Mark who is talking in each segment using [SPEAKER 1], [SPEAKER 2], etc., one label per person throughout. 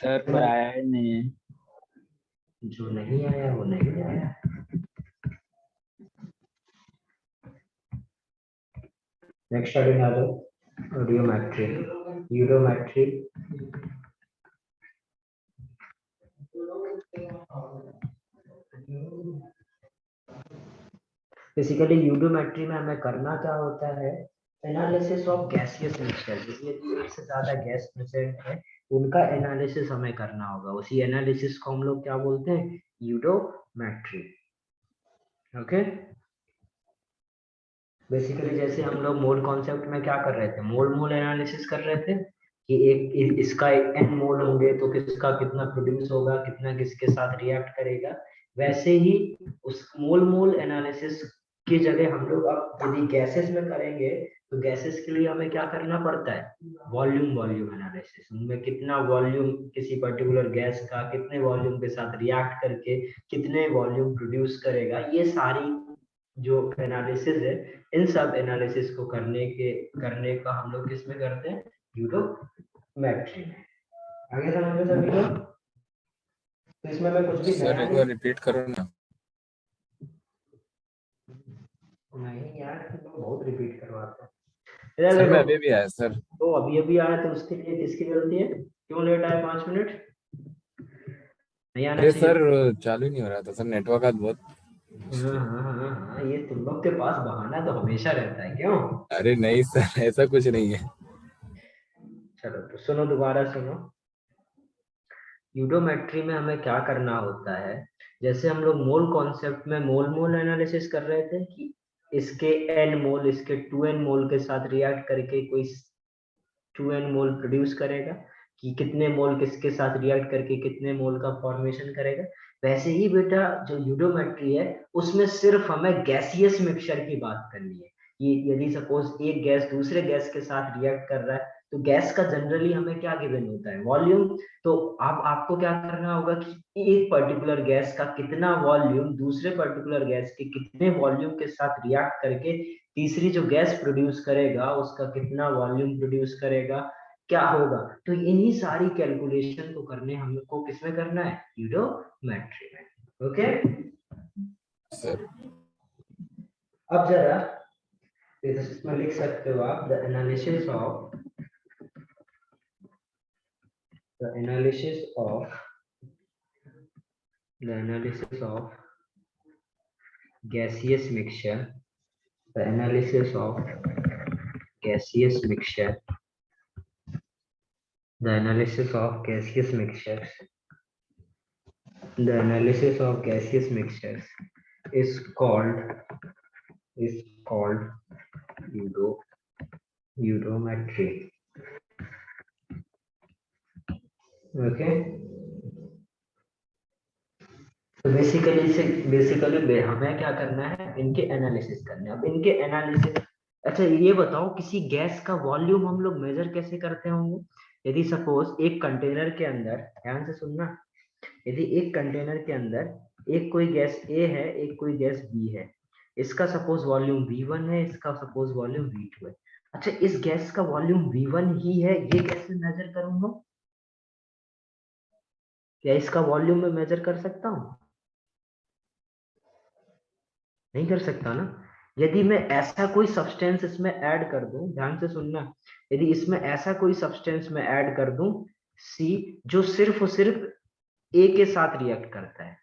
[SPEAKER 1] Sir पर आया ही नहीं है।
[SPEAKER 2] जो नहीं आया वो नहीं आया। नेक्स्ट स्टार्टिंग आ जाओ। ऑडियोमेट्री, यूडोमेट्री, बेसिकली यूडोमेट्री में हमें करना क्या होता है, एनालिसिस ऑफ गैसियस मिक्सचर। यदि एक से ज्यादा गैस प्रेजेंट है उनका एनालिसिस हमें करना होगा, उसी एनालिसिस को हम लोग क्या बोलते हैं, यूडोमेट्री। ओके, बेसिकली जैसे हम लोग मोल कॉन्सेप्ट में क्या कर रहे थे, मोल मोल एनालिसिस कर रहे थे कि एक इसका एन मोल होंगे तो किसका कितना प्रोड्यूस होगा, कितना किसके साथ रिएक्ट करेगा। वैसे ही उस मोल मोल एनालिसिस की जगह हम लोग अब यदि गैसेस में करेंगे तो गैसेस के लिए हमें क्या करना पड़ता है, वॉल्यूम वॉल्यूम एनालिसिस। उनमें कितना वॉल्यूम किसी पर्टिकुलर गैस का कितने वॉल्यूम के साथ रिएक्ट करके कितने वॉल्यूम प्रोड्यूस करेगा, ये सारी जो एनालिसिस है, इन सब एनालिसिस को करने का हम लोग किस में करते हैं, यूडोमेट्री में। आगे समझ में सभी को? तो इसमें मैं कुछ भी
[SPEAKER 3] सर
[SPEAKER 2] नया
[SPEAKER 3] एक बार रिपीट करो ना।
[SPEAKER 2] नहीं यार, तुम बहुत रिपीट करवाते हैं।
[SPEAKER 3] सर मैं
[SPEAKER 2] देखो,
[SPEAKER 3] अभी भी आया सर।
[SPEAKER 2] तो अभी आया तो उसके लिए किसकी गलती है, क्यों लेट आया 5 मिनट, नहीं आना
[SPEAKER 3] अरे
[SPEAKER 2] चाहिए
[SPEAKER 3] सर
[SPEAKER 2] था।
[SPEAKER 3] चालू नहीं हो रहा था सर, नेटवर्क आज बहुत।
[SPEAKER 2] हाँ, ये तुम लोग के पास बहाना तो हमेशा रहता है, क्यों?
[SPEAKER 3] अरे नहीं सर, ऐसा कुछ नहीं है।
[SPEAKER 2] चलो तो सुनो, दोबारा सुनो। यूडोमेट्री में हमें क्या करना होता है, जैसे हम लोग मोल कॉन्सेप्ट में मोल मोल एनालिसिस कर रहे थे कि इसके एन मोल इसके 2n मोल के साथ रिएक्ट करके कोई 2n मोल प्रोड्यूस करेगा, कि कितने मोल किसके साथ रिएक्ट करके कितने मोल का फॉर्मेशन करेगा। वैसे ही बेटा जो यूडोमेट्री है उसमें सिर्फ हमें गैसियस मिक्सचर की बात करनी है। ये यदि सपोज एक गैस दूसरे गैस के साथ रिएक्ट कर रहा है तो गैस का जनरली हमें क्या गिवन होता है, वॉल्यूम। तो अब आपको क्या करना होगा कि एक पर्टिकुलर गैस का कितना वॉल्यूम दूसरे पर्टिकुलर गैस के कितने वॉल्यूम के साथ रिएक्ट करके तीसरी जो गैस प्रोड्यूस करेगा उसका कितना वॉल्यूम प्रोड्यूस करेगा, क्या होगा। तो इन्हीं सारी कैलकुलेशन को करने हमको किसमें करना है, यूडोमेट्री में। ओके,
[SPEAKER 3] सर
[SPEAKER 2] अब जरा इसमें लिख सकते हो आप, the analysis of the analysis of the analysis of gaseous mixture, the analysis of gaseous mixture, the analysis of gaseous mixtures, the analysis of gaseous mixtures is called eudometry. Okay, तो basically हमें क्या करना है, इनके analysis करना है। अब इनके एनालिसिस, अच्छा ये बताओ किसी गैस का वॉल्यूम हम लोग मेजर कैसे करते होंगे। यदि सपोज एक कंटेनर के अंदर, ध्यान से सुनना, यदि एक कंटेनर के अंदर एक कोई गैस ए है एक कोई गैस बी है, इसका सपोज वॉल्यूम V1 है, इसका सपोज वॉल्यूम V2 है। अच्छा, इस गैस का वॉल्यूम V1 ही है, ये कैसे मेजर करूंगा, क्या इसका वॉल्यूम में मेजर कर सकता हूँ, नहीं कर सकता ना। यदि मैं ऐसा कोई सब्सटेंस इसमें ऐड कर दूं, ध्यान से सुनना, यदि इसमें ऐसा कोई सब्सटेंस में ऐड कर दूं सी, जो सिर्फ और सिर्फ ए के साथ रिएक्ट करता है,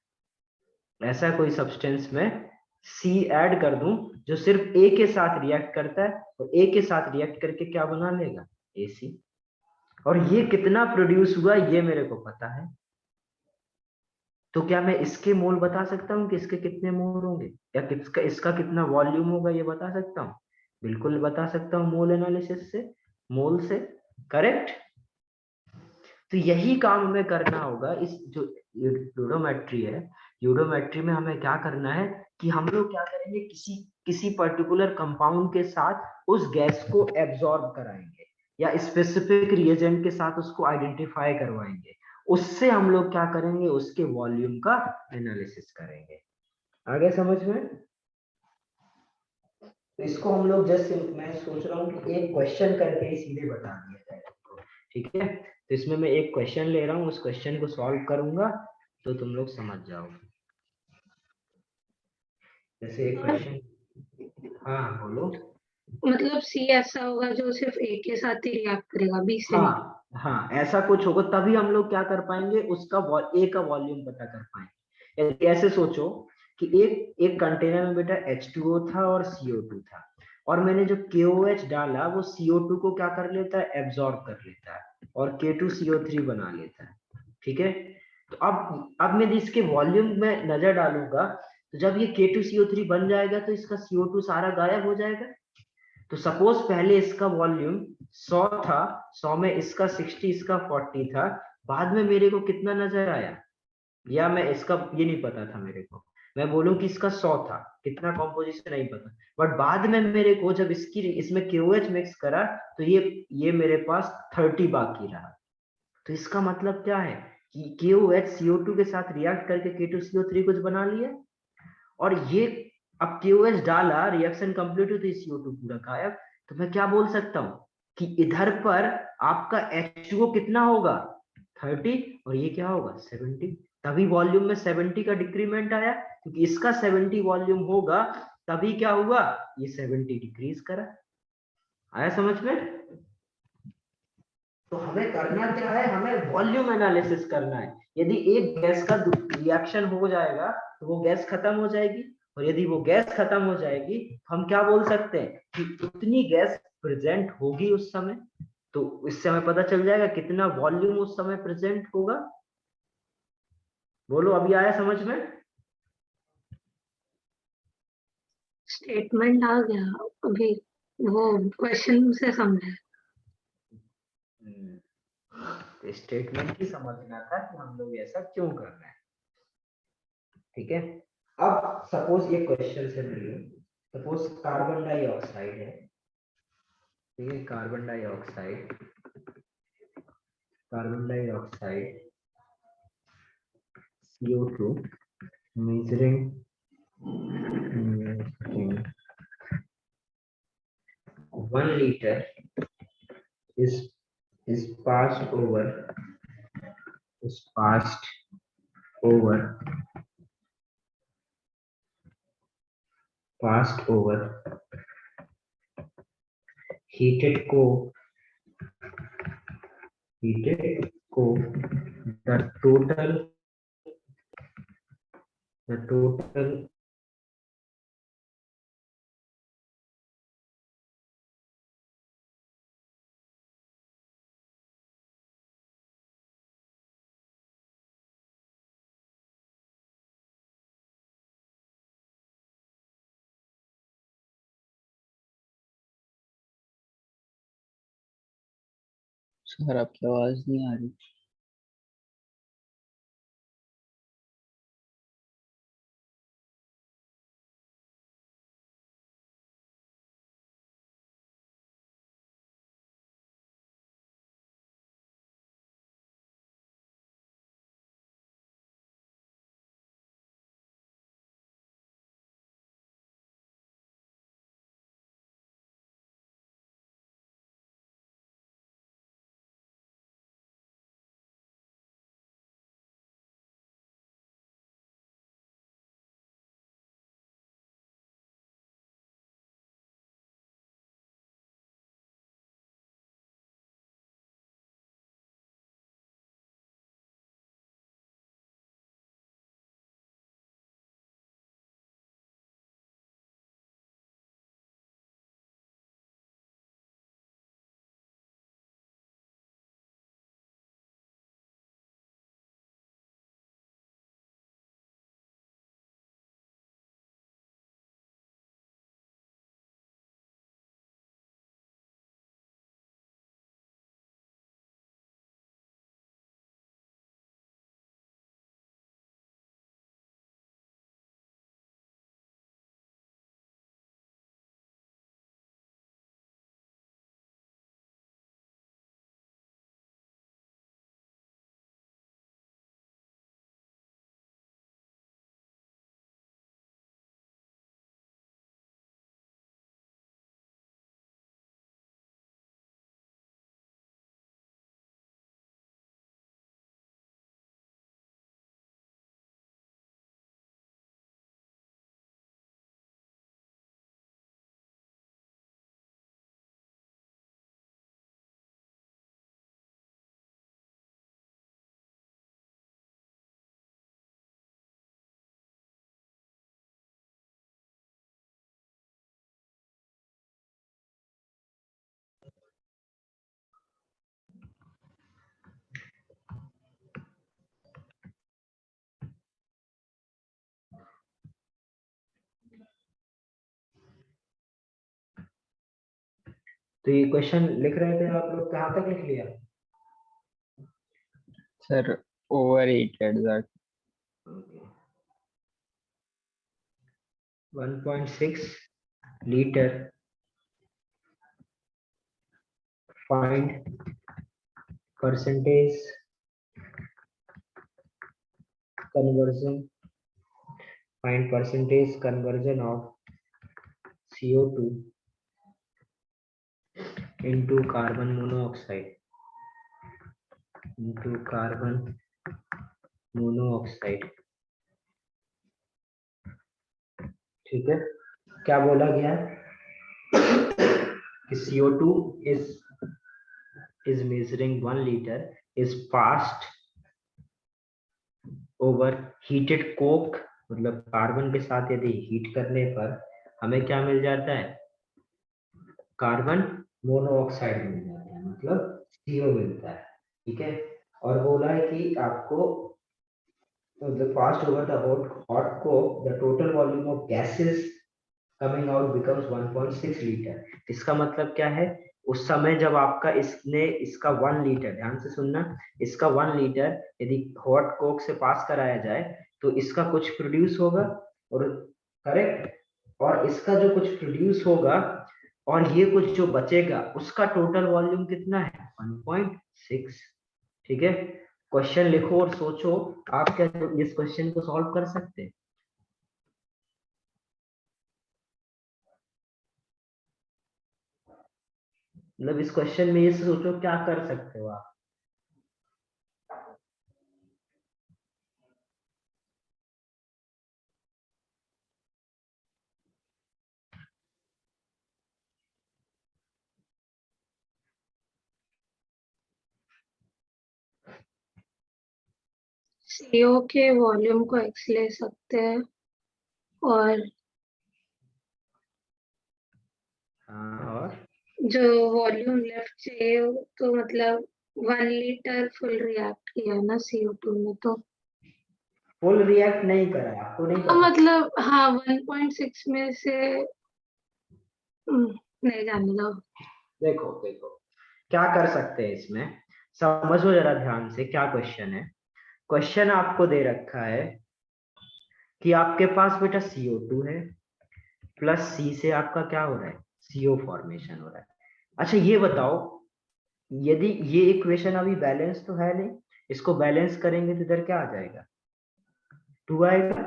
[SPEAKER 2] ऐसा कोई सब्सटेंस में सी ऐड कर दूं जो सिर्फ ए के साथ रिएक्ट करता है, और ए के साथ रिएक्ट करके क्या बना लेगा, AC। और ये कितना प्रोड्यूस हुआ ये मेरे को पता है, तो क्या मैं इसके मोल बता सकता हूँ कि इसके कितने मोल होंगे, या किसका इसका कितना वॉल्यूम होगा ये बता सकता हूँ, बिल्कुल बता सकता हूँ, मोल एनालिसिस से, मोल से। करेक्ट, तो यही काम हमें करना होगा इस जो यूडोमेट्री है, यूडोमेट्री में हमें क्या करना है कि हम लोग क्या करेंगे, किसी किसी पर्टिकुलर कंपाउंड के साथ उस गैस को एब्जॉर्ब कराएंगे या स्पेसिफिक रिएजेंट के साथ उसको आइडेंटिफाई करवाएंगे, उससे हम लोग क्या करेंगे, उसके वॉल्यूम का एनालिसिस करेंगे। आगे समझ में? तो इसको हम लोग जस्ट, मैं सोच रहा हूँ कि एक क्वेश्चन करके ही सीधे बता दिया जाए, ठीक है, तो इसमें मैं एक क्वेश्चन ले रहा हूँ, उस क्वेश्चन को सॉल्व करूंगा तो तुम लोग समझ जाओगे। जैसे एक
[SPEAKER 1] और
[SPEAKER 2] क्वेश्चन, हाँ बोलो।
[SPEAKER 1] मतलब सी ऐसा होगा जो सिर्फ ए के साथ ही रिएक्ट करेगा, बी से नहीं?
[SPEAKER 2] हाँ हाँ, ऐसा कुछ होगा तभी हम लोग क्या कर पाएंगे, उसका ए का वॉल्यूम पता कर पाएंगे। यदि ऐसे सोचो कि एक एक कंटेनर में बेटा H2O था और CO2 था, और मैंने जो KOH डाला वो CO2 को क्या कर लेता है, एब्जॉर्ब कर लेता है और K2CO3 बना लेता है। ठीक है, तो अब मैं इसके वॉल्यूम में नजर डालूंगा, तो जब ये K2CO3 बन जाएगा तो इसका CO2 सारा गायब हो जाएगा। तो सपोज पहले इसका वॉल्यूम 100 था, 100 में इसका 60, इसका 40 था, बाद में मेरे को कितना नजर आया, या मैं इसका ये नहीं पता था मेरे को, मैं बोलूं कि इसका 100 था, कितना कॉम्पोजिशन नहीं पता, बट बाद में मेरे को जब इसमें KOH मिक्स करा तो ये मेरे पास 30 बाकी रहा। तो इसका मतलब क्या है कि KOH CO2 के साथ रिएक्ट करके K2CO3 कुछ बना लिया, और ये अब KOH डाला, रिएक्शन कंप्लीट हुई तो CO2 पूरा गायब। तो मैं क्या बोल सकता हूँ कि इधर पर आपका H2O कितना होगा, 30, और ये क्या होगा, 70। तभी वॉल्यूम में 70 का डिक्रीमेंट आया, क्योंकि इसका 70 वॉल्यूम होगा, तभी क्या हुआ, ये 70 डिक्रीज करा। आया समझ में? तो हमें करना क्या है, हमें वॉल्यूम एनालिसिस करना है। यदि एक गैस का रिएक्शन हो जाएगा तो वो गैस खत्म हो जाएगी, और यदि वो गैस खत्म हो जाएगी तो हम क्या बोल सकते हैं कि उतनी गैस प्रेजेंट होगी उस समय। तो इससे हमें पता चल जाएगा कितना वॉल्यूम उस समय प्रेजेंट होगा। बोलो, अभी आया समझ में?
[SPEAKER 1] स्टेटमेंट आ गया अभी, वो क्वेश्चन से समझा।
[SPEAKER 2] तो स्टेटमेंट ही समझना था कि हम लोग ऐसा क्यों कर रहे हैं। ठीक है, अब सपोज ये क्वेश्चन से मिले, सपोज कार्बन डाइऑक्साइड है, ठीक है, carbon dioxide CO2 measuring 1 liter is passed over over heated coke, the total
[SPEAKER 4] sir आपकी आवाज नहीं आ रही।
[SPEAKER 2] तो ये क्वेश्चन लिख रहे थे आप लोग, कहाँ तक लिख लिया?
[SPEAKER 4] Sir overheated that.
[SPEAKER 2] Okay. 1.6 liter. Find percentage conversion. Find percentage conversion of CO2 into carbon monoxide. Into carbon monoxide. ठीक है, क्या बोला गया कि CO2 is measuring 1 liter is passed over heated coke, मतलब कार्बन के साथ यदि हीट करने पर हमें क्या मिल जाता है? कार्बन मोनोऑक्साइड मिल जाता है, मतलब CO मिलता है। ठीक है, और बोला है कि आपको the passed over the hot coke, the total volume of gases coming out becomes 1.6 litre. इसका मतलब क्या है? उस समय जब आपका इसका 1 लीटर, ध्यान से सुनना, इसका 1 लीटर यदि हॉट कोक से पास कराया जाए तो इसका कुछ प्रोड्यूस होगा, और करेक्ट, और इसका जो कुछ प्रोड्यूस होगा और ये कुछ जो बचेगा उसका टोटल वॉल्यूम कितना है? 1.6। ठीक है, क्वेश्चन लिखो और सोचो आप क्या इस क्वेश्चन को सॉल्व कर सकते हैं? मतलब इस क्वेश्चन में ये सोचो क्या कर सकते हो आप।
[SPEAKER 1] CO के वॉल्यूम को x ले सकते हैं और
[SPEAKER 2] और
[SPEAKER 1] जो वॉल्यूम लेफ्ट चाहिए तो मतलब 1 लीटर फुल रिएक्ट किया ना CO2 में, तो
[SPEAKER 2] फुल रिएक्ट नहीं करा, आपको नहीं पता।
[SPEAKER 1] मतलब हाँ 1.6 में से नहीं जाने दो।
[SPEAKER 2] देखो देखो क्या कर सकते हैं इसमें, समझो जरा ध्यान से क्या क्वेश्चन है। क्वेश्चन आपको दे रखा है कि आपके पास बेटा CO2 है, प्लस C से आपका क्या हो रहा है? CO फॉर्मेशन हो रहा है। अच्छा ये बताओ, यदि ये इक्वेशन अभी बैलेंस तो है नहीं, इसको बैलेंस करेंगे तो इधर क्या आ जाएगा? 2 आएगा,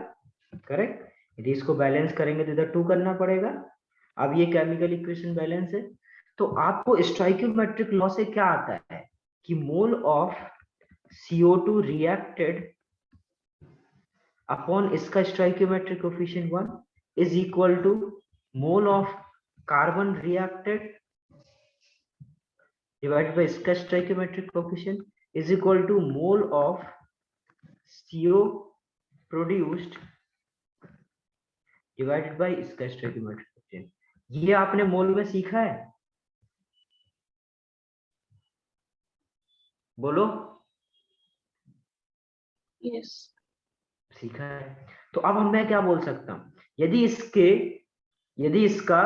[SPEAKER 2] करेक्ट। यदि इसको बैलेंस करेंगे तो इधर 2 करना पड़ेगा। अब ये केमिकल इक्वेशन बैलेंस है, तो आपको स्टोइकियोमेट्रिक लॉ से क्या आता है कि mole of CO2 reacted upon इसका stoichiometric coefficient 1 is equal to mole of carbon reacted divided by इसका stoichiometric coefficient is equal to mole of CO produced divided by इसका stoichiometric coefficient। ये आपने मोल में सीखा है? बोलो।
[SPEAKER 1] यस
[SPEAKER 2] सीखा है। तो अब मैं क्या बोल सकता हूं, यदि इसका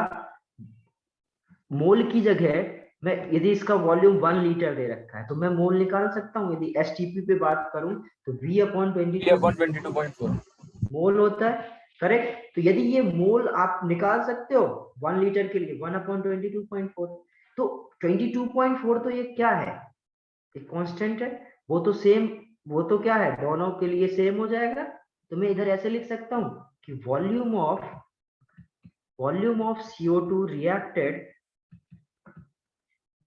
[SPEAKER 2] मोल की जगह मैं, यदि इसका वॉल्यूम 1 लीटर दे रखा है तो मैं मोल निकाल सकता हूं। यदि STP पे बात करूं तो V/22 मोल होता है, करेक्ट। तो यदि ये मोल आप निकाल सकते हो 1 लीटर के लिए 1/22.4, तो 22.4 तो ये क्या है? एक कांस्टेंट है, वो तो सेम, वो तो क्या है, दोनों के लिए सेम हो जाएगा। तो मैं इधर ऐसे लिख सकता हूं कि volume of CO2 reacted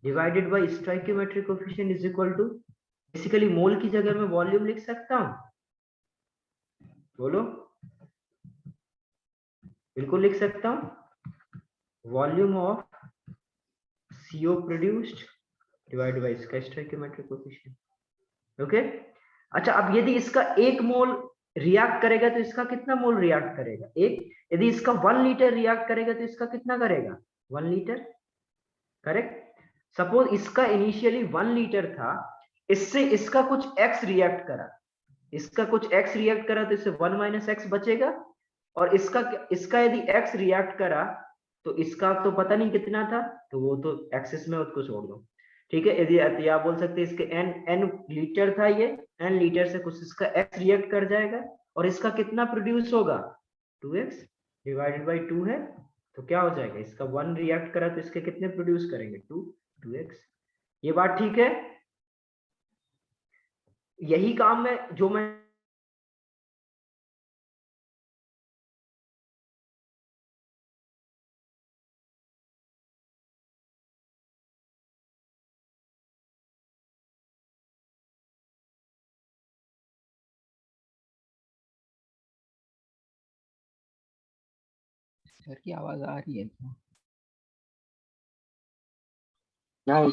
[SPEAKER 2] divided by stoichiometric coefficient is equal to, basically mole की जगह मैं वॉल्यूम लिख सकता हूं, बोलो। बिल्कुल लिख सकता हूं, volume of CO produced divided by इसका स्टोइकियोमेट्रिक कोएफिशिएंट। ओके। अच्छा अब यदि इसका 1 मोल रिएक्ट करेगा तो इसका कितना मोल रिएक्ट करेगा? 1। यदि इसका 1 लीटर रिएक्ट करेगा तो इसका कितना करेगा? 1 लीटर, करेक्ट। सपोज इसका इनिशियली 1 लीटर था, इससे इसका कुछ x रिएक्ट करा, तो इससे 1 - x बचेगा, और इसका यदि x रिएक्ट करा तो इसका तो पता नहीं कितना था, तो वो तो एक्सेस में उसको छोड़ दो। ठीक है, यदि आप बोल सकते हैं इसके n लीटर था, ये n लीटर से कुछ इसका x रिएक्ट कर जाएगा, और इसका कितना प्रोड्यूस होगा, 2x डिवाइडेड बाई 2 है, तो क्या हो जाएगा, इसका 1 रिएक्ट करा तो इसके कितने प्रोड्यूस करेंगे, 2x। ये बात ठीक है। यही काम मैं
[SPEAKER 4] सर की आवाज आ रही है क्या?
[SPEAKER 5] नहीं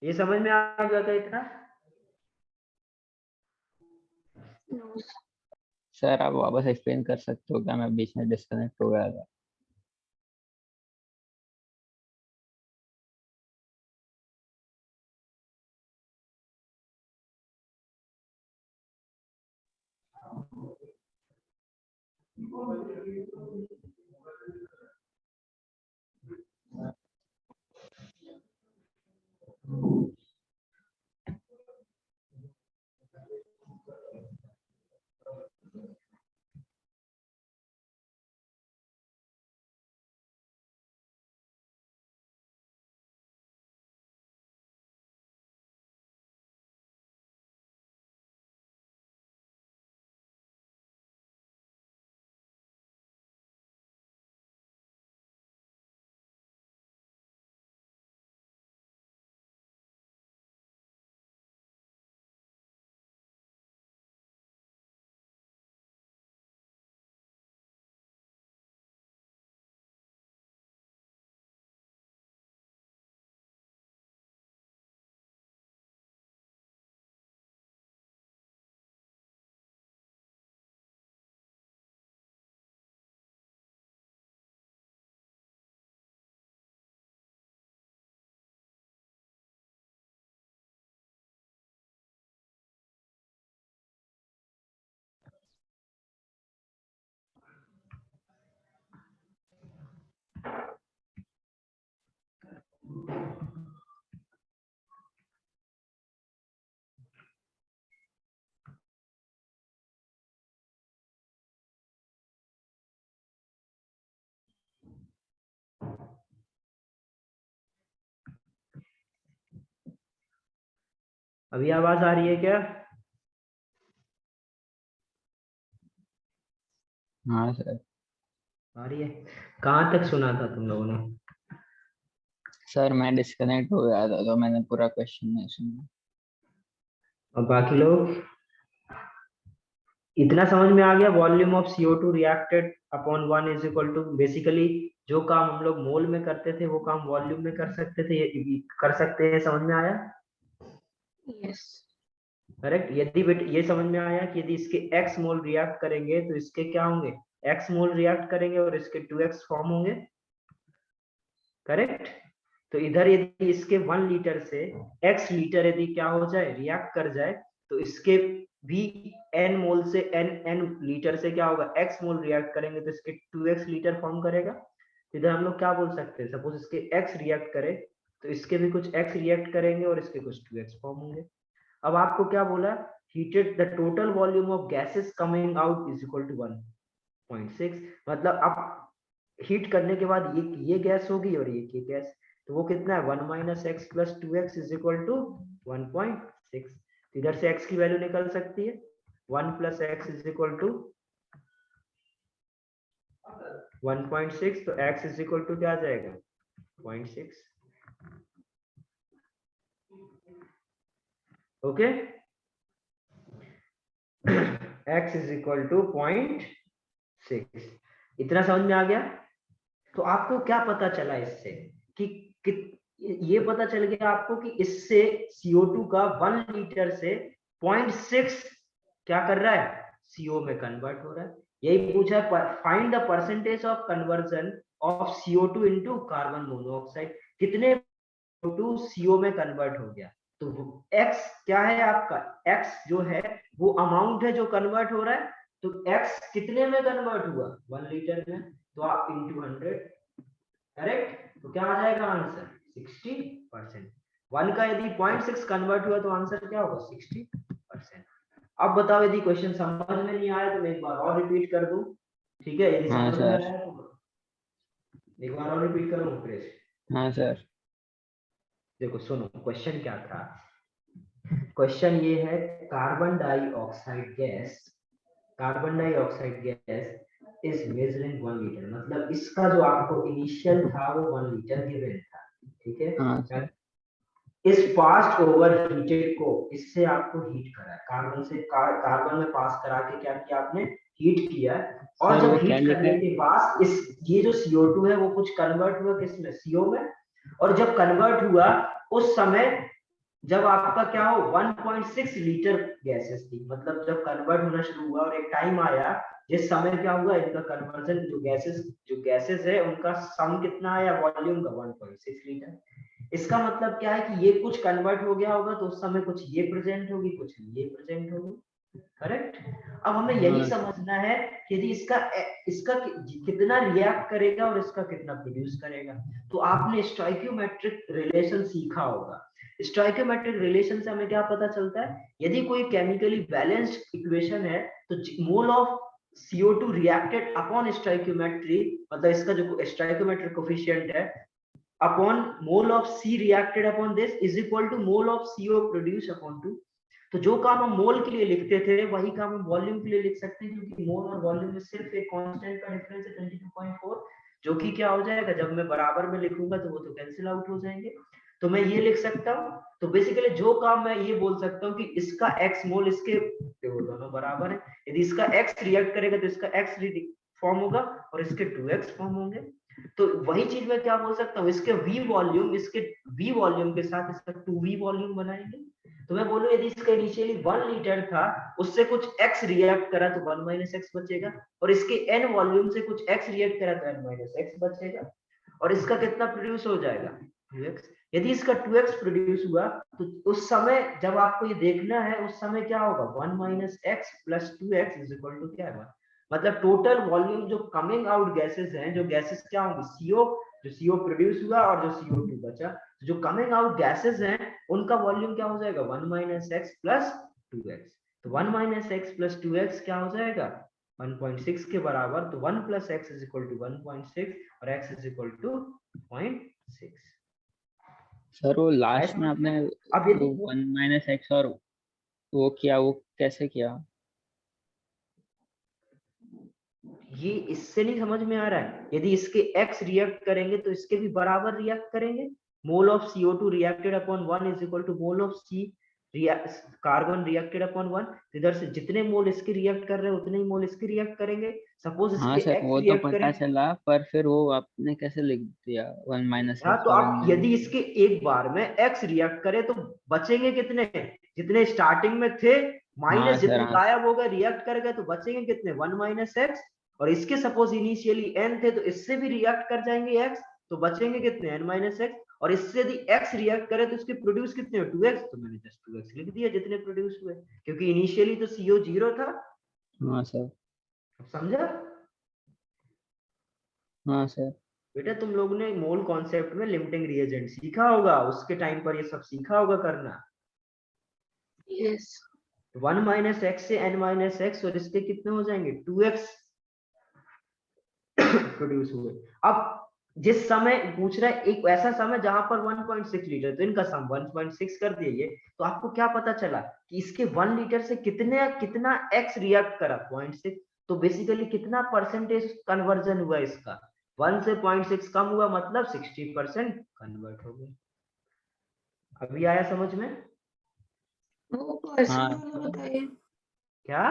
[SPEAKER 2] ये समझ में आ गया था इतना?
[SPEAKER 1] No,
[SPEAKER 4] सर आप वापस एक्सप्लेन कर सकते हो क्या? मैं बीच में डिस्कनेक्ट हो गया था।
[SPEAKER 2] अभी आवाज आ रही है क्या?
[SPEAKER 4] हाँ सर।
[SPEAKER 2] आ रही है। कहाँ तक सुना था तुम लोगों ने?
[SPEAKER 4] सर मैं डिस्कनेक्ट हो गया था तो मैंने पूरा क्वेश्चन नहीं सुना।
[SPEAKER 2] और बाकी लोग इतना समझ में आ गया? Volume of CO2 reacted upon 1 is equal to, basically जो काम हम लोग मोल में करते थे वो काम वॉल्यूम में कर सकते थे, ये कर सकते हैं। समझ में आया?
[SPEAKER 1] yes.
[SPEAKER 2] करेक्ट। यदि ये समझ में आया कि यदि इसके x मोल रिएक्ट करेंगे तो इसके क्या होंगे, x मोल रिएक्ट करेंगे और इसके 2x फॉर्म होंगे। करेक्ट। तो इधर यदि इसके 1 लीटर से x लीटर यदि क्या हो जाए, रिएक्ट कर जाए, तो इसके भी n मोल से n लीटर से क्या होगा, x मोल रिएक्ट करेंगे तो इसके 2x लीटर फॉर्म करेगा। तो इधर हम लोग क्या बोल सकते हैं, सपोज इसके x रिएक्ट करे तो इसके भी कुछ x रिएक्ट करेंगे और इसके कुछ 2x फॉर्म होंगे। अब आपको क्या बोला, heated the total volume of gases coming out is equal to 1.6, मतलब अब हीट करने के बाद ये गैस होगी और ये गैस, तो वो कितना है 1 minus x plus 2x is equal to 1.6। इधर से x की वैल्यू निकल सकती है 1 plus x is equal to 1.6, तो x इज इक्वल टू क्या आ जाएगा 0.6। Okay, x is equal to 0.6, इतना समझ में आ गया। तो आपको क्या पता चला इससे कि ये पता चल गया आपको कि इससे CO2 का 1 लीटर से 0.6 क्या कर रहा है, CO में कन्वर्ट हो रहा है। यही पूछा है, find the percentage of conversion of CO2 into carbon monoxide, कितने CO2 CO में कन्वर्ट हो गया। तो x क्या है आपका, x जो है वो अमाउंट है जो कन्वर्ट हो रहा है, तो x कितने में कन्वर्ट हुआ 1 लीटर में, तो आप इंटू 100, करेक्ट, तो क्या आ जाएगा आंसर 60%। 1 का यदि 0.6 कन्वर्ट हुआ तो आंसर क्या होगा 60%। अब बताओ यदि क्वेश्चन समझ में नहीं आया तो मैं एक बार और रिपीट कर दूं, ठीक है, यदि
[SPEAKER 4] हाँ
[SPEAKER 2] समझ में
[SPEAKER 4] सर।
[SPEAKER 2] आया तो एक बार और रिपीट करूं प्लीज।
[SPEAKER 4] हाँ सर।
[SPEAKER 2] देखो सुनो क्वेश्चन क्या था, क्वेश्चन ये है carbon dioxide gas is measuring 1 litre, मतलब इसका जो आपको इनिशियल था वो 1 लीटर गिवन था, ठीक है।
[SPEAKER 4] हाँ सर।
[SPEAKER 2] इस पास्ट ओवर हीटेड को, इससे आपको हीट करा है, कार्बन से कार्बन में पास करा के क्या किया आपने, हीट किया, और
[SPEAKER 4] सर वो
[SPEAKER 2] जब
[SPEAKER 4] क्या
[SPEAKER 2] हीट
[SPEAKER 4] लिखा
[SPEAKER 2] करने
[SPEAKER 4] है?
[SPEAKER 2] के बाद इस ये जो CO2 है वो कुछ कन्वर्ट हुआ किसमें, CO में, और जब कन्वर्ट हुआ उस समय जब आपका क्या हो 1.6 लीटर गैसेस थी, मतलब जब कन्वर्ट होना शुरू हुआ और एक टाइम आया जिस समय क्या हुआ इनका कन्वर्जन, जो गैसेस है उनका सम कितना आया वॉल्यूम का 1.6 लीटर। इसका मतलब क्या है कि ये कुछ कन्वर्ट हो गया होगा तो उस समय कुछ ये प्रेजेंट होगी कुछ ये प्रेजेंट होगी, करेक्ट। अब हमें यही
[SPEAKER 4] हाँ
[SPEAKER 2] समझना है कि यदि इसका कितना रिएक्ट करेगा और इसका कितना प्रोड्यूस करेगा। तो आपने स्टोइकियोमेट्रिक रिलेशन सीखा होगा, स्टोइकियोमेट्रिक रिलेशन से हमें क्या पता चलता है, यदि कोई केमिकली बैलेंस्ड इक्वेशन है तो mole of CO2 reacted upon stoichiometry, मतलब इसका जो स्टोइकियोमेट्रिक कोफिशिएंट है upon mole of C reacted upon this is equal to mole of CO produce upon 2। तो जो काम हम मोल के लिए लिखते थे वही काम हम वॉल्यूम के लिए लिख सकते हैं, क्योंकि मोल और वॉल्यूम में सिर्फ एक कांस्टेंट का डिफरेंस है 22.4, जो कि क्या हो जाएगा जब मैं बराबर में लिखूंगा तो वो तो कैंसिल आउट हो जाएंगे, तो मैं ये लिख सकता हूँ। तो बेसिकली जो काम मैं ये बोल सकता हूँ कि इसका x मोल इसके वो दोनों बराबर है, यदि इसका x रिएक्ट करेगा तो इसका x फॉर्म होगा और इसके 2x फॉर्म होंगे। तो वही चीज मैं क्या बोल सकता हूँ, इसके v वॉल्यूम के साथ इसका 2v वॉल्यूम बनाएंगे। तो मैं बोलूं यदि इसका इनिशियली 1 लीटर था उससे कुछ x रिएक्ट करा तो 1 माइनस एक्स बचेगा, और इसके n वॉल्यूम से कुछ x रिएक्ट करा तो n माइनस एक्स बचेगा, और इसका कितना प्रोड्यूस हो जाएगा 2x। यदि इसका 2x प्रोड्यूस हुआ तो उस समय जब आपको ये देखना है उस समय क्या होगा 1 minus x plus 2x is equal to क्या है, मतलब टोटल वॉल्यूम जो कमिंग आउट गैसेस हैं, जो गैसेस क्या होंगे CO, जो CO प्रोड्यूस हुआ और जो CO2 बचा, जो कमिंग आउट गैसेस हैं उनका वॉल्यूम क्या हो जाएगा 1 माइनस एक्स प्लस 2x। तो 1 माइनस एक्स प्लस 2x क्या हो जाएगा 1.6 के बराबर, तो 1 plus x is equal to 1.6 और x is equal to 0.6।
[SPEAKER 4] Sir वो लास्ट में आपने
[SPEAKER 2] अब यदि
[SPEAKER 4] वो 1 माइनस एक्स और वो किया, वो कैसे किया?
[SPEAKER 2] ये इससे नहीं समझ में आ रहा है, यदि इसके x रिएक्ट करेंगे तो इसके भी बराबर रिएक्ट करेंगे, mole of CO2 reacted upon 1 is equal to mole of C carbon reacted upon 1, इधर से जितने मोल इसके रिएक्ट कर रहे हैं उतने ही मोल इसके रिएक्ट करेंगे। सपोज
[SPEAKER 4] हाँ
[SPEAKER 2] इसके
[SPEAKER 4] सर
[SPEAKER 2] x
[SPEAKER 4] वो तो
[SPEAKER 2] रिएक्ट
[SPEAKER 4] पता
[SPEAKER 2] करें,
[SPEAKER 4] चला, पर फिर वो आपने कैसे लिख दिया 1 माइनस
[SPEAKER 2] हाँ
[SPEAKER 4] एक्स
[SPEAKER 2] तो
[SPEAKER 4] और 1
[SPEAKER 2] आप यदि
[SPEAKER 4] माइनस?
[SPEAKER 2] इसके एक बार में x रिएक्ट करे तो बचेंगे कितने, जितने स्टार्टिंग में थे
[SPEAKER 4] हाँ
[SPEAKER 2] माइनस
[SPEAKER 4] सर।
[SPEAKER 2] जितने
[SPEAKER 4] हाँ
[SPEAKER 2] गायब हो गए रिएक्ट कर गए तो बचेंगे कितने 1 माइनस एक्स, और इसके सपोज इनिशियली n थे तो इससे भी रिएक्ट कर जाएंगे x, तो बचेंगे कितने n माइनस एक्स, और इससे यदि x रिएक्ट करे तो इसके प्रोड्यूस कितने 2x, तो मैंने जस्ट 2x लिख दिया जितने प्रोड्यूस हुए, क्योंकि इनिशियली तो CO 0 था।
[SPEAKER 4] हाँ सर।
[SPEAKER 2] समझा?
[SPEAKER 4] हाँ सर।
[SPEAKER 2] बेटा तुम लोगों ने मोल कॉन्सेप्ट में लिमिटिंग रिएजेंट सीखा होगा, उसके टाइम पर ये सब सीखा होगा करना।
[SPEAKER 1] यस
[SPEAKER 2] 1 माइनस एक्स से n माइनस एक्स, और इसके कितने हो जाएंगे 2x प्रोड्यूस हुए। अब जिस समय पूछ रहा है एक ऐसा समय जहां पर 1.6 लीटर, तो इनका सम 1.6 कर दिए, तो आपको क्या पता चला कि इसके 1 लीटर से कितना x रिएक्ट करा 0.6, तो बेसिकली कितना परसेंटेज कन्वर्जन हुआ इसका, 1 से 0.6 कम हुआ मतलब 60% कन्वर्ट हो गया। अभी आया समझ में?
[SPEAKER 1] वो परसेंट
[SPEAKER 4] हाँ
[SPEAKER 1] वाला बताइए,
[SPEAKER 2] क्या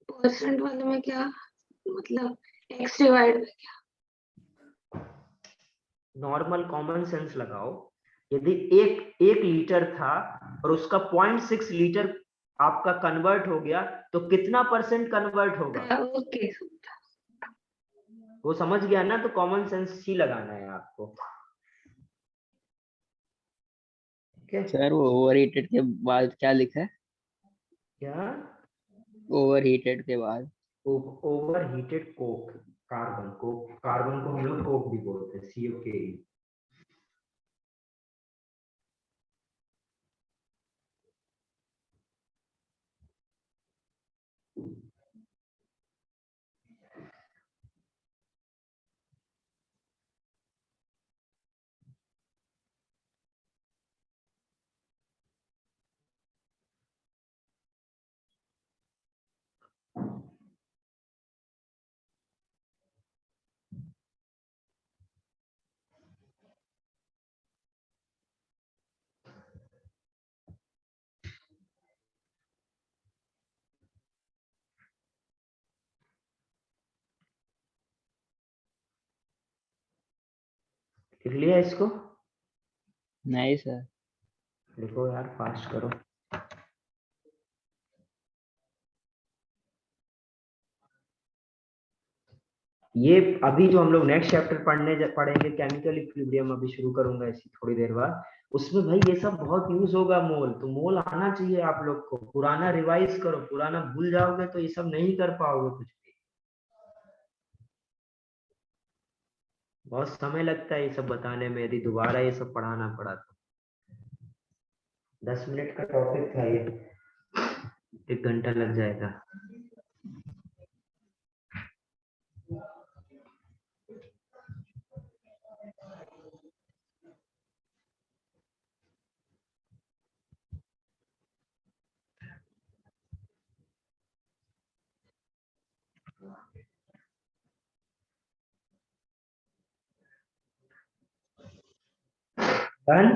[SPEAKER 1] परसेंट वाले में क्या मतलब x डिवाइड में क्या?
[SPEAKER 2] नॉर्मल कॉमन सेंस लगाओ, यदि एक लीटर था और उसका 0.6 लीटर आपका कन्वर्ट हो गया, तो कितना परसेंट कन्वर्ट होगा?
[SPEAKER 1] ओके
[SPEAKER 2] वो समझ गया ना, तो कॉमन सेंस ही लगाना है आपको। ठीक है
[SPEAKER 4] सर, वो ओवर हीटेड के बाद क्या लिखा है?
[SPEAKER 2] क्या?
[SPEAKER 4] ओवर हीटेड के बाद
[SPEAKER 2] ओवर हीटेड कोक, कार्बन को हम लोग कोक भी बोलते हैं, COKE। लिख लिया इसको?
[SPEAKER 4] नहीं सर।
[SPEAKER 2] लिखो यार, फास्ट करो। ये अभी जो हम लोग नेक्स्ट चैप्टर पढ़ेंगे केमिकल इक्विलिब्रियम, अभी शुरू करूंगा इसी थोड़ी देर बाद, उसमें भाई ये सब बहुत यूज होगा। मोल तो मोल आना चाहिए आप लोग को, पुराना रिवाइज करो, पुराना भूल जाओगे तो ये सब नहीं कर पाओगे कुछ भी, बहुत समय लगता है ये सब बताने में, यदि दोबारा ये सब पढ़ाना पड़ा तो। 10 मिनट का टॉपिक था ये, 1 घंटा लग जाएगा। डन?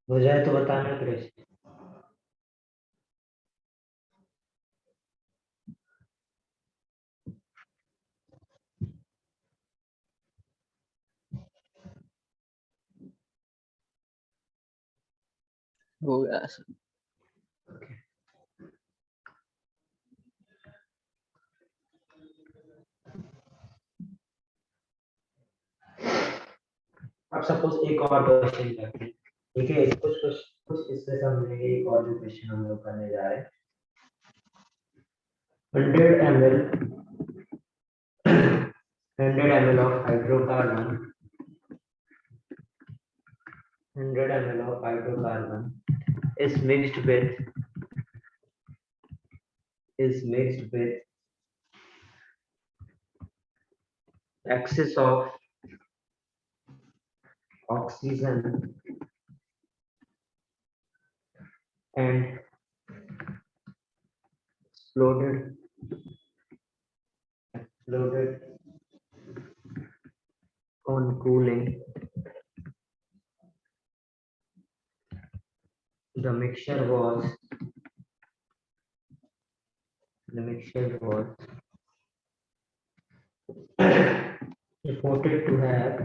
[SPEAKER 2] हो जाए तो बताना कृष्ण।
[SPEAKER 4] हो गया सर।
[SPEAKER 2] अब सपोज एक और क्वेश्चन करते हैं, ठीक है, कुछ इससे समझेंगे। एक और जो क्वेश्चन हम लोग करने जा रहे हैं, 100 ml 100 ml of hydrocarbon 100 ml of hydrocarbon is mixed with excess of oxygen and exploded on cooling. The mixture was reported to have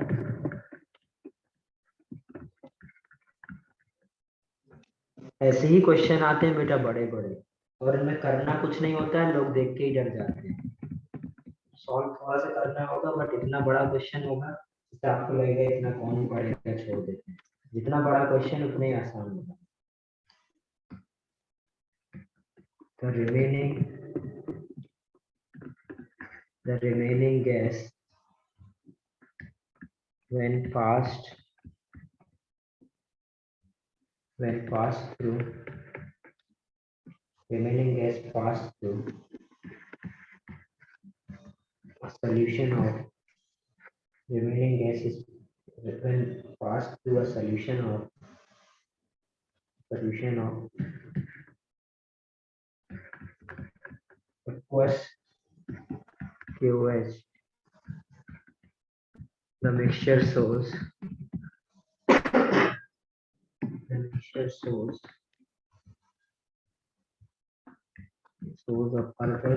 [SPEAKER 2] ऐसे ही क्वेश्चन आते हैं बेटा बड़े बड़े, और इनमें करना कुछ नहीं होता है, लोग देख के ही डर जाते हैं। सॉल्व थोड़ा सा करना होगा, बट इतना बड़ा क्वेश्चन होगा तो आपको लगेगा इतना कौन पढ़ेगा, छोड़ देते हैं। जितना बड़ा क्वेश्चन उतना ही आसान होगा। the remaining gas when passed through remaining gas passed through a solution of remaining gas is when passed through a solution of aqueous QH, the mixture shows a further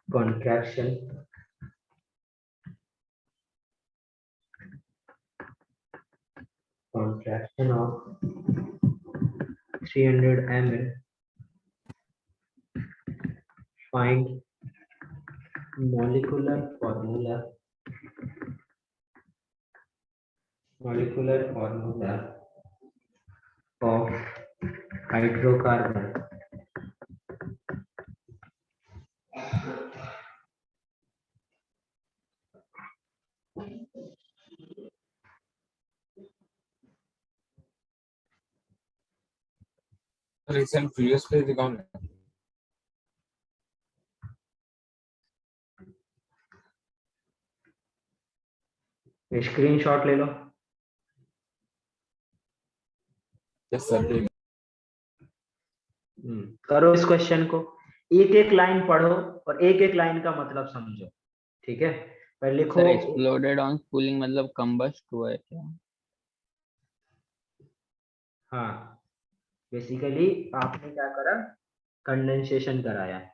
[SPEAKER 2] contraction of 300 ml. Find molecular formula of hydrocarbon.
[SPEAKER 3] recent previous page account.
[SPEAKER 2] Screenshot ले लो।
[SPEAKER 3] Yes sir.
[SPEAKER 2] करो इस question को, एक एक line पढ़ो और एक एक लाइन का मतलब समझो, ठीक है। पर लिखो
[SPEAKER 4] सर एक्सप्लोडेड ऑन कूलिंग मतलब कंबस्ट हुआ है क्या?
[SPEAKER 2] हाँ, बेसिकली आपने क्या करा, कंडेंसेशन कराया।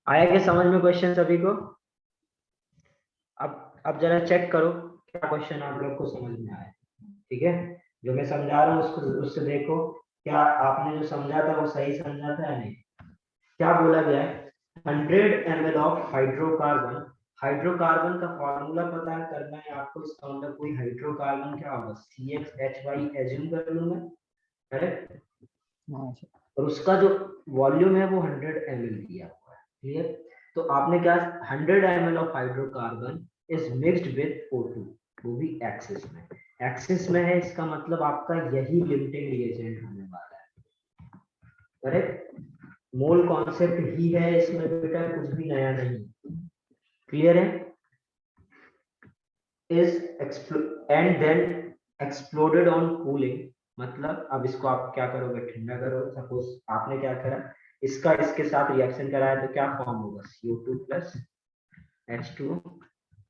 [SPEAKER 2] आया क्या समझ में क्वेश्चन सभी को? अब जरा चेक करो क्या क्वेश्चन आप लोग को समझ में आया, ठीक है। जो मैं समझा रहा हूँ उसको उससे देखो क्या आपने जो समझा था वो सही समझा था या नहीं। क्या बोला गया है, 100 ml ऑफ हाइड्रोकार्बन। हाइड्रोकार्बन का फॉर्मूला पता करना है आपको, इसका मतलब कोई हाइड्रोकार्बन क्या होगा, CHHY एज्यूम कर लूंगा, करेक्ट। और उसका जो वॉल्यूम है वो 100 ml दिया हुआ है, क्लियर। तो आपने क्या, 100 ml of hydrocarbon is mixed with O2, वो भी एक्सिस में। एक्सिस में है इसका मतलब आपका यही लिमिटिंग रिएजेंट होने वाला है, करेक्ट। मोल कॉन्सेप्ट ही है इसमें बेटा, कुछ भी नया नहीं, क्लियर है। Is and then exploded on cooling, मतलब अब इसको आप क्या करोगे, ठंडा करो। सपोज आपने क्या करा, इसका इसके साथ रिएक्शन कराया तो क्या फॉर्म होगा, CO2 प्लस H2O,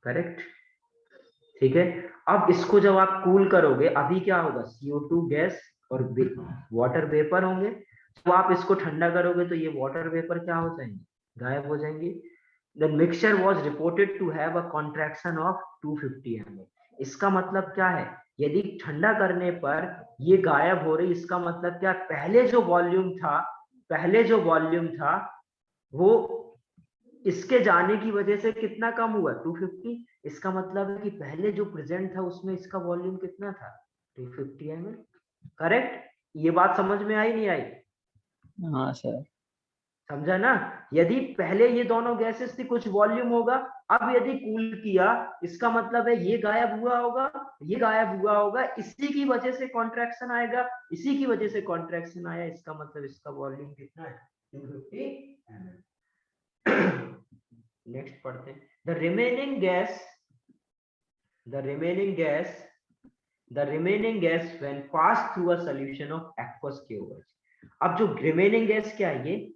[SPEAKER 2] करेक्ट, ठीक है। अब इसको जब आप कूल करोगे अभी क्या होगा, CO2 गैस और वाटर वेपर होंगे। तो आप इसको ठंडा करोगे तो ये वाटर वेपर क्या हो जाएंगे, गायब हो जाएंगे। the mixture was reported to have a contraction of 250 ml. इसका मतलब क्या है, यदि ठंडा करने पर ये गायब हो रही, इसका मतलब क्या, पहले जो वॉल्यूम था वो इसके जाने की वजह से कितना कम हुआ, 250। इसका मतलब है कि पहले जो प्रेजेंट था उसमें इसका वॉल्यूम कितना था, 250 ml। करेक्ट? ये बात समझ में आई नहीं आई?
[SPEAKER 4] हाँ सर।
[SPEAKER 2] समझा ना? यदि पहले ये दोनों गैसेस थी, कुछ वॉल्यूम होगा, अब यदि कूल किया, इसका मतलब है ये गायब हुआ होगा, ये गायब हुआ होगा, इसी की वजह से कॉन्ट्रैक्शन आएगा, इसी की वजह से कॉन्ट्रैक्शन आया, इसका मतलब इसका वॉल्यूम कितना है, 250 ml। नेक्स्ट पढ़ते हैं। The remaining gas when pass through a solution of aqueous KOH। अब जो रिमेनिंग गैस क्या है, ये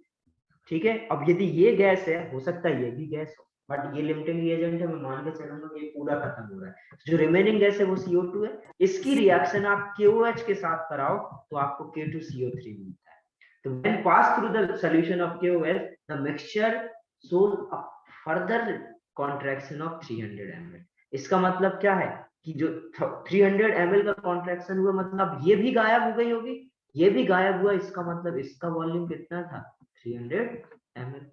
[SPEAKER 2] ठीक है। अब यदि ये गैस है, हो सकता है ये भी गैस हो, बट ये लिमिटिंग रिएजेंट है, मैं मान के चलूंगा कि ये पूरा खत्म हो रहा है। जो रिमेनिंग गैस है वो CO2 है। इसकी रिएक्शन आप KOH के साथ कराओ तो आपको K2CO3 मिलता है। तो when pass through the solution of KOH the mixture shows a further contraction of 300 ml। इसका मतलब क्या है कि जो 300 ml का कॉन्ट्रैक्शन हुआ, मतलब ये भी गायब हो गई होगी, ये भी गायब हुआ, इसका मतलब इसका वॉल्यूम कितना था, 300 ml।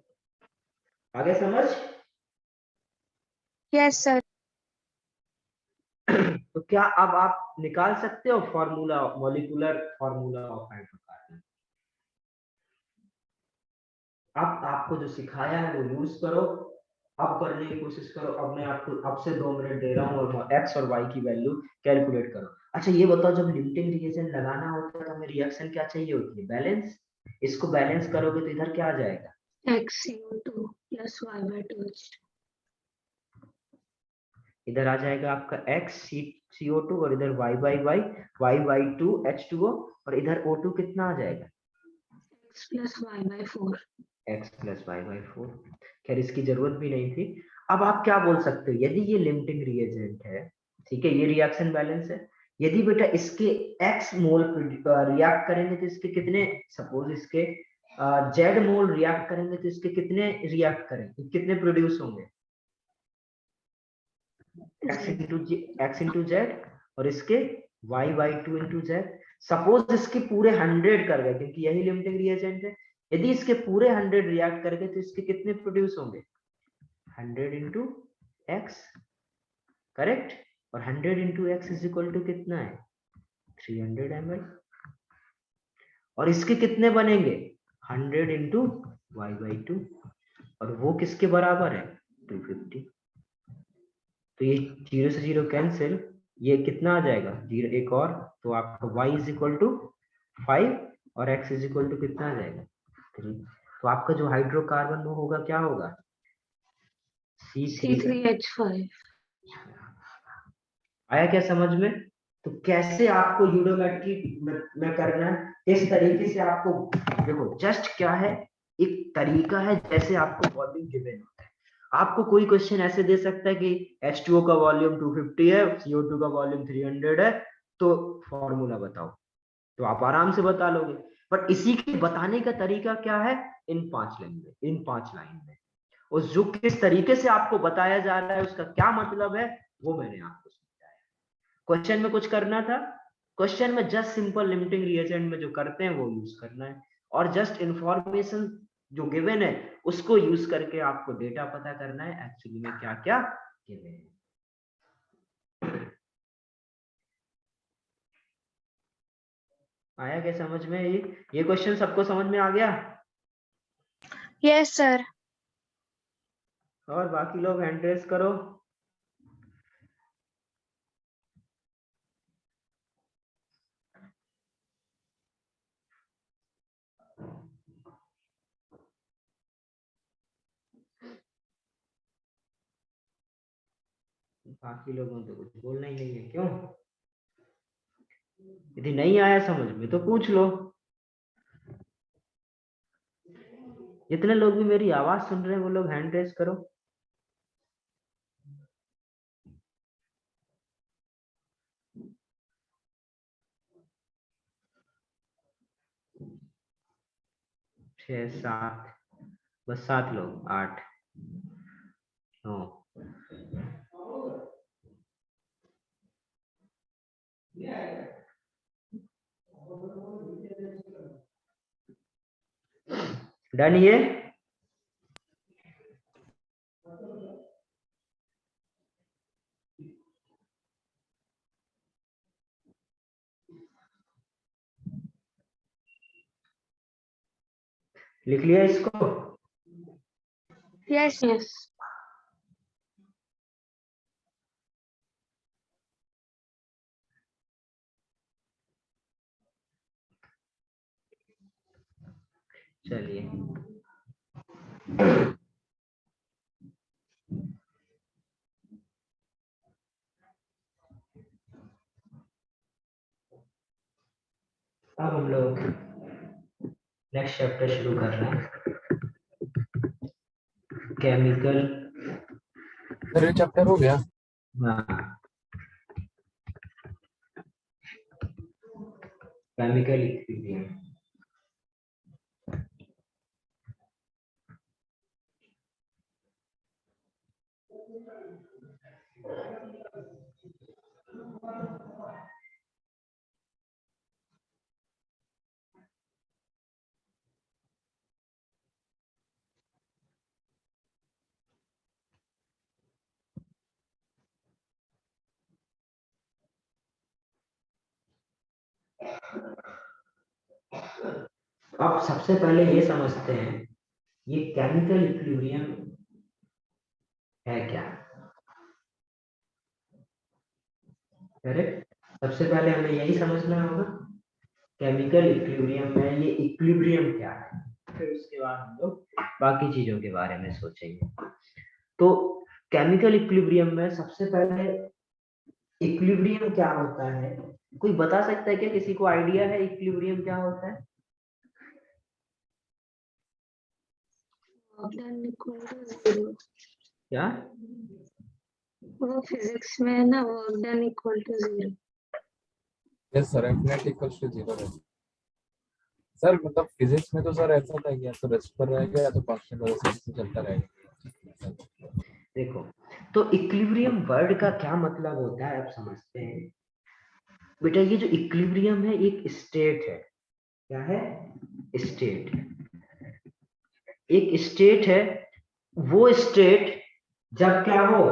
[SPEAKER 2] आगे समझ?
[SPEAKER 5] Yes sir.
[SPEAKER 2] तो क्या अब आप निकाल सकते हो formula, molecular formula of hydrocarbon? अब आपको जो सिखाया है वो यूज करो, अब करने की कोशिश करो। अब मैं आपको अब से 2 मिनट दे रहा हूँ और x और y की वैल्यू कैलकुलेट करो। अच्छा ये बताओ, जब लिमिटिंग रिएजेंट लगाना होता है तो हमें रिएक्शन क्या चाहिए होती है, बैलेंस। इसको बैलेंस करोगे तो इधर क्या आ जाएगा,
[SPEAKER 1] XCO2 plus Y/2H2।
[SPEAKER 2] इधर आ जाएगा आपका XCO2 और इधर Y/2 H2O और इधर O2 कितना आ जाएगा,
[SPEAKER 1] X plus Y/4।
[SPEAKER 2] x plus y/4। खैर इसकी जरूरत भी नहीं थी। अब आप क्या बोल सकते हो, यदि ये लिमिटिंग रिएजेंट है, ठीक है, ये रिएक्शन बैलेंस है, यदि बेटा इसके x मोल रिएक्ट करेंगे तो इसके कितने, सपोज इसके z मोल रिएक्ट करेंगे तो इसके कितने रिएक्ट करेंगे, कितने प्रोड्यूस होंगे, x इंटू z और इसके y/2 इंटू z। सपोज इसके पूरे 100 कर गए, क्योंकि यही लिमिटिंग रिएजेंट है। यदि इसके पूरे 100 रिएक्ट कर गए तो इसके कितने प्रोड्यूस होंगे, 100 इंटू एक्स, करेक्ट। और 100 into x is equal to कितना है, 300 ml। और इसके कितने बनेंगे, 100 इंटू y/2 और वो किसके बराबर है, 250। तो ये 0 से 0 कैंसिल, ये कितना आ जाएगा 0, एक और, तो आपका y इज इक्वल टू 5 और x इज इक्वल टू कितना आ जाएगा 3। तो आपका जो हाइड्रोकार्बन वो होगा, क्या होगा,
[SPEAKER 1] C3H5।
[SPEAKER 2] आया क्या समझ में? तो कैसे आपको यूडोमेट्री में करना है, इस तरीके से आपको, देखो जस्ट क्या है, एक तरीका है जैसे आपको वॉल्यूम गिवन होता है। आपको कोई क्वेश्चन ऐसे दे सकता है कि H2O का वॉल्यूम 250 है, CO2 का वॉल्यूम 300 है, तो फॉर्मूला बताओ, तो आप आराम से बता लोगे। पर इसी के बताने का तरीका क्या है, इन 5 लाइन में, इन 5 लाइन में, और जो किस तरीके से आपको बताया जा रहा है उसका क्या मतलब है, वो मैंने आपको समझाया। क्वेश्चन में कुछ करना था, क्वेश्चन में जस्ट सिंपल लिमिटिंग रिएजेंट में जो करते हैं वो यूज करना है, और जस्ट इंफॉर्मेशन जो गिवन है उसको यूज करके आपको डेटा पता करना है एक्चुअली में क्या क्या गिवन है। आया क्या समझ में? ये क्वेश्चन सबको समझ में आ गया?
[SPEAKER 5] Yes sir.
[SPEAKER 2] और बाकी लोग हैंड रेस करो। बाकी लोगों को तो कुछ बोलना ही नहीं है, क्यों? यदि नहीं आया समझ में तो पूछ लो। जितने लोग भी मेरी आवाज सुन रहे हैं वो लोग हैंड रेस करो। छह, सात, बस 7 लोग, 8। हाँ डन ये। लिख लिया इसको।
[SPEAKER 1] Yes, yes.
[SPEAKER 2] चलिए अब हम लोग नेक्स्ट चैप्टर शुरू कर रहे हैं, केमिकल।
[SPEAKER 3] सर ये चैप्टर हो गया।
[SPEAKER 2] हाँ केमिकल इक्विलिब्रियम। अब सबसे पहले ये समझते हैं ये केमिकल इक्विलिब्रियम है क्या। करेक्ट। सबसे पहले हमें यही समझना होगा केमिकल इक्विलिब्रियम में ये इक्विलिब्रियम क्या है, फिर उसके बाद हम लोग बाकी चीजों के बारे में सोचेंगे। तो केमिकल इक्विलिब्रियम में सबसे पहले इक्विलिब्रियम क्या होता है, कोई बता सकता है क्या? किसी को आइडिया है इक्विलिब्रियम क्या होता है?
[SPEAKER 1] Done equal to zero.
[SPEAKER 2] क्या?
[SPEAKER 1] वो फिजिक्स में है ना, work done equal to 0।
[SPEAKER 3] Yes sir, affinity equals to 0 है। सर मतलब फिजिक्स में तो सर ऐसा था कि या तो रेस्ट पर रहेगा या तो कांस्टेंट वैल्यू से चलता रहेगा।
[SPEAKER 2] देखो, तो इक्विलिब्रियम वर्ड का क्या मतलब होता है आप समझते हैं बेटा? ये जो इक्विलिब्रियम है एक स्टेट है। क्या है? स्टेट। एक स्टेट है। वो स्टेट जब क्या हो,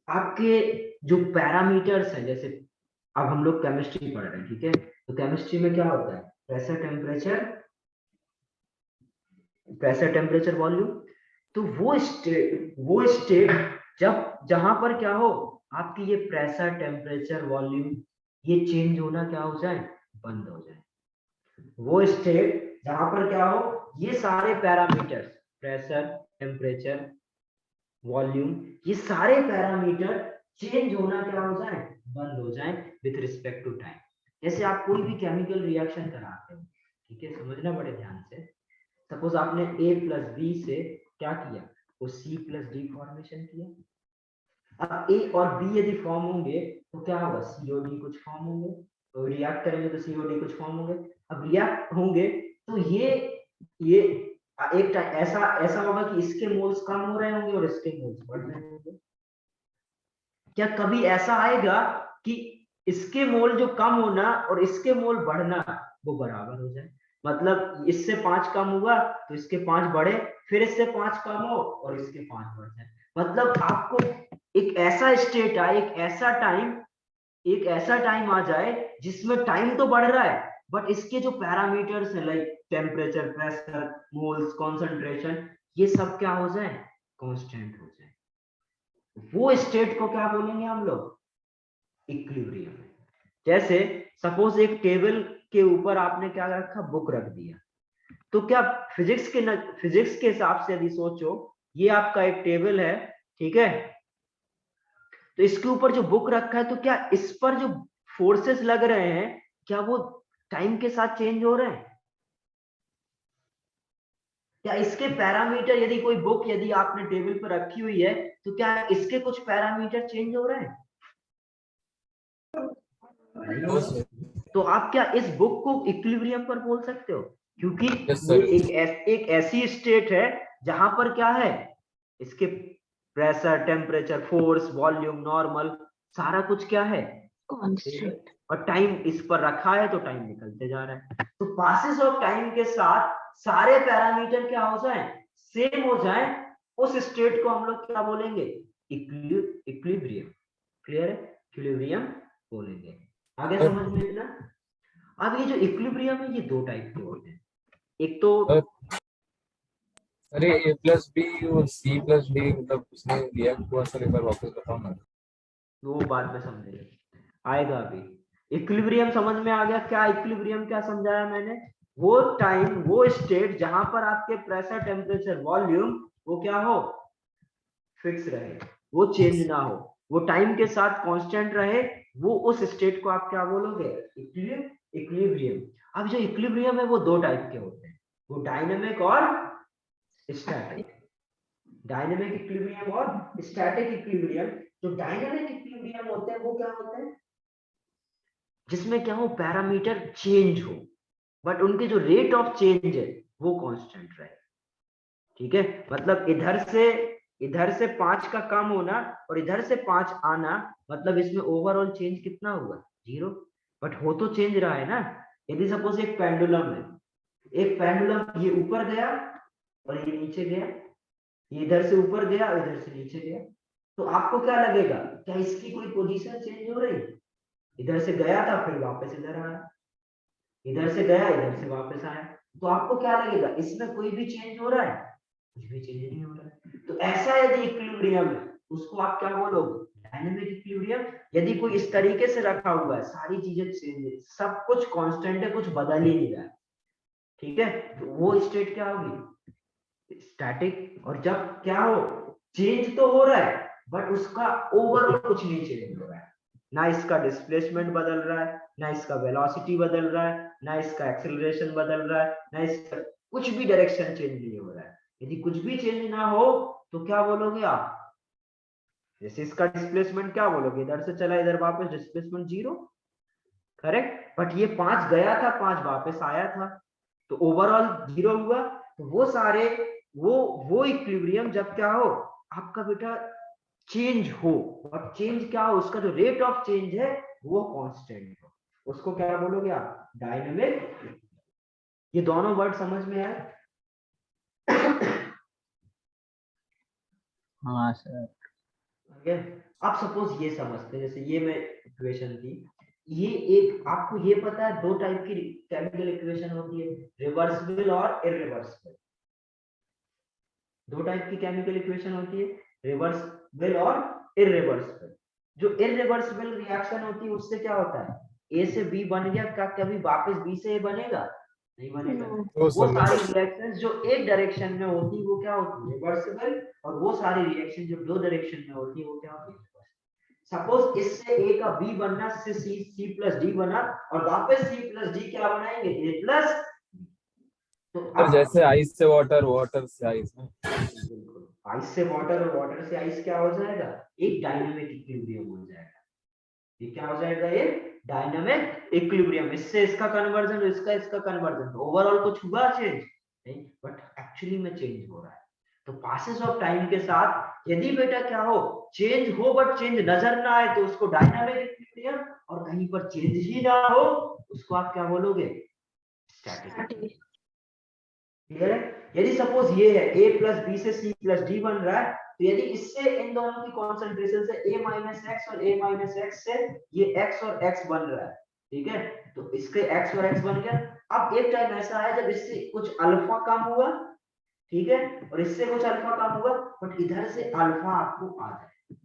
[SPEAKER 2] आपके जो पैरामीटर्स है, जैसे अब हम लोग केमिस्ट्री पढ़ रहे हैं, ठीक है? तो केमिस्ट्री में क्या होता है? Pressure, temperature, pressure temperature volume. तो वो स्टेट जब जहां पर क्या हो, आपकी ये प्रेशर टेम्परेचर वॉल्यूम ये चेंज होना क्या हो जाए, बंद हो जाए। वो स्टेट जहां पर क्या हो, ये सारे पैरामीटर्स प्रेशर, टेम्परेचर, वॉल्यूम, ये सारे पैरामीटर चेंज होना क्या हो जाए, बंद हो जाए विथ रिस्पेक्ट टू टाइम। जैसे आप कोई भी केमिकल रिएक्शन कराते हो, ठीक है, समझना बड़े ध्यान से। सपोज आपने A प्लस बी से क्या किया, वो C प्लस डी फॉर्मेशन किया। अब A और B यदि फॉर्म होंगे तो क्या होगा, COD कुछ फॉर्म होंगे, तो रिएक्ट करेंगे तो COD कुछ फॉर्म होंगे। अब रिएक्ट होंगे तो ये एक ऐसा ऐसा होगा कि इसके मोल्स कम हो रहे होंगे और इसके मोल्स बढ़ रहे होंगे। क्या कभी ऐसा आएगा कि इसके मोल जो कम होना और इसके मोल बढ़ना वो बराबर हो जाए? मतलब इससे 5 कम हुआ तो इसके 5 बढ़े, फिर इससे 5 कम हो और इसके 5 बढ़ जाए। मतलब आपको एक ऐसा स्टेट आए, एक ऐसा टाइम आ जाए जिसमें टाइम तो बढ़ रहा है बट इसके जो पैरामीटर्स है like temperature, pressure, moles, concentration, ये सब क्या हो जाए, कांस्टेंट हो जाए। वो स्टेट को क्या बोलेंगे हम लोग, इक्विलिब्रियम। जैसे सपोज एक टेबल के ऊपर आपने क्या रखा, बुक रख दिया, तो क्या फिजिक्स के हिसाब से यदि सोचो, ये आपका एक टेबल है, ठीक है, तो इसके ऊपर जो बुक रखा है, तो क्या इस पर जो फोर्सेस लग रहे हैं क्या वो टाइम के साथ चेंज हो रहे हैं? क्या इसके पैरामीटर, यदि कोई बुक यदि आपने टेबल पर रखी हुई है तो क्या इसके कुछ पैरामीटर चेंज हो रहे हैं? तो आप क्या इस बुक को इक्विलिब्रियम पर बोल सकते हो? क्योंकि
[SPEAKER 3] Yes,
[SPEAKER 2] ये
[SPEAKER 3] sir.
[SPEAKER 2] एक ऐसी स्टेट है जहां पर क्या है, इसके pressure, temperature, force, volume, normal, सारा कुछ क्या है
[SPEAKER 1] कांस्टेंट।
[SPEAKER 2] और टाइम इस पर रखा है तो टाइम निकलते जा रहा है। तो पासेस ऑफ टाइम के साथ सारे पैरामीटर क्या हो जाए, सेम हो जाए, उस स्टेट को हम लोग क्या बोलेंगे, इक्विलिब्रियम। क्लियर है, इक्विलिब्रियम बोलेंगे। आगे समझ में इतना। अब ये जो इक्विलिब्रियम है ये दो टाइप के होते हैं। एक तो
[SPEAKER 3] अरे ए प्लस बी और सी प्लस डी मतलब उसने रिएक्ट हुआ सर, एक बार वापस बताओ ना।
[SPEAKER 2] वो बाद में समझेंगे, आएगा अभी। इक्विलिब्रियम समझ में आ गया क्या? इक्विलिब्रियम क्या समझाया मैंने, वो टाइम, वो स्टेट जहां पर आपके प्रेशर, टेम्परेचर, वॉल्यूम वो क्या हो, फिक्स रहे, वो चेंज ना हो, वो टाइम के साथ कांस्टेंट रहे, वो उस स्टेट को आप क्या बोलोगे, इक्विलिब्रियम। अब जो इक्विलिब्रियम है वो दो टाइप के होते हैं, वो डायनेमिक और स्टैटिक। डायनेमिक इक्विलिब्रियम और स्टैटिक इक्विलिब्रियम। जो डायनेमिक इक्विलिब्रियम होते हैं वो क्या होते हैं, जिसमें क्या हो, पैरामीटर चेंज हो बट उनके जो रेट ऑफ चेंज है वो कांस्टेंट रहे। ठीक है, मतलब इधर से 5 का कम होना और इधर से 5 आना, मतलब इसमें ओवरऑल चेंज कितना हुआ, 0, बट हो तो चेंज रहा है ना। यदि सपोज एक पेंडुलम है, एक पेंडुलम ये ऊपर गया और ये नीचे गया, ये इधर से ऊपर गया और इधर से नीचे गया, तो आपको क्या लगेगा, क्या इसकी कोई पोजीशन चेंज हो रही, इधर से गया था फिर वापस इधर आया, इधर से गया इधर से वापस आया, तो आपको क्या लगेगा, इसमें कोई भी चेंज हो रहा है, कुछ भी चेंज नहीं हो रहा है। तो ऐसा यदि इक्विलिब्रियम है उसको आप क्या बोलोगे, डायनेमिक इक्विलिब्रियम। यदि कोई इस तरीके से रखा हुआ है, सारी चीजें चेंज है, सब कुछ कांस्टेंट है, कुछ बदल ही नहीं रहा है, ठीक है, तो वो स्टेट क्या होगी, स्टैटिक। और जब क्या हो, चेंज तो हो रहा है बट उसका ओवरऑल कुछ नहीं चेंज हो रहा है, ना इसका डिस्प्लेसमेंट बदल रहा है, ना इसका वेलोसिटी बदल रहा है, ना इसका एक्सेलरेशन बदल रहा है, ना इसका कुछ भी डायरेक्शन चेंज नहीं हो रहा है। यदि कुछ भी चेंज ना हो तो क्या बोलोगे आप, जैसे इसका डिस्प्लेसमेंट क्या बोलोगे, इधर से चला इधर वापस, डिस्प्लेसमेंट 0, करेक्ट। बट ये 5 गया था 5 वापस आया था, तो ओवरऑल 0 हुआ। तो वो सारे वो इक्विलिब्रियम जब क्या हो, आपका बेटा चेंज हो, और चेंज क्या हो, उसका जो रेट ऑफ चेंज है वो कांस्टेंट हो, उसको क्या बोलोगे आप, डायनेमिक। ये दोनों वर्ड समझ में आए?
[SPEAKER 4] हाँ सर।
[SPEAKER 2] ओके, आप सपोज ये समझते हैं, जैसे ये मैं इक्वेशन थी, ये एक आपको ये पता है दो टाइप की केमिकल इक्वेशन होती है, रिवर्सिबल और इरिवर्सिबल। दो टाइप की केमिकल इक्वेशन होती है, रिवर्सिबल और इरिवर्सिबल। जो इरिवर्सिबल रिएक्शन होती है उससे क्या होता है, ए से बी बन गया, क्या कभी वापस बी से ए बनेगा, नहीं बनेगा।
[SPEAKER 3] वो
[SPEAKER 2] वो
[SPEAKER 3] समझ
[SPEAKER 2] सारी रिएक्शंस जो एक डायरेक्शन में होती है वो क्या होती है, रिवर्सिबल। और वो सारी रिएक्शन जो दो डायरेक्शन में होती है वो क्या होती है, सपोज इससे ए का बी बनना, इससे सी प्लस डी बना, और वापस सी प्लस डी क्या बनाएंगे, ए प्लस। तो
[SPEAKER 3] सर
[SPEAKER 2] अब
[SPEAKER 3] जैसे आइस से वाटर, वाटर से आइस ना।
[SPEAKER 2] बिल्कुल, आइस से वाटर और वाटर से आइस क्या हो जाएगा, एक डायनामिक इक्विलिब्रियम हो जाएगा। ये क्या हो जाएगा, एक डायनामिक इक्विलिब्रियम। इससे इसका कन्वर्जन, इसका कन्वर्जन, ओवरऑल कुछ हुआ चेंज नहीं, बट एक्चुअली में चेंज हो रहा है। तो पासेस ऑफ टाइम के साथ यदि बेटा क्या हो, चेंज हो बट चेंज नजर ना आए तो उसको डायनामिक इक्विलिब्रियम, और कहीं पर चेंज ही ना हो उसको आप क्या बोलोगे, स्टैटिक। क्लियर है? यदि सपोज ये है a प्लस बी से c प्लस डी बन रहा है, तो यदि इससे इन दोनों की कॉन्सेंट्रेशन से a माइनस एक्स और a माइनस एक्स से ये x और x बन रहा है, ठीक है, तो इसके x और x बन गया। अब एक टाइम ऐसा है जब इससे कुछ अल्फा कम हुआ, ठीक है, और इससे कुछ अल्फा कम हुआ, बट इधर से अल्फा आपको आ जाए,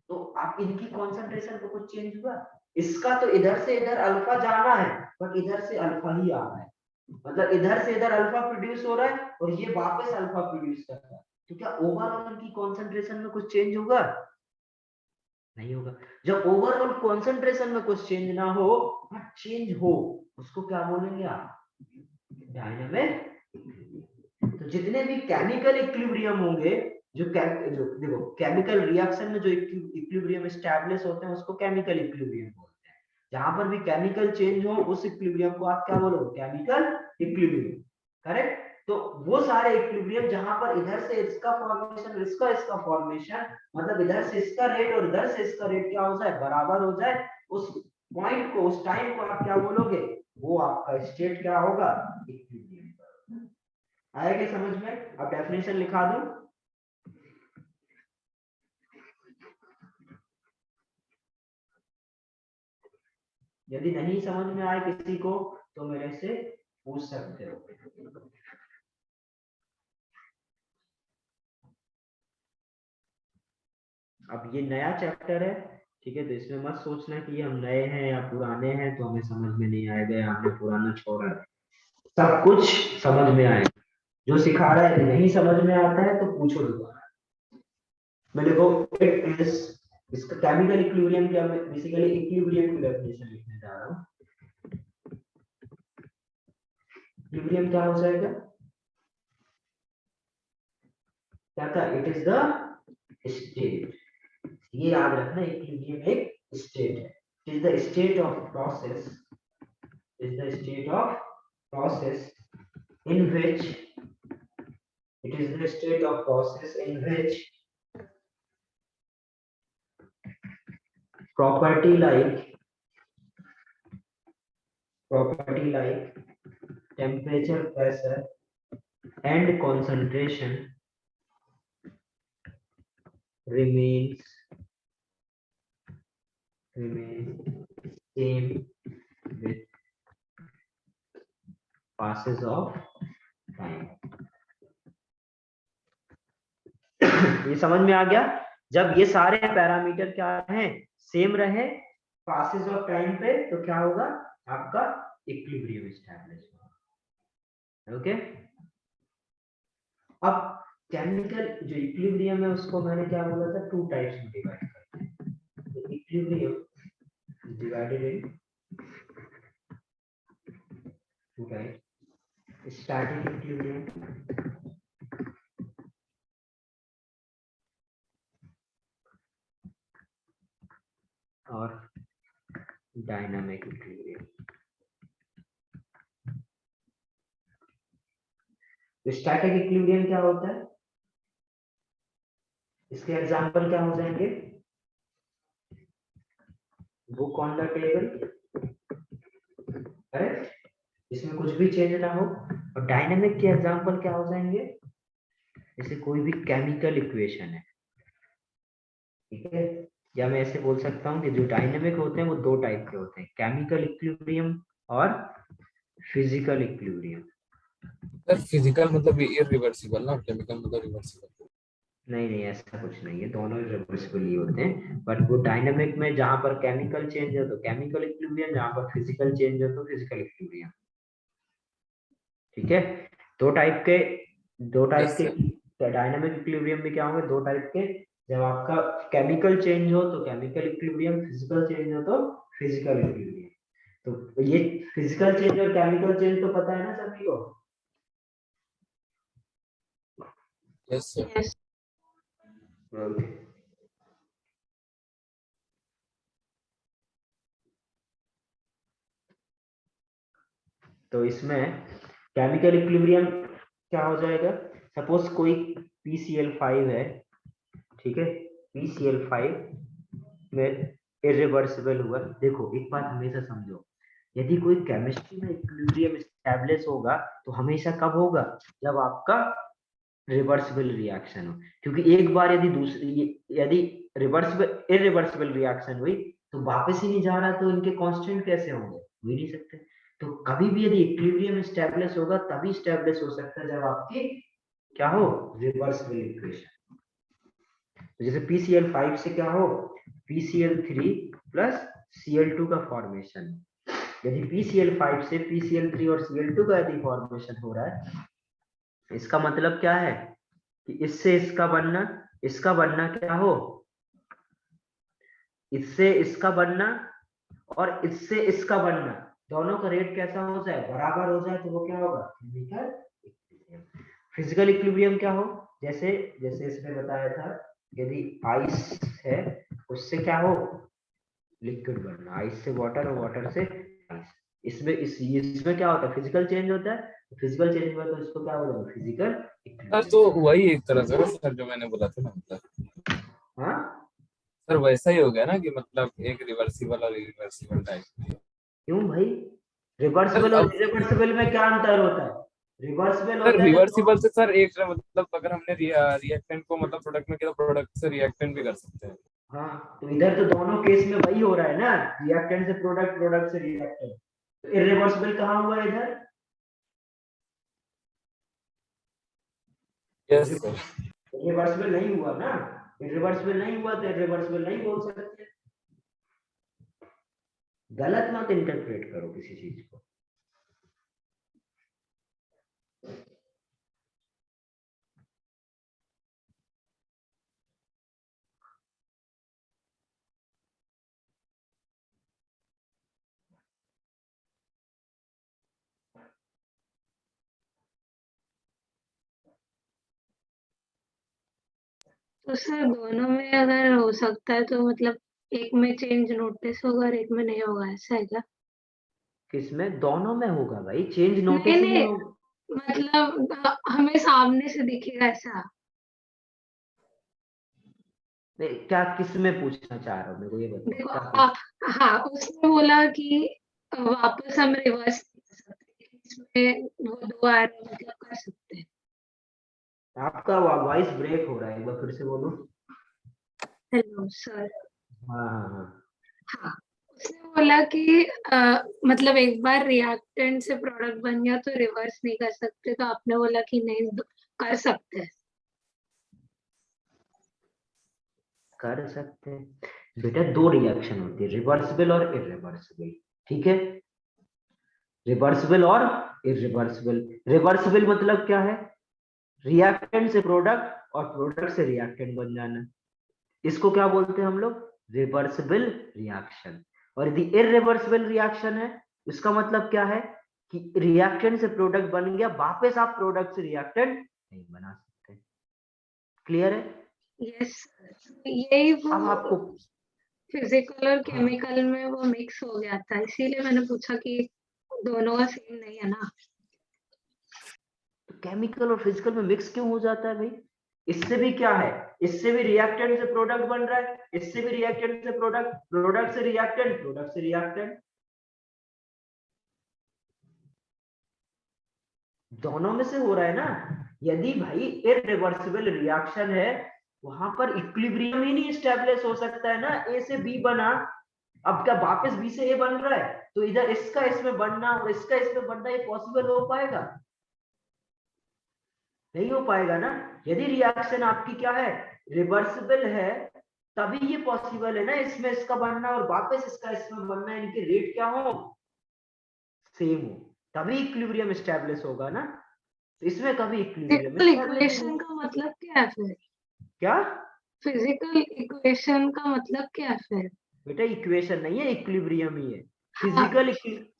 [SPEAKER 2] तो आप इनकी कॉन्सेंट्रेशन को कुछ चेंज हुआ, इसका तो इधर से इधर अल्फा जाना है बट इधर से अल्फा ही आ रहा है, मतलब इधर से इधर अल्फा प्रोड्यूस हो रहा है और ये वापस अल्फा प्रोड्यूस कर रहा है, तो क्या ओवरऑल की कॉन्सेंट्रेशन में कुछ चेंज होगा, नहीं होगा। जब ओवरऑल कॉन्सेंट्रेशन में कुछ चेंज ना हो बट चेंज हो, उसको क्या बोलेंगे आप, डायनामिक। तो जितने भी केमिकल इक्विलिब्रियम होंगे, जो देखो केमिकल रिएक्शन में जो इक्विलिब्रियम एस्टैब्लिश होते हैं उसको केमिकल इक्विलिब्रियम बोलते हैं। जहां पर भी केमिकल चेंज हो उस इक्विलिब्रियम को आप क्या बोलोगे, केमिकल इक्विलिब्रियम, करेक्ट। तो वो सारे इक्विलिब्रियम जहां पर इधर से इसका फॉर्मेशन, इसका फॉर्मेशन, मतलब इधर से इसका रेट और इधर से इसका रेट क्या हो जाए, बराबर हो जाए, उस पॉइंट को, उस टाइम को आप क्या बोलोगे, वो आपका स्टेट क्या होगा, इक्विलिब्रियम। आएगा समझ में? अब डेफिनेशन लिखा दूं, यदि नहीं समझ में आए किसी को तो मेरे से पूछ सकते हो। अब ये नया चैप्टर है, ठीक है, तो इसमें मत सोचना कि हम नए हैं या पुराने हैं तो हमें समझ में नहीं आएगा या हमने पुराना छोड़ा है, सब कुछ समझ में आएगा। जो सिखा रहा है नहीं समझ में आता है तो पूछो दोबारा। मैं देखो इट इज, इसका केमिकल इक्विलिब्रियम क्या, मैं बेसिकली इक्विलिब्रियम की डेफिनेशन लिखने जा रहा हूं। इक्विलिब्रियम क्या हो जाएगा, क्या था, इट इज द स्टेट, ये याद रखना, इक्विलिब्रियम एक स्टेट है, it is the state of process, is the state of process in which, it is the state of process in which property like temperature, pressure and concentration remains same with passes of time। ये समझ में आ गया? जब ये सारे parameter क्या हैं, सेम रहे पासेस ऑफ टाइम पे, तो क्या होगा, आपका इक्विलिब्रियम एस्टैब्लिश होगा। ओके, अब केमिकल जो इक्विलिब्रियम है उसको मैंने क्या बोला था, टू टाइप्स में डिवाइड करते हैं। तो equilibrium divided in two types, static equilibrium और डायनामिक इक्विलिब्रियम। स्टैटिक इक्विलिब्रियम क्या होता है, इसके एग्जांपल क्या हो जाएंगे, book on the table, correct, इसमें कुछ भी चेंज ना हो। और डायनामिक के एग्जांपल क्या हो जाएंगे, जैसे कोई भी केमिकल इक्वेशन है, ठीक है, या मैं ऐसे बोल सकता हूँ कि जो डायनामिक होते हैं वो दो टाइप के होते हैं, केमिकल इक्विलिब्रियम और फिजिकल इक्विलिब्रियम।
[SPEAKER 3] सर फिजिकल मतलब इरिवर्सिबल ना, केमिकल मतलब रिवर्सिबल।
[SPEAKER 2] नहीं नहीं, ऐसा कुछ नहीं है, दोनों रिवर्सिबल ही होते हैं, बट वो डायनामिक में जहां पर केमिकल चेंज हो तो केमिकल इक्विलिब्रियम, जहां पर फिजिकल चेंज हो तो फिजिकल इक्विलिब्रियम। ठीक है, दो टाइप के डायनामिक इक्विलिब्रियम में क्या होंगे, दो टाइप के, जब आपका केमिकल चेंज हो तो केमिकल इक्विलिब्रियम, फिजिकल चेंज हो तो फिजिकल इक्विलिब्रियम। तो ये फिजिकल चेंज और केमिकल चेंज तो पता है ना सभी को?
[SPEAKER 3] Yes sir.
[SPEAKER 1] Yes.
[SPEAKER 2] ओके, तो इसमें केमिकल इक्विलिब्रियम क्या हो जाएगा, सपोज कोई PCl5 है, ठीक है, PCl5 में इरिवर्सिबल हुआ। देखो एक बात हमेशा समझो, यदि कोई केमिस्ट्री में इक्विलिब्रियम एस्टैब्लिश होगा तो हमेशा कब होगा, जब आपका रिवर्सिबल रिएक्शन हो, क्योंकि एक बार यदि रिवर्सिबल इरिवर्सिबल रिएक्शन हुई तो वापस ही नहीं जा रहा, तो इनके कांस्टेंट कैसे होंगे, हो ही नहीं सकते। तो कभी भी यदि इक्विलिब्रियम एस्टैब्लिश होगा तभी एस्टैब्लिश हो सकता है जब आपकी क्या हो, रिवर्सिबल इक्वेशन। तो जैसे PCl5 से क्या हो, PCl3 प्लस Cl2 का फॉर्मेशन। यदि PCl5 से PCl3 और Cl2 का यदि फॉर्मेशन हो रहा है, इसका मतलब क्या है कि इससे इसका बनना क्या हो, इससे इसका बनना और इससे इसका बनना, दोनों का रेट कैसा हो जाए, बराबर हो जाए, तो वो क्या होगा, केमिकल इक्विलिब्रियम। फिजिकल इक्विलिब्रियम क्या हो, जैसे जैसे इसने बताया था, यदि आइस है उससे क्या हो, लिक्विड बनना, आइस से वाटर और वाटर से आइस, इसमें क्या होता है, फिजिकल चेंज होता है, फिजिकल चेंज हुआ तो इसको क्या बोलेंगे, फिजिकल
[SPEAKER 3] सर
[SPEAKER 2] इक्विलिब्रियम।
[SPEAKER 3] तो वही एक तरह से ना सर जो मैंने बोला था ना, मतलब
[SPEAKER 2] हाँ
[SPEAKER 3] सर वैसा ही हो गया ना कि मतलब एक रिवर्सिबल और इरिवर्सिबल टाइप।
[SPEAKER 2] क्यों भाई,
[SPEAKER 3] सर
[SPEAKER 2] रिवर्सिबल और
[SPEAKER 3] अब
[SPEAKER 2] इरिवर्सिबल में क्या अंतर होता है, रिवर्सिबल
[SPEAKER 3] सर
[SPEAKER 2] होता है तो
[SPEAKER 3] रिवर्सिबल से सर एक मतलब अगर हमने रिएक्टेंट को मतलब प्रोडक्ट में किया तो प्रोडक्ट से रिएक्टेंट भी कर सकते हैं।
[SPEAKER 2] हाँ, तो इधर तो दोनों केस में वही हो रहा है ना, रिएक्टेंट से प्रोडक्ट, प्रोडक्ट से रिएक्टेंट, तो इरिवर्सिबल कहाँ हुआ इधर,
[SPEAKER 3] यस सर।
[SPEAKER 2] इरिवर्सिबल नहीं हुआ ना, इरिवर्सिबल नहीं हुआ तो इरिवर्सिबल नहीं बोल सकते। गलत मत इंटरप्रेट करो किसी चीज को।
[SPEAKER 1] तो सर दोनों में अगर हो सकता है तो मतलब एक में चेंज नोटिस होगा और एक में नहीं होगा, ऐसा है क्या?
[SPEAKER 2] किसमें, दोनों में होगा भाई, चेंज
[SPEAKER 1] नहीं
[SPEAKER 2] नोटिस ही नहीं
[SPEAKER 1] नहीं,
[SPEAKER 2] होगा।
[SPEAKER 1] मतलब हमें सामने से दिखेगा ऐसा।
[SPEAKER 2] नहीं, क्या किस में पूछना चाह रहे हो, मेरे को ये बताओ
[SPEAKER 1] देखो
[SPEAKER 2] क्या पूछ।
[SPEAKER 1] हाँ, उसने बोला कि वापस हम रिवर्स कर सकते हैं, इसमें वो दो आ रहे हैं, मतलब कर सकते हैं।
[SPEAKER 2] आपका वॉइस ब्रेक हो रहा है, एक बार फिर से बोलो।
[SPEAKER 1] Hello sir.
[SPEAKER 2] हाँ हाँ हाँ,
[SPEAKER 1] हाँ, उसने बोला कि मतलब एक बार रिएक्टेंट से प्रोडक्ट बन गया तो रिवर्स नहीं कर सकते, तो आपने बोला कि नहीं कर सकते हैं।
[SPEAKER 2] कर सकते हैं बेटा, दो रिएक्शन होती है, रिवर्सिबल और इरिवर्सिबल, ठीक है, रिवर्सिबल और इरिवर्सिबल। रिवर्सिबल मतलब क्या है, रिएक्टेंट से प्रोडक्ट और प्रोडक्ट से रिएक्टेंट बन जाना, इसको क्या बोलते हैं हम लोग, रिवर्सिबल रिएक्शन। और यदि इरिवर्सिबल रिएक्शन है, इसका मतलब क्या है कि रिएक्टेंट से प्रोडक्ट बन गया, वापस आप प्रोडक्ट से रिएक्टेंट नहीं बना सकते। क्लियर है।
[SPEAKER 1] यस, यही
[SPEAKER 2] अब
[SPEAKER 1] वो
[SPEAKER 2] आपको,
[SPEAKER 1] फिजिकल और
[SPEAKER 2] हाँ,
[SPEAKER 1] केमिकल में वो मिक्स हो गया था, इसीलिए मैंने पूछा कि दोनों का सेम नहीं है ना।
[SPEAKER 2] तो केमिकल और फिजिकल में मिक्स क्यों हो जाता है भाई, इससे भी क्या है, इससे भी रिएक्टेंट से प्रोडक्ट बन रहा है, इससे भी रिएक्टेंट से प्रोडक्ट, प्रोडक्ट से रिएक्टेंट, प्रोडक्ट से रिएक्टेंट, दोनों में से हो रहा है ना। यदि भाई इरिवर्सिबल रिएक्शन है, वहां पर इक्विलिब्रियम ही नहीं स्टेब्लिश हो सकता है ना, ए से बी बना, अब क्या वापस बी से ए बन रहा है, तो इधर इसका इसमें बनना और इसका इसमें बनना, ये पॉसिबल हो पाएगा, नहीं हो पाएगा ना। यदि रिएक्शन आपकी क्या है, रिवर्सिबल है, तभी ये पॉसिबल है ना, इसमें इसका बनना और वापस इसका इसमें बनना, इनके रेट क्या हो, सेम हो, तभी इक्विलिब्रियम स्टेब्लिश होगा ना। तो इसमें कभी इक्विलिब्रियम
[SPEAKER 1] फिजिकल
[SPEAKER 2] स्टेब्लिश नहीं।
[SPEAKER 1] इक्वेशन का मतलब क्या है फिर?
[SPEAKER 2] क्या
[SPEAKER 1] फिजिकल इक्वेशन का मतलब क्या है फिर?
[SPEAKER 2] बेटा, इक्वेशन नहीं है, इक्विलिब्रियम ही है।
[SPEAKER 1] हाँ,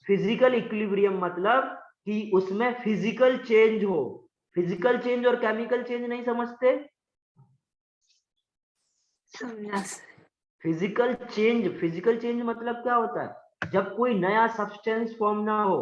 [SPEAKER 2] फिजिकल इक्विलिब्रियम मतलब कि उसमें फिजिकल चेंज हो, फिजिकल चेंज और केमिकल चेंज नहीं समझते।
[SPEAKER 1] समझा सर।
[SPEAKER 2] फिजिकल चेंज मतलब क्या होता है, जब कोई नया सब्सटेंस फॉर्म ना हो,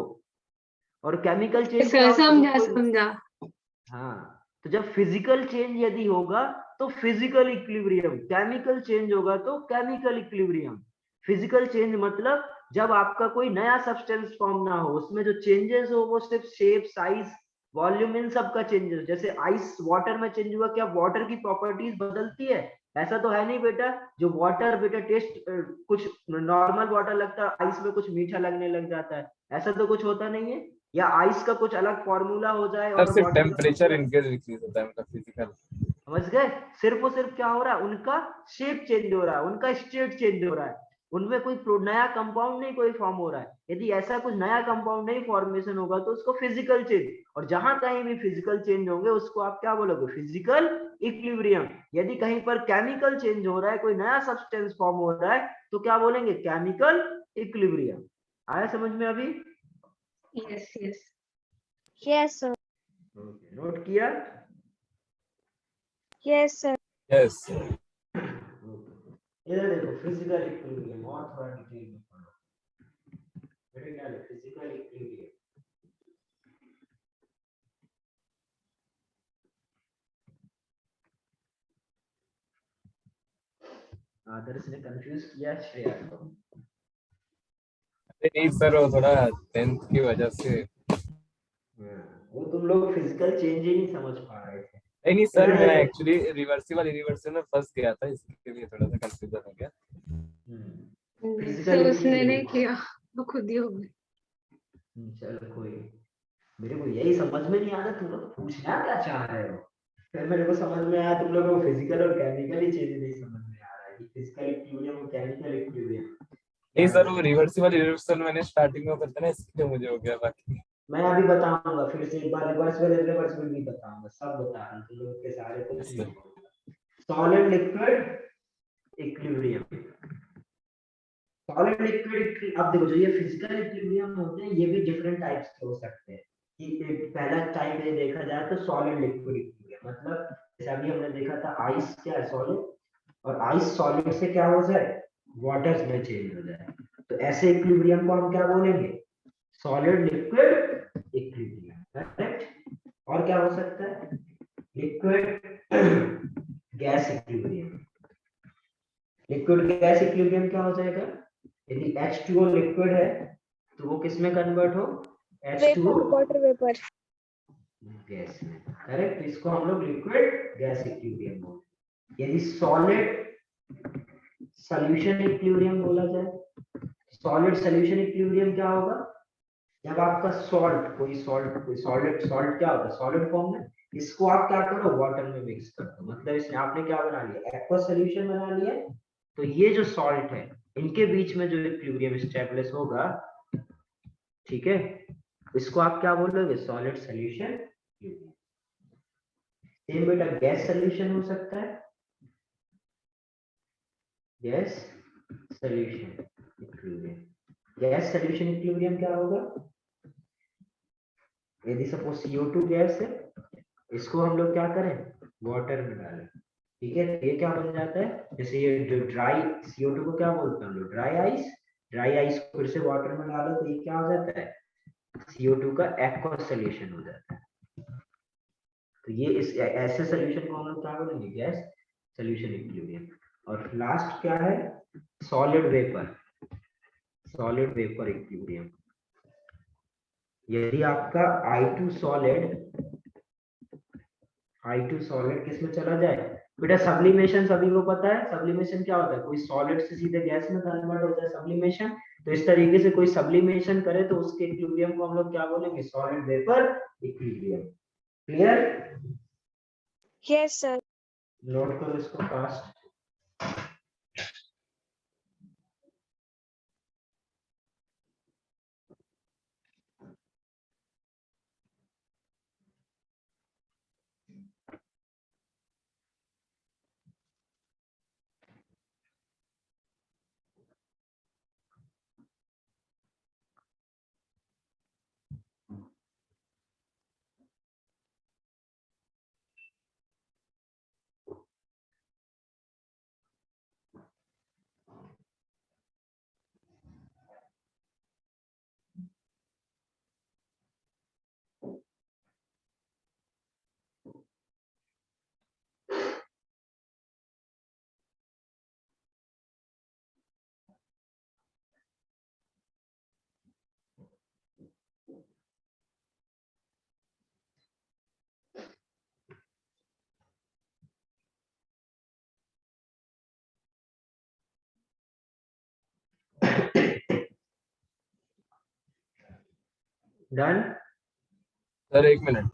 [SPEAKER 2] और केमिकल चेंज क्या
[SPEAKER 1] सर
[SPEAKER 2] होता है, जब
[SPEAKER 1] समझा
[SPEAKER 2] कोई,
[SPEAKER 1] समझा।
[SPEAKER 2] हाँ, तो जब फिजिकल चेंज यदि होगा तो फिजिकल इक्विलिब्रियम, केमिकल चेंज होगा तो केमिकल इक्विलिब्रियम। फिजिकल चेंज मतलब जब आपका कोई नया सब्सटेंस फॉर्म ना हो, उसमें जो चेंजेस हो वो सिर्फ शेप, साइज, वॉल्यूम, इन सब का चेंजेस, जैसे आइस वाटर में चेंज हुआ, क्या वाटर की प्रॉपर्टीज बदलती है, ऐसा तो है नहीं बेटा। जो वाटर बेटा टेस्ट कुछ नॉर्मल वाटर लगता है, आइस में कुछ मीठा लगने लग जाता है, ऐसा तो कुछ होता नहीं है, या आइस का कुछ अलग फॉर्मूला हो जाए
[SPEAKER 3] सर
[SPEAKER 2] और
[SPEAKER 3] सिर्फ
[SPEAKER 2] वाटर का कुछ
[SPEAKER 3] टेम्परेचर
[SPEAKER 2] अलग।
[SPEAKER 3] इंक्रीज डिक्रीज होता है मतलब फिजिकल।
[SPEAKER 2] समझ गए, सिर्फ और सिर्फ क्या हो रहा है, उनका शेप चेंज हो रहा है, उनका स्टेट चेंज हो रहा है, उनमें कोई नया कंपाउंड नहीं कोई फॉर्म हो रहा है। यदि ऐसा कुछ नया कंपाउंड नहीं फॉर्मेशन होगा तो उसको फिजिकल चेंज, और जहां कहीं भी फिजिकल चेंज होंगे उसको आप क्या बोलोगे, फिजिकल इक्विलिब्रियम। यदि कहीं पर केमिकल चेंज हो रहा है, कोई नया सब्सटेंस फॉर्म हो रहा है, तो क्या बोलेंगे, केमिकल इक्विलिब्रियम। आया समझ में अभी।
[SPEAKER 1] Yes yes.
[SPEAKER 5] Yes, sir.
[SPEAKER 2] Note किया।
[SPEAKER 5] Yes, sir.
[SPEAKER 3] यस।
[SPEAKER 2] इधर देखो, फिजिकल इक्विलिब्रियम और थोड़ा डिटेल में पढ़ो। मेरे ख्याल है फिजिकल इक्विलिब्रियम। आदर्श ने कंफ्यूज किया श्रेया को।
[SPEAKER 3] नहीं सर, वो थोड़ा 10th की वजह से।
[SPEAKER 2] वो तुम लोग फिजिकल चेंज ही नहीं समझ पा रहे थे।
[SPEAKER 3] नहीं सर, मैं एक्चुअली रिवर्सिबल इरिवर्सिबल में फंस गया था, इसके लिए थोड़ा सा कंफ्यूजन हो गया।
[SPEAKER 1] तो
[SPEAKER 2] फिजिकल
[SPEAKER 1] उसने नहीं किया, वो खुद ही हो गई।
[SPEAKER 2] चलो कोई, मेरे को यही समझ में नहीं आ रहा तुम लोग पूछना क्या चाह रहे हो। फिर मेरे को समझ में आया तुम लोगों को फिजिकल और केमिकल ही चीजें नहीं समझ में आ रहा है कि फिजिकल इक्विलिब्रियम और केमिकल इक्विलिब्रियम।
[SPEAKER 3] नहीं सर, वो रिवर्सिबल इरिवर्सिबल मैंने स्टार्टिंग में करता ना, इसलिए मुझे हो गया। बाकी
[SPEAKER 2] मैं अभी बताऊंगा फिर से एक बार, रिवर्सिबल भी बताऊंगा, सब बता रहा हूं तुम लोग के सारे कुछ नहीं। Solid liquid equilibrium, solid liquid. अब देखो जो ये फिजिकल इक्विलिब्रियम होते हैं ये भी डिफरेंट टाइप्स के हो सकते हैं। कि पहला टाइप ये देखा जाए तो सॉलिड लिक्विड इक्विलिब्रियम, मतलब जैसे अभी हमने देखा था आइस क्या है, सॉलिड, और आइस सॉलिड से क्या हो जाए, वाटर्स में चेंज हो जाए, तो ऐसे इक्विलिब्रियम को हम क्या बोलेंगे, सॉलिड लिक्विड इक्विलिब्रियम, करेक्ट। और क्या हो सकता है, liquid gas equilibrium. Liquid gas equilibrium क्या हो जाएगा, यदि H2O लिक्विड है तो वो किस में कन्वर्ट हो, H2O
[SPEAKER 5] वाटर वेपर।
[SPEAKER 2] गैस में, करेक्ट। इसको हम लोग लिक्विड गैस इक्विलिब्रियम बोलते हैं। यदि सॉलिड सॉल्यूशन इक्विलिब्रियम बोला जाए, सॉलिड सॉल्यूशन इक्विलिब्रियम क्या होगा, जब आपका सॉल्ट कोई सॉलिड सॉल्ट क्या होता है, सॉलिड फॉर्म में, इसको आप क्या करो, वाटर में मिक्स कर दो, मतलब इसने आपने क्या बना लिया, एक्वा सॉल्यूशन बना लिया। तो ये जो सॉल्ट है इनके बीच में जो इक्विलिब्रियम एस्टैब्लिश होगा, ठीक है, इसको आप क्या बोलोगे, सॉलिड सॉल्यूशन। सेम बेटा गैस सॉल्यूशन हो सकता है, gas solution equilibrium. Gas solution equilibrium क्या होगा, यदि सपोज CO2 गैस है, इसको हम लोग क्या करें, वाटर में डालें, ठीक है, ये क्या बन जाता है, जैसे ये जो ड्राई CO2 को क्या बोलते हैं हम लोग, ड्राई आइस। ड्राई आइस को फिर से वाटर में डालो तो ये क्या हो जाता है, CO2 का एक्वा सॉल्यूशन हो जाता है। तो ये इस ऐसे सॉल्यूशन को हम लोग क्या बोलेंगे, गैस सॉल्यूशन इक्विलिब्रियम। और लास्ट क्या है, solid vapour, solid vapour equilibrium. यदि आपका I2 सॉलिड किस में चला जाए, बेटा सब्लिमेशन सभी को पता है, सब्लिमेशन क्या होता है, कोई सॉलिड से सीधे गैस में कन्वर्ट होता है सब्लिमेशन। तो इस तरीके से कोई सब्लिमेशन करे तो उसके इक्विलिब्रियम को हम लोग क्या बोलेंगे, solid vapour equilibrium. Clear,
[SPEAKER 5] yes sir.
[SPEAKER 2] Note करो इसको fast. Done.
[SPEAKER 3] Sir 1 minute.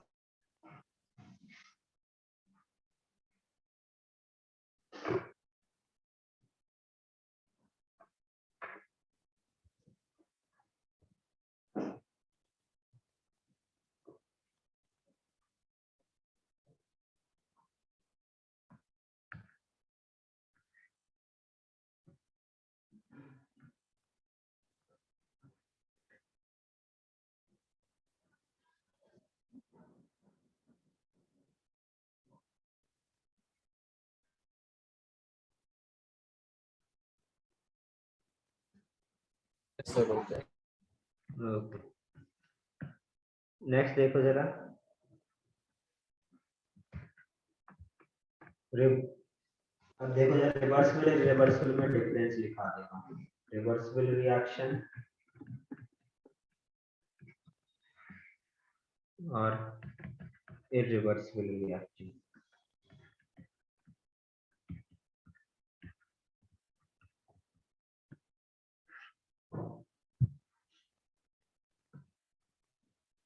[SPEAKER 3] Sir हो गया।
[SPEAKER 2] ओके, नेक्स्ट देखो जरा। अब देखो जरा, रिवर्सिबल में डिफरेंस लिखा देता हूँ। रिवर्सिबल रिएक्शन और इरिवर्सिबल रिएक्शन।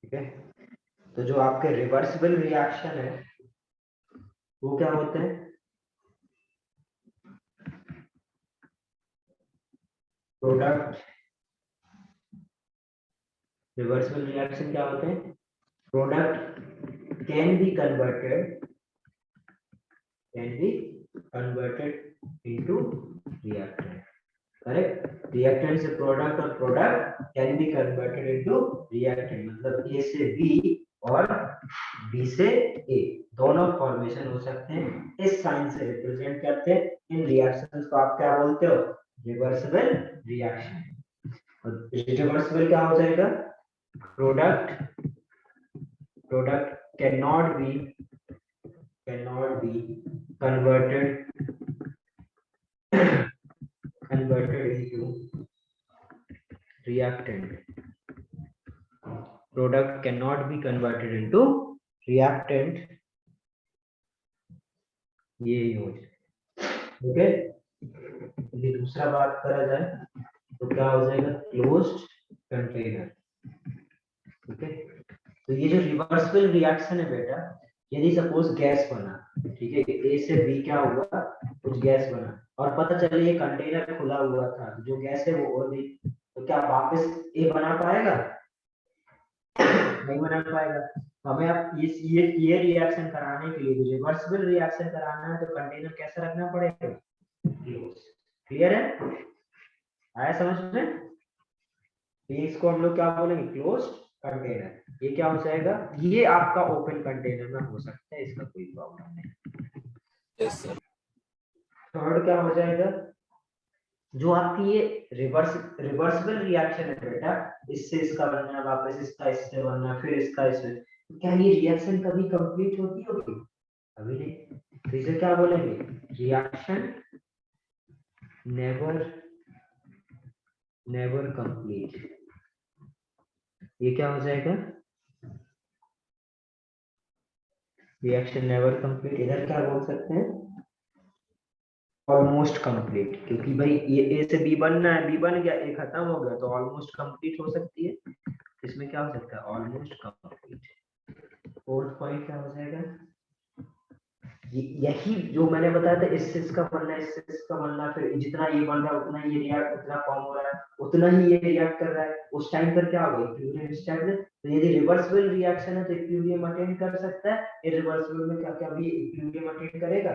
[SPEAKER 2] ठीक है, तो जो आपके रिवर्सिबल रिएक्शन है वो क्या होते हैं? प्रोडक्ट, रिवर्सिबल रिएक्शन क्या होते हैं? Product can be converted into reactant. Correct, reactant से प्रोडक्ट और product can be converted into reactant, मतलब ए से बी और बी से ए दोनों फॉर्मेशन हो सकते हैं। इस साइन से रिप्रेजेंट करते हैं इन रिएक्शंस को। आप क्या बोलते हो? Reversible reaction. और रिवर्सिबल क्या हो जाएगा? Product cannot be converted into reactant. Product cannot be converted into reactant. ये हो जाए। ओके, यदि दूसरा बात करा जाए तो क्या हो जाएगा? Closed container. ठीक है, तो ये जो रिवर्सिबल रिएक्शन है बेटा, यदि सपोज गैस बना, ठीक है, ए से बी क्या हुआ, कुछ गैस बना और पता चले ये कंटेनर खुला हुआ था, जो गैस है वो और भी, तो क्या वापस ए बना पाएगा? नहीं बना पाएगा। तो हमें अब ये रिएक्शन कराने के लिए, रिवर्सिबल रिएक्शन कराना है, तो कंटेनर कैसा रखना पड़ेगा? क्लोज। क्लियर है? आया समझ में? इसको हम लोग क्या बोलेंगे? Closed container. ये क्या हो जाएगा? ये आपका ओपन कंटेनर में हो सकता है, इसका कोई प्रॉब्लम नहीं।
[SPEAKER 3] Yes sir.
[SPEAKER 2] थर्ड क्या हो जाएगा? जो आपकी ये रिवर्सिबल रिएक्शन है बेटा, इससे इसका बनना, वापस इसका इससे बनना, फिर इसका इससे, क्या ये रिएक्शन कभी कंप्लीट होती होगी? अभी नहीं। तो इसे क्या बोलेंगे? Reaction never complete. ये क्या हो जाएगा? Reaction never complete. इधर क्या बोल सकते हैं? ऑलमोस्ट कंप्लीट, क्योंकि भाई ये ए से बी बनना है, बी बन गया, ए खत्म हो गया, तो ऑलमोस्ट कंप्लीट हो सकती है। इसमें क्या हो सकता है? Almost complete. फोर्थ पॉइंट क्या हो जाएगा? यही जो मैंने बताया था, इससे इसका बनना, इससे इसका बनना, फिर जितना ये बन रहा है उतना ये रिएक्ट, उतना फॉर्म हो रहा है, उतना ही ये रिएक्ट कर रहा है, उस टाइम पर क्या होगा? Equilibrium stable. तो यदि रिवर्सिबल रिएक्शन है तो इक्विलिब्रियम अटेन कर सकता है, इरिवर्सिबल में क्या क्या भी इक्विलिब्रियम अटेन करेगा?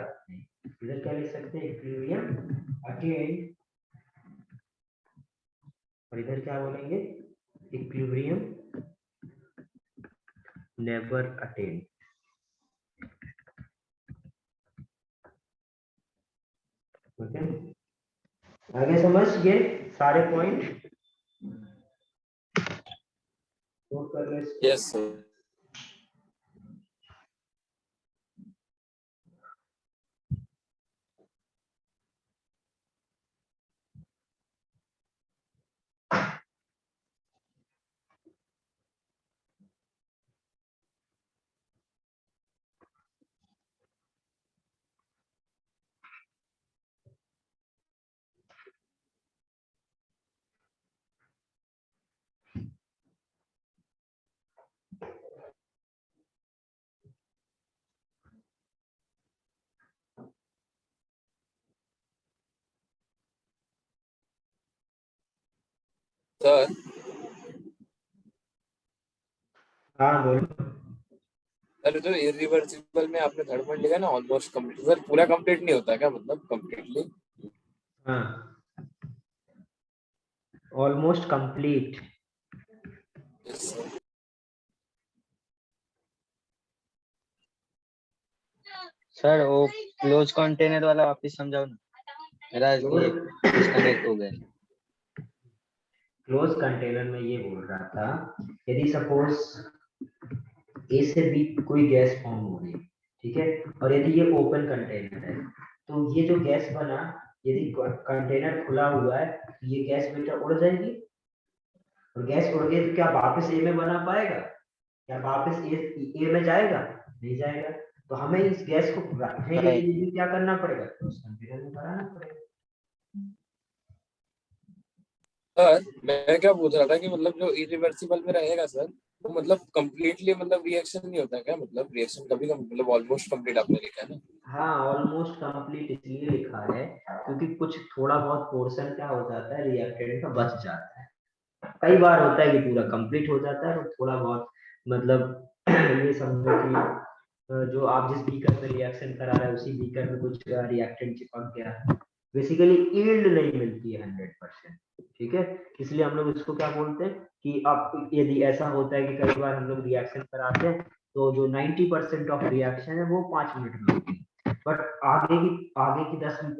[SPEAKER 2] इधर क्या लिख सकते हैं? इक्विलिब्रियम अटेन, और इधर क्या बोलेंगे? Equilibrium never attain. ओके, आगे समझ गए सारे पॉइंट? नोट कर ले।
[SPEAKER 3] Yes sir. सर
[SPEAKER 2] हाँ बोलो।
[SPEAKER 3] सर जो इरिवर्सिबल में आपने थर्ड पॉइंट लिखा ना, ऑलमोस्ट कंप्लीट, सर पूरा कंप्लीट नहीं होता क्या? मतलब कंप्लीटली?
[SPEAKER 2] हाँ, almost complete.
[SPEAKER 3] Yes sir.
[SPEAKER 4] Sir वो क्लोज कंटेनर वाला वापस समझाओ ना, मेरा ये डिस्कनेक्ट हो गया।
[SPEAKER 2] क्लोज कंटेनर में ये बोल रहा था, यदि सपोज ए से बी कोई गैस फॉर्म हो रही है, ठीक है, और यदि ये ओपन कंटेनर है, तो ये जो गैस बना, यदि कंटेनर खुला हुआ है तो ये गैस बेटा उड़ जाएगी, और गैस उड़ गई तो क्या वापस ए में बना पाएगा? क्या वापस ए में जाएगा? नहीं जाएगा। तो हमें इस गैस को रखने के लिए भी क्या करना पड़ेगा? तो उस कंटेनर में बनाना पड़ेगा।
[SPEAKER 3] सर मैं क्या पूछ रहा था कि मतलब जो इरिवर्सिबल में रहेगा सर, वो मतलब कंप्लीटली मतलब रिएक्शन नहीं होता क्या? मतलब रिएक्शन कभी मतलब ऑलमोस्ट कंप्लीट आपने लिखा है ना?
[SPEAKER 2] हाँ, ऑलमोस्ट कंप्लीट इसलिए लिखा है क्योंकि कुछ थोड़ा बहुत पोर्शन क्या हो जाता है रिएक्टेंट का बच जाता है। कई बार होता है कि पूरा कंप्लीट हो जाता है और थोड़ा बहुत मतलब ये समझो कि जो आप जिस बीकर में रिएक्शन करा रहे हैं उसी बीकर में कुछ रिएक्टेंट चिपक गया, बेसिकली यील्ड नहीं मिलती है 100%, ठीक है। इसलिए हम लोग इसको क्या बोलते हैं कि अब यदि ऐसा होता है कि कई बार हम लोग रिएक्शन कराते हैं तो जो 90% ऑफ रिएक्शन है वो 5 मिनट में होती है, बट आगे की 5%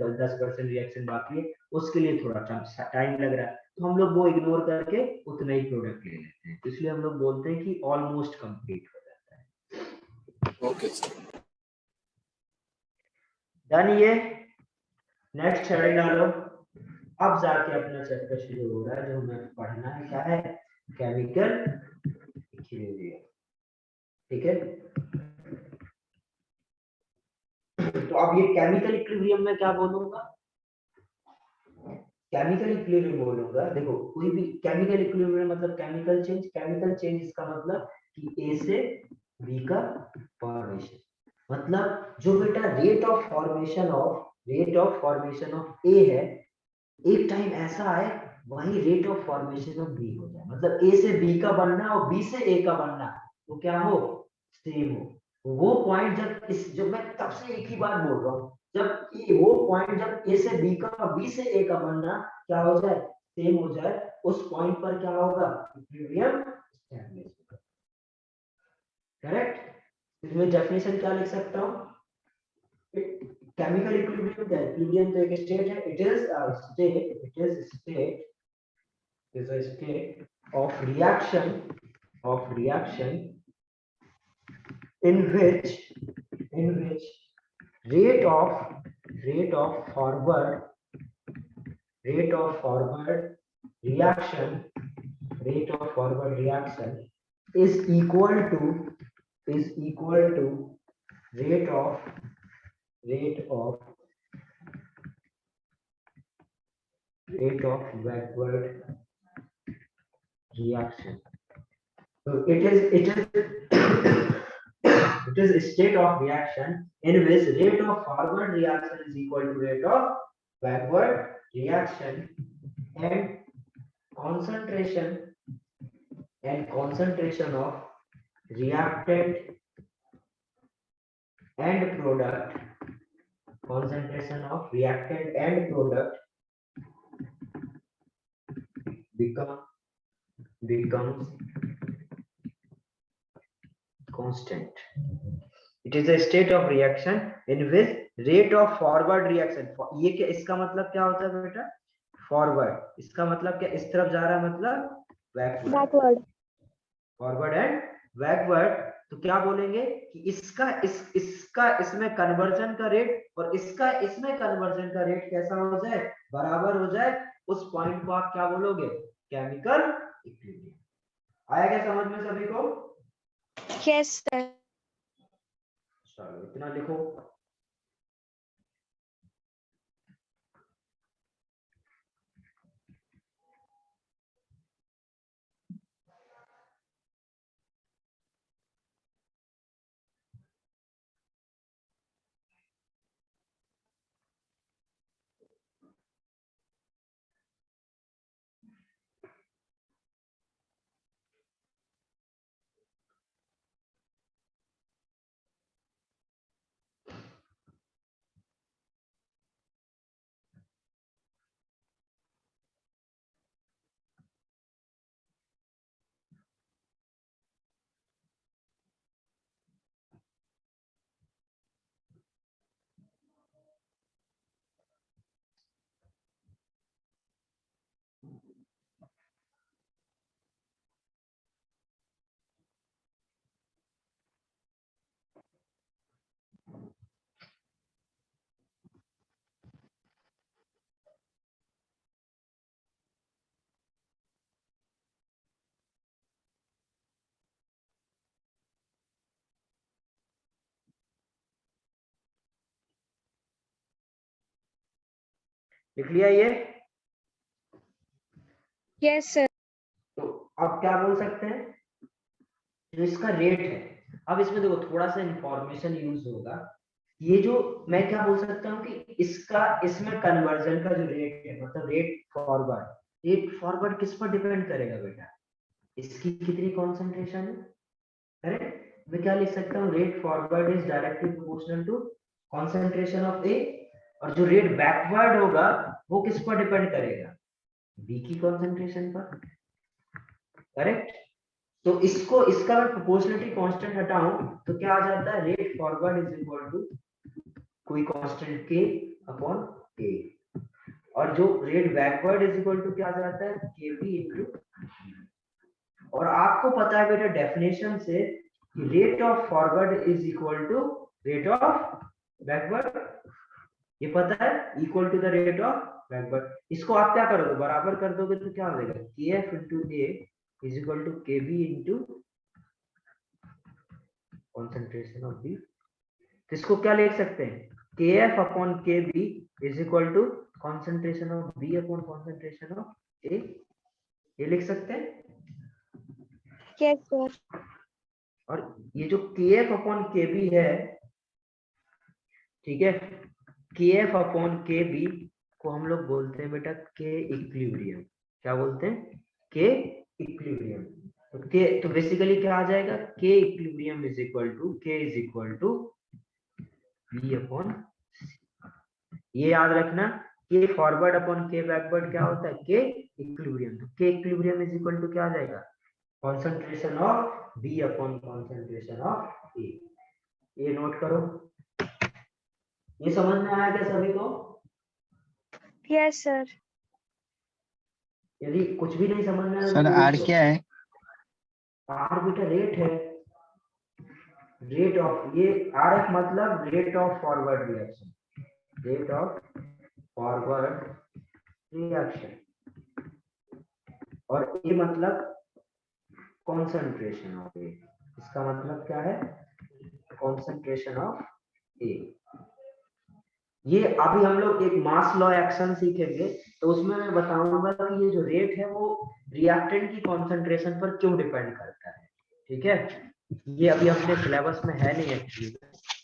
[SPEAKER 2] 10% रिएक्शन बाकी है उसके लिए थोड़ा टाइम लग रहा है, तो हम लोग वो इग्नोर करके उतना ही प्रोडक्ट ले लेते हैं, इसलिए हम लोग बोलते हैं कि ऑलमोस्ट कंप्लीट हो जाता है।
[SPEAKER 3] Okay sir,
[SPEAKER 2] done. ये नेक्स्ट हेडिंग डालो। अब जाके अपना चैप्टर शुरू हो रहा है जो हमें पढ़ना है, क्या है? केमिकल इक्विलिब्रियम, ठीक है। तो अब ये केमिकल इक्विलिब्रियम में क्या बोलूंगा? केमिकल इक्विलिब्रियम बोलूंगा। देखो कोई भी केमिकल इक्विलिब्रियम मतलब केमिकल चेंज इसका मतलब कि ए से बी का फॉर्मेशन, मतलब जो बेटा rate of formation of A है, एक टाइम ऐसा आए वही rate of formation of B हो जाए, मतलब ए से बी का बनना और बी से ए का बनना तो क्या हो? सेम हो। वो पॉइंट जब मैं तब से एक ही बात बोल रहा हूँ, वो पॉइंट जब ए से बी का और बी से ए का बनना क्या हो जाए? सेम हो जाए, उस पॉइंट पर क्या होगा? इक्विलिब्रियम एस्टैब्लिश होगा। करेक्ट। इसमें डेफिनेशन क्या लिख सकता हूँ? केमिकल इक्विलिब्रियम क्या है? इक्विलिब्रियम तो एक स्टेट है, it is a state of reaction in which rate of forward reaction is equal to rate of backward reaction. So it is a state of reaction in which rate of forward reaction is equal to rate of backward reaction, and concentration of reactant and product becomes constant. It is a state of reaction in which rate of forward reaction, ये क्या इसका मतलब क्या होता है बेटा? Forward, इसका मतलब क्या? इस तरफ जा रहा है मतलब बैकवर्ड, फॉरवर्ड एंड बैकवर्ड। तो क्या बोलेंगे कि इसका इसमें कन्वर्जन का रेट और इसका इसमें कन्वर्जन का रेट कैसा हो जाए? बराबर हो जाए, उस पॉइंट को आप क्या बोलोगे? Chemical equilibrium. आया क्या समझ में सभी को?
[SPEAKER 5] Yes, sir.
[SPEAKER 2] चलो इतना लिखो। लिख लिया ये?
[SPEAKER 5] Yes, sir.
[SPEAKER 2] तो अब क्या बोल सकते हैं, जो इसका रेट है, अब इसमें देखो थोड़ा सा इंफॉर्मेशन यूज होगा। ये जो मैं क्या बोल सकता हूँ कि इसका इसमें कन्वर्जन का जो रेट है, मतलब रेट फॉरवर्ड किस पर डिपेंड करेगा बेटा, इसकी कितनी कॉन्सेंट्रेशन है। करेक्ट, मैं क्या लिख सकता हूँ, rate forward is directly proportional to concentration of A, और जो रेट बैकवर्ड होगा वो किस पर डिपेंड करेगा, बी की कॉन्सेंट्रेशन पर। करेक्ट, तो इसको इसका मैं प्रोपोर्शनलिटी कांस्टेंट हटाऊं तो क्या आ जाता है, rate forward is equal to कोई कांस्टेंट के अपॉन ए, और जो rate backward is equal to क्या आ जाता है, के बी इनटू। और आपको पता है बेटा डेफिनेशन से कि rate of forward is equal to rate of backward, ये पता है, equal to the rate of backward. इसको आप क्या करोगे, बराबर कर दोगे तो क्या हो जाएगा, K F into A is equal to K B into concentration of B. तो इसको क्या लिख सकते हैं, K F upon K B is equal to concentration of B upon concentration of A, ये लिख सकते हैं।
[SPEAKER 5] Yes, sir.
[SPEAKER 2] और ये जो के एफ अपॉन के बी है, ठीक है, के एफ अपॉन के बी को हम लोग बोलते हैं बेटा के इक्विलिब्रियम। क्या बोलते हैं, के इक्विलिब्रियम। तो बेसिकली क्या आ जाएगा, K equilibrium is equal to K is equal to B upon, ये याद रखना, के फॉरवर्ड अपॉन के बैकवर्ड क्या होता है, के इक्विलिब्रियम। तो के इक्विलिब्रियम इज इक्वल टू क्या आ जाएगा, concentration of B upon concentration of A. ये नोट करो, ये समझ में आया क्या सभी को?
[SPEAKER 5] Yes, sir.
[SPEAKER 2] यदि कुछ भी नहीं समझ में आया
[SPEAKER 4] सर आर क्या है?
[SPEAKER 2] आर बेटा रेट है, रेट ऑफ, ये आर एफ मतलब rate of forward reaction, rate of forward reaction, और ए मतलब कॉन्सेंट्रेशन ऑफ ए। इसका मतलब क्या है, कॉन्सेंट्रेशन ऑफ ए। ये अभी हम लोग एक मास लॉ एक्शन सीखेंगे, तो उसमें मैं बताऊंगा कि ये जो रेट है वो रिएक्टेंट की कॉन्सेंट्रेशन पर क्यों डिपेंड करता है। ठीक है, ये अभी अपने सिलेबस में है नहीं एक्चुअली,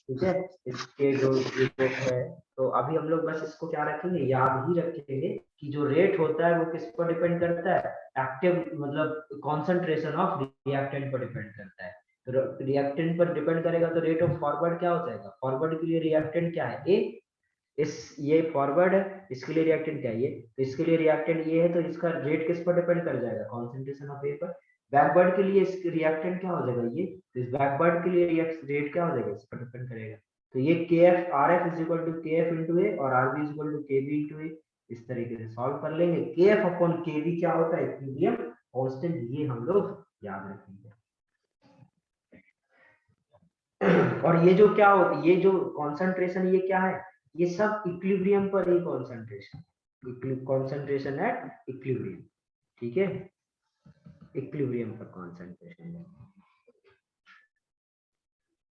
[SPEAKER 2] ठीक है, इसके जो रिपोर्ट है, तो अभी हम लोग बस इसको क्या रखेंगे, याद ही रखेंगे कि जो रेट होता है वो किस पर डिपेंड करता है, एक्टिव मतलब कॉन्सेंट्रेशन ऑफ रिएक्टेंट पर डिपेंड करता है। तो रिएक्टेंट पर डिपेंड करेगा तो रेट ऑफ फॉरवर्ड क्या हो जाएगा, फॉरवर्ड के लिए रिएक्टेंट क्या है, ए, इस ये फॉरवर्ड है, इसके लिए रिएक्टेंट क्या है, ये, तो इसके लिए रिएक्टेंट ये है, तो इसका रेट किस पर डिपेंड कर जाएगा, कॉन्सेंट्रेशन ऑफ ए पर। बैकवर्ड के लिए इसके रिएक्टेंट क्या हो जाएगा, ये, तो इस बैकवर्ड के लिए रेट क्या हो जाएगा, इस पर डिपेंड करेगा। तो ये K F R F is equal to K F into A और R B is equal to K B into A, इस तरीके से सॉल्व कर लेंगे। के एफ अपॉन के बी क्या होता है, इक्विलिब्रियम कांस्टेंट, ये हम लोग याद रखेंगे। और ये जो क्या होता है, ये जो कॉन्सेंट्रेशन ये क्या है, ये सब इक्विलिब्रियम पर ही कॉन्सेंट्रेशन, कॉन्सेंट्रेशन एट इक्विलिब्रियम, ठीक है, इक्विलिब्रियम पर कॉन्सेंट्रेशन है।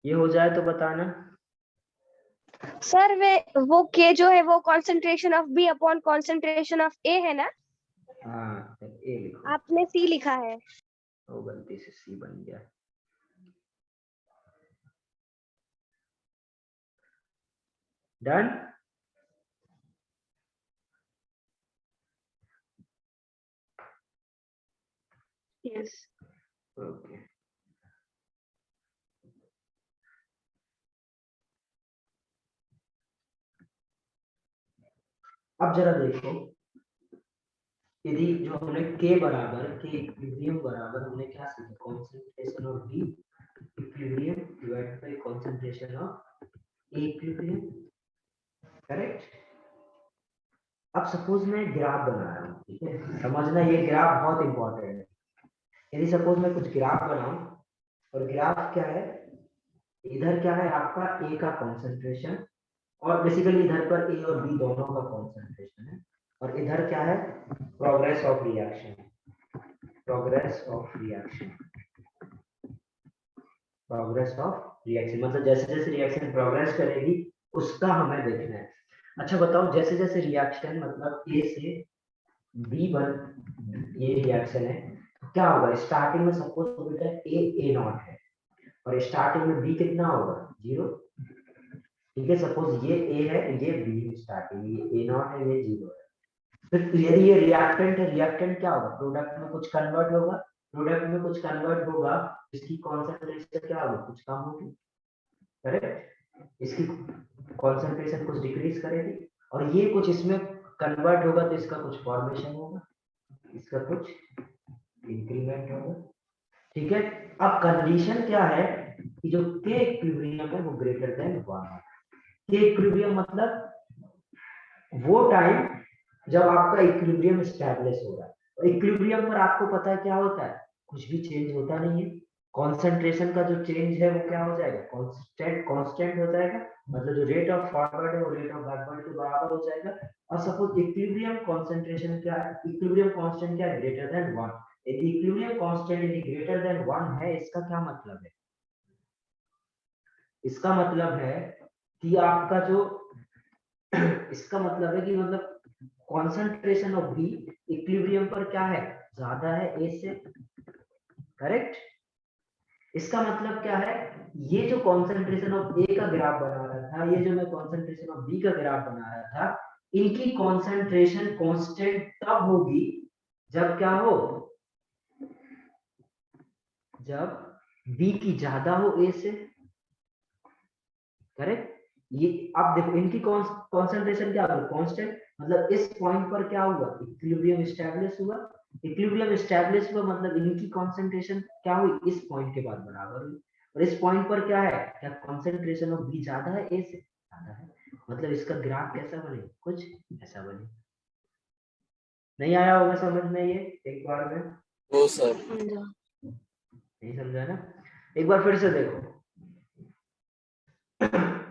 [SPEAKER 2] ये हो जाए तो बताना।
[SPEAKER 5] सर वे वो के जो है वो concentration of B upon concentration of A है ना?
[SPEAKER 2] हाँ, ए लिखो,
[SPEAKER 5] आपने C लिखा है।
[SPEAKER 2] वो गलती से सी बन गया। डन।
[SPEAKER 1] Yes.
[SPEAKER 2] ओके, अब जरा देखो, यदि जो हमने के बराबर, के इक्विलिब्रियम बराबर हमने क्या सीखा, concentration of B equilibrium divided by concentration of A equilibrium. Correct. अब सपोज मैं ग्राफ बना रहा हूँ, ठीक है, समझना ये ग्राफ बहुत इंपॉर्टेंट है। यदि सपोज मैं कुछ ग्राफ बनाऊं, और ग्राफ क्या है, इधर क्या है आपका ए का कॉन्सेंट्रेशन, और बेसिकली इधर पर ए और बी दोनों का कॉन्सेंट्रेशन है, और इधर क्या है, progress of reaction, progress of reaction, progress of reaction मतलब जैसे जैसे रिएक्शन प्रोग्रेस करेगी उसका हमें देखना है। अच्छा बताओ, जैसे जैसे रिएक्शन मतलब ए से बी बन, ये रिएक्शन है, तो क्या होगा स्टार्टिंग में? सपोज बेटा ए नॉट है और स्टार्टिंग में बी कितना होगा? 0। ठीक है, सपोज ये ए है, ये बी है, स्टार्टिंग ये ए नॉट है, ये 0 है। फिर यदि ये रिएक्टेंट है, रिएक्टेंट क्या होगा? प्रोडक्ट में कुछ कन्वर्ट होगा, प्रोडक्ट में कुछ कन्वर्ट होगा, इसकी कॉन्सेंट्रेशन क्या होगी? कुछ कम होगी, करेक्ट? इसकी कॉन्सेंट्रेशन कुछ डिक्रीज करेगी, और ये कुछ इसमें कन्वर्ट होगा तो इसका कुछ फॉर्मेशन होगा, इसका कुछ इंक्रीमेंट होगा। ठीक है, अब कंडीशन क्या है कि जो के इक्विलिब्रियम है वो ग्रेटर देन 1। के इक्विलिब्रियम मतलब वो टाइम जब आपका इक्विलिब्रियम एस्टैब्लिश हो रहा है। और इक्विलिब्रियम पर आपको पता है क्या होता है? कुछ भी चेंज होता नहीं है। कॉन्सेंट्रेशन का जो चेंज है वो क्या हो जाएगा? कांस्टेंट हो जाएगा, मतलब जो रेट ऑफ फॉरवर्ड है वो रेट ऑफ बैकवर्ड के बराबर हो जाएगा। और सपोज इक्विलिब्रियम कॉन्सेंट्रेशन क्या है? इक्विलिब्रियम कांस्टेंट क्या है? Greater than 1। यदि इक्विलिब्रियम कांस्टेंट यदि ग्रेटर देन 1 है, इसका क्या मतलब है? इसका मतलब है कि आपका जो इसका मतलब है कि मतलब कॉन्सेंट्रेशन ऑफ बी इक्विलिब्रियम पर क्या है? ज्यादा है ए से, करेक्ट? इसका मतलब क्या है? ये जो कॉन्सेंट्रेशन ऑफ ए का ग्राफ बना रहा था, ये जो मैं कॉन्सेंट्रेशन ऑफ बी का ग्राफ बना रहा था, इनकी कॉन्सेंट्रेशन कांस्टेंट तब होगी जब क्या हो? जब बी की ज्यादा हो ए से, करेक्ट? ये अब देखो इनकी कॉन्सेंट्रेशन क्या होगी? कांस्टेंट, मतलब इस पॉइंट पर क्या हुआ? इक्विलिब्रियम एस्टैब्लिश हुआ। इक्विलिब्रियम एस्टैब्लिश हुआ मतलब इनकी कॉन्सेंट्रेशन क्या हुई? इस पॉइंट के बाद बराबर हुई। और इस पॉइंट पर क्या है? क्या कॉन्सेंट्रेशन ऑफ बी ज्यादा है ए से? ज्यादा है, मतलब इसका ग्राफ कैसा बने? कुछ ऐसा बने। नहीं आया होगा समझ में ये एक बार में?
[SPEAKER 3] वो सर
[SPEAKER 1] समझा।
[SPEAKER 2] नहीं समझा ना? एक बार फिर से देखो,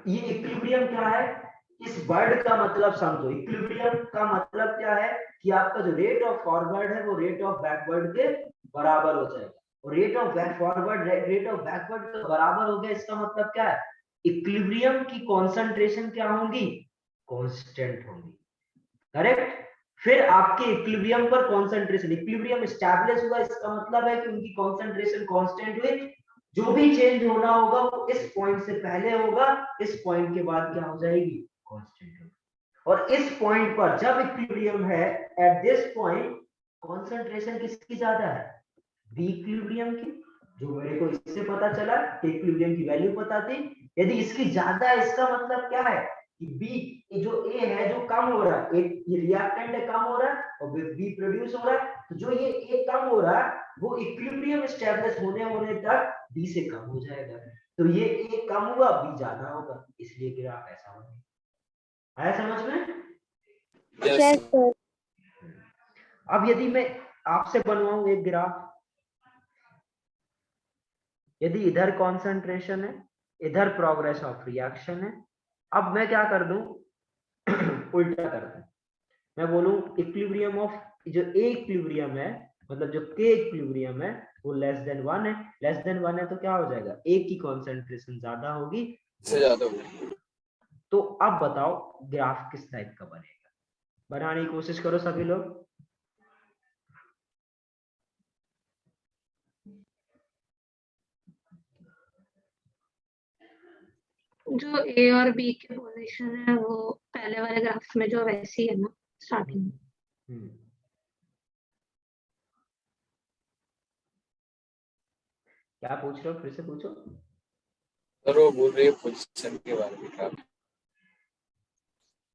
[SPEAKER 2] ये इक्विलिब्रियम क्या है? इस वर्ड का मतलब समझो। इक्विलिब्रियम का मतलब क्या है कि आपका जो रेट ऑफ फॉरवर्ड है वो रेट ऑफ बैकवर्ड के बराबर हो जाएगा। और rate of forward rate of backward के बराबर हो गया, इसका मतलब क्या है? इक्विलिब्रियम की कॉन्सेंट्रेशन क्या होंगी? कांस्टेंट होंगी, करेक्ट? फिर आपके इक्विलिब्रियम पर कॉन्सेंट्रेशन, इक्विलिब्रियम एस्टैब्लिश हुआ, इसका मतलब है कि उनकी कॉन्सेंट्रेशन कांस्टेंट हुई। जो भी चेंज होना होगा वो इस पॉइंट से पहले होगा, इस पॉइंट के बाद क्या हो जाएगी? कांस्टेंट होगी। और इस पॉइंट पर जब इक्विलिब्रियम है, एट दिस पॉइंट कॉन्सेंट्रेशन किसकी ज्यादा है? बी इक्विलिब्रियम की। जो मेरे को इससे पता चला कि इक्विलिब्रियम की वैल्यू पता थी, यदि इसकी ज्यादा है, इसका मतलब क्या है कि बी जो ए है जो कम हो रहा है, ये रिएक्टेंट है कम हो रहा है और बी प्रोड्यूस हो रहा है, तो जो ये ए कम हो रहा है वो इक्विलिब्रियम एस्टैब्लिश होने तक बी से कम हो जाएगा। तो ये ए कम हुआ, बी ज्यादा होगा, इसलिए ग्राफ ऐसा बनेगा। आया समझ में?
[SPEAKER 3] Yes
[SPEAKER 5] Yes, sir.
[SPEAKER 2] अब यदि मैं आपसे बनवाऊं एक ग्राफ, यदि इधर कॉन्सेंट्रेशन है, इधर प्रोग्रेस ऑफ रिएक्शन है, अब मैं क्या कर दूं? उल्टा कर दूं। मैं बोलूं इक्विलिब्रियम ऑफ जो ए इक्विलिब्रियम है, मतलब जो के इक्विलिब्रियम है वो लेस देन 1 है। लेस देन 1 है तो क्या हो जाएगा? ए की कॉन्सेंट्रेशन ज्यादा होगी।
[SPEAKER 3] से ज्यादा हो।
[SPEAKER 2] तो अब बताओ ग्राफ किस टाइप का बनेगा? बनाने की कोशिश करो सभी लोग।
[SPEAKER 1] जो ए और बी के पोजीशन है वो पहले वाले ग्राफ्स में जो वैसी है ना स्टार्टिंग में।
[SPEAKER 2] हम्म, क्या पूछ रहे हो? फिर से पूछो।
[SPEAKER 3] सर वो बोल रही है पोजीशन के बारे में क्या?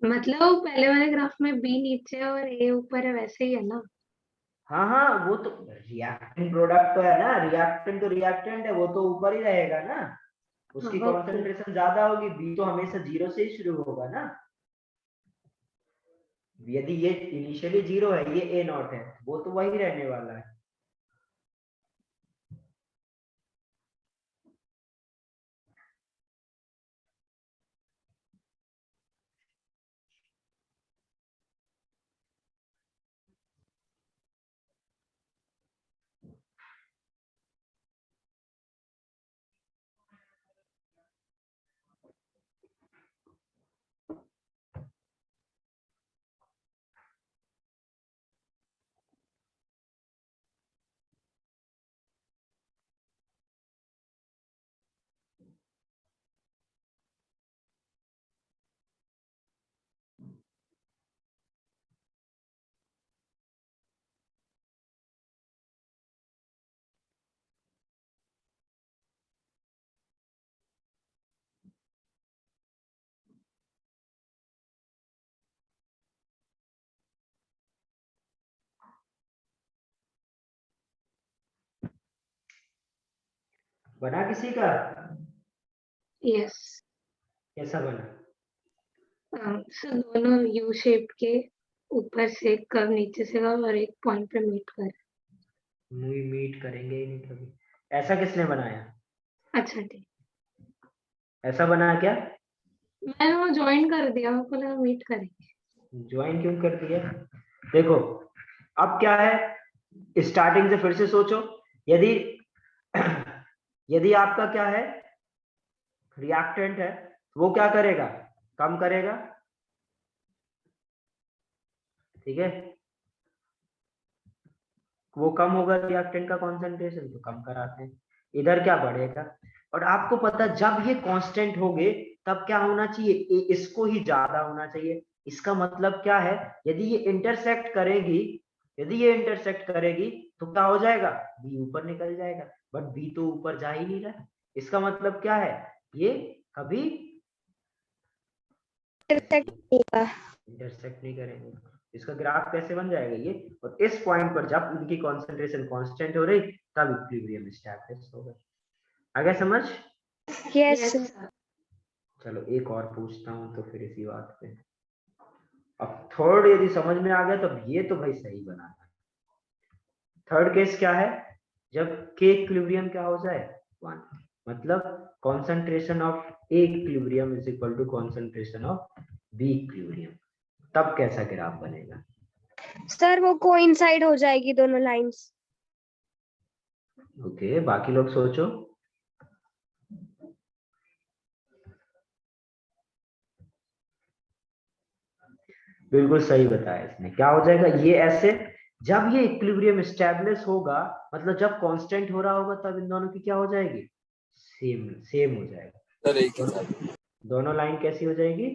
[SPEAKER 1] मतलब पहले वाले ग्राफ में बी नीचे और ए ऊपर है वैसे ही है ना।
[SPEAKER 2] हाँ हाँ, वो तो रिएक्टेंट प्रोडक्ट तो है ना, रिएक्टेंट तो रिएक्टेंट है, वो तो ऊपर ही रहेगा ना। उसकी
[SPEAKER 1] हाँ, ओके।
[SPEAKER 2] कॉन्सेंट्रेशन ज्यादा होगी, बी तो हमेशा 0 से ही शुरू होगा ना। यदि ये इनिशियली 0 है, ये ए नॉट है, वो तो वही रहने वाला है। बना किसी का?
[SPEAKER 1] यस
[SPEAKER 2] कैसा बना?
[SPEAKER 1] सर दोनों यू शेप के ऊपर से कर्व नीचे से कर्व और एक पॉइंट पे मीट कर।
[SPEAKER 2] मीट करेंगे ही नहीं कभी। ऐसा किसने बनाया?
[SPEAKER 1] अच्छा ठीक,
[SPEAKER 2] ऐसा बना क्या?
[SPEAKER 1] मैंने वो ज्वाइन कर दिया, मेरे को लगा मीट करेंगे।
[SPEAKER 2] ज्वाइन क्यों कर दिया? देखो अब क्या है, स्टार्टिंग से फिर से सोचो। यदि यदि आपका क्या है, रिएक्टेंट है, वो क्या करेगा? कम करेगा, ठीक है। वो कम होगा रिएक्टेंट का कॉन्सेंट्रेशन, तो कम कराते हैं। इधर क्या बढ़ेगा? और आपको पता है जब ये कांस्टेंट होंगे तब क्या होना चाहिए, इसको ही ज्यादा होना चाहिए। इसका मतलब क्या है, यदि ये इंटरसेक्ट करेगी, यदि ये इंटरसेक्ट करेगी तो क्या हो जाएगा, बी ऊपर निकल जाएगा। बट बी तो ऊपर जा ही नहीं रहा। इसका मतलब क्या है, ये कभी इंटरसेक्ट नहीं करेंगे। इसका ग्राफ कैसे बन जाएगा ये, और इस पॉइंट पर जब इनकी कंसंट्रेशन कांस्टेंट हो रही तब इक्विलिब्रियम एस्टैब्लिश होगा। आ गया समझ?
[SPEAKER 5] Yes,
[SPEAKER 1] yes
[SPEAKER 5] sir.
[SPEAKER 1] सर।
[SPEAKER 2] चलो एक और पूछता हूँ तो फिर इसी बात पे। अब थर्ड यदि समझ में आ गया तब ये तो भाई सही बना। थर्ड केस क्या है, जब के इक्विलिब्रियम क्या हो जाए, 1, मतलब concentration of A equilibrium is equal to concentration of B equilibrium, तब कैसा ग्राफ बनेगा?
[SPEAKER 5] सर वो कोइंसाइड हो जाएगी दोनों लाइंस।
[SPEAKER 2] ओके, बाकी लोग सोचो। बिल्कुल सही बताया इसने। क्या हो जाएगा ये ऐसे, जब ये इक्विलिब्रियम एस्टैब्लिश होगा, मतलब जब कांस्टेंट हो रहा होगा, तब इन दोनों की क्या हो जाएगी, सेम सेम हो जाएगा।
[SPEAKER 3] सर एक ही साथ।
[SPEAKER 2] दोनों लाइन कैसी हो जाएगी,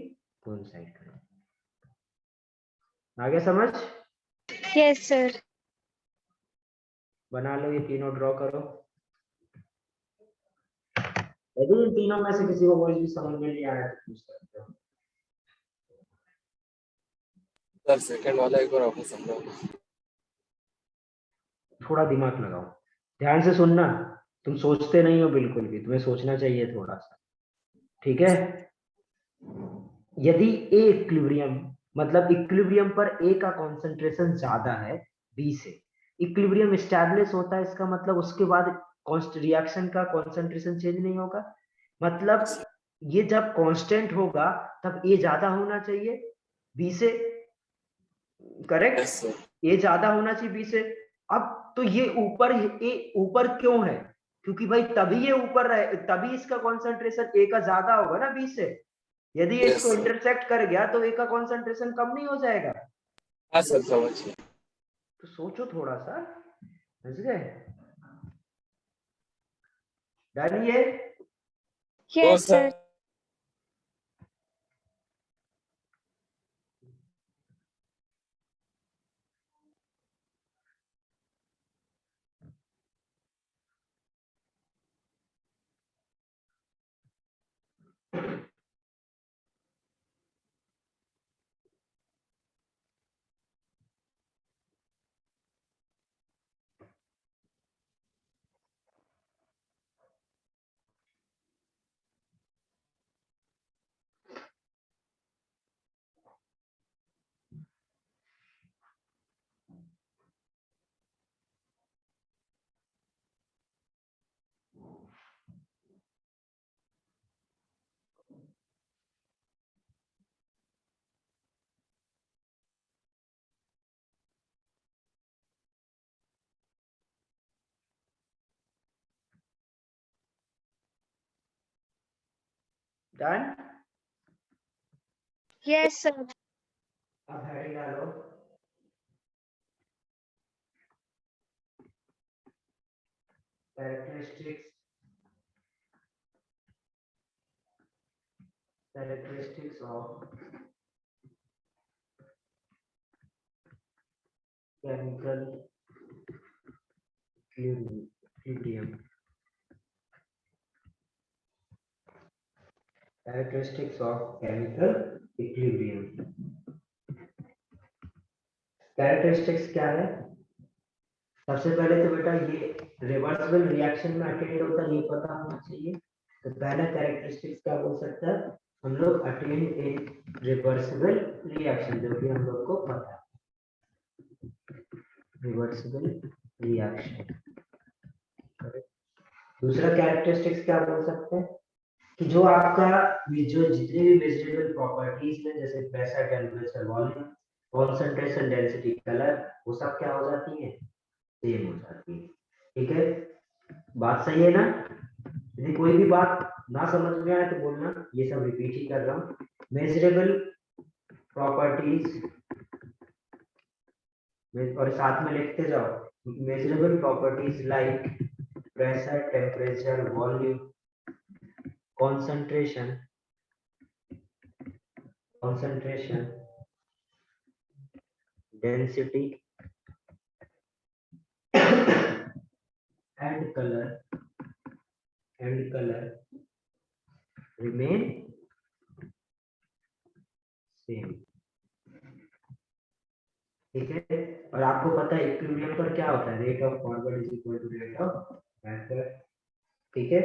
[SPEAKER 2] कोइंसाइड करेंगे। आगे समझ?
[SPEAKER 5] Yes, sir.
[SPEAKER 2] बना लो, ये तीनों ड्रॉ करो। यदि इन तीनों में से किसी को कोई भी समझ में नहीं आया तो पूछ सकते हो।
[SPEAKER 3] सर सेकंड वाला एक बार वापस समझाओ।
[SPEAKER 2] थोड़ा दिमाग लगाओ, ध्यान से सुनना। तुम सोचते नहीं हो बिल्कुल भी, तुम्हें सोचना चाहिए थोड़ा सा, ठीक है। यदि ए इक्विलिब्रियम, मतलब इक्विलिब्रियम पर ए का कंसंट्रेशन ज्यादा है बी से, इक्विलिब्रियम एस्टैब्लिश होता है, इसका मतलब उसके बाद रिएक्शन का कंसंट्रेशन चेंज नहीं होगा। मतलब ये जब कांस्टेंट होगा तब ए ज्यादा होना चाहिए बी से, करेक्ट।
[SPEAKER 3] Yes sir.
[SPEAKER 2] ए ज्यादा होना चाहिए बी से। अब तो ये ऊपर, ए ऊपर क्यों है, क्योंकि भाई तभी ये ऊपर रहे, तभी इसका कंसंट्रेशन ए का ज्यादा होगा ना बी से। यदि ये
[SPEAKER 3] Yes,
[SPEAKER 2] इसको
[SPEAKER 3] sir.
[SPEAKER 2] इंटरसेक्ट कर गया तो ए का कंसंट्रेशन कम नहीं हो जाएगा।
[SPEAKER 3] हाँ सर समझिए।
[SPEAKER 2] तो सोचो थोड़ा सा, समझ गए? डन ये?
[SPEAKER 5] Yes, sir.
[SPEAKER 2] Done?
[SPEAKER 5] Yes, sir.
[SPEAKER 2] अब हेडिंग डालो, characteristics, characteristics of chemical equilibrium, characteristics of chemical equilibrium. Characteristics क्या है? सबसे पहले तो बेटा ये रिवर्सिबल रिएक्शन में अटेंड होता है, ये पता होना चाहिए। तो पहला कैरेक्टरिस्टिक्स क्या बोल सकता है हम लोग, अटेंड इन रिवर्सिबल रिएक्शन, जो कि हम लोग को पता है रिवर्सिबल रिएक्शन। दूसरा कैरेक्टरिस्टिक्स क्या बोल सकते हैं कि जो आपका जो जितने भी मेजरेबल प्रॉपर्टीज हैं जैसे pressure, temperature, volume, concentration, density, colour, वो सब क्या हो जाती है, सेम हो जाती है। ठीक है, बात सही है ना? यदि कोई भी बात ना समझ में आए तो बोलना, ये सब रिपीट ही कर रहा हूँ। मेजरेबल प्रॉपर्टीज और साथ में लिखते जाओ, measurable properties like pressure, temperature, volume, concentration, density and color remain same। ठीक है, और आपको पता है इक्विलिब्रियम पर क्या होता है, rate of forward is equal to rate of backward. ठीक है,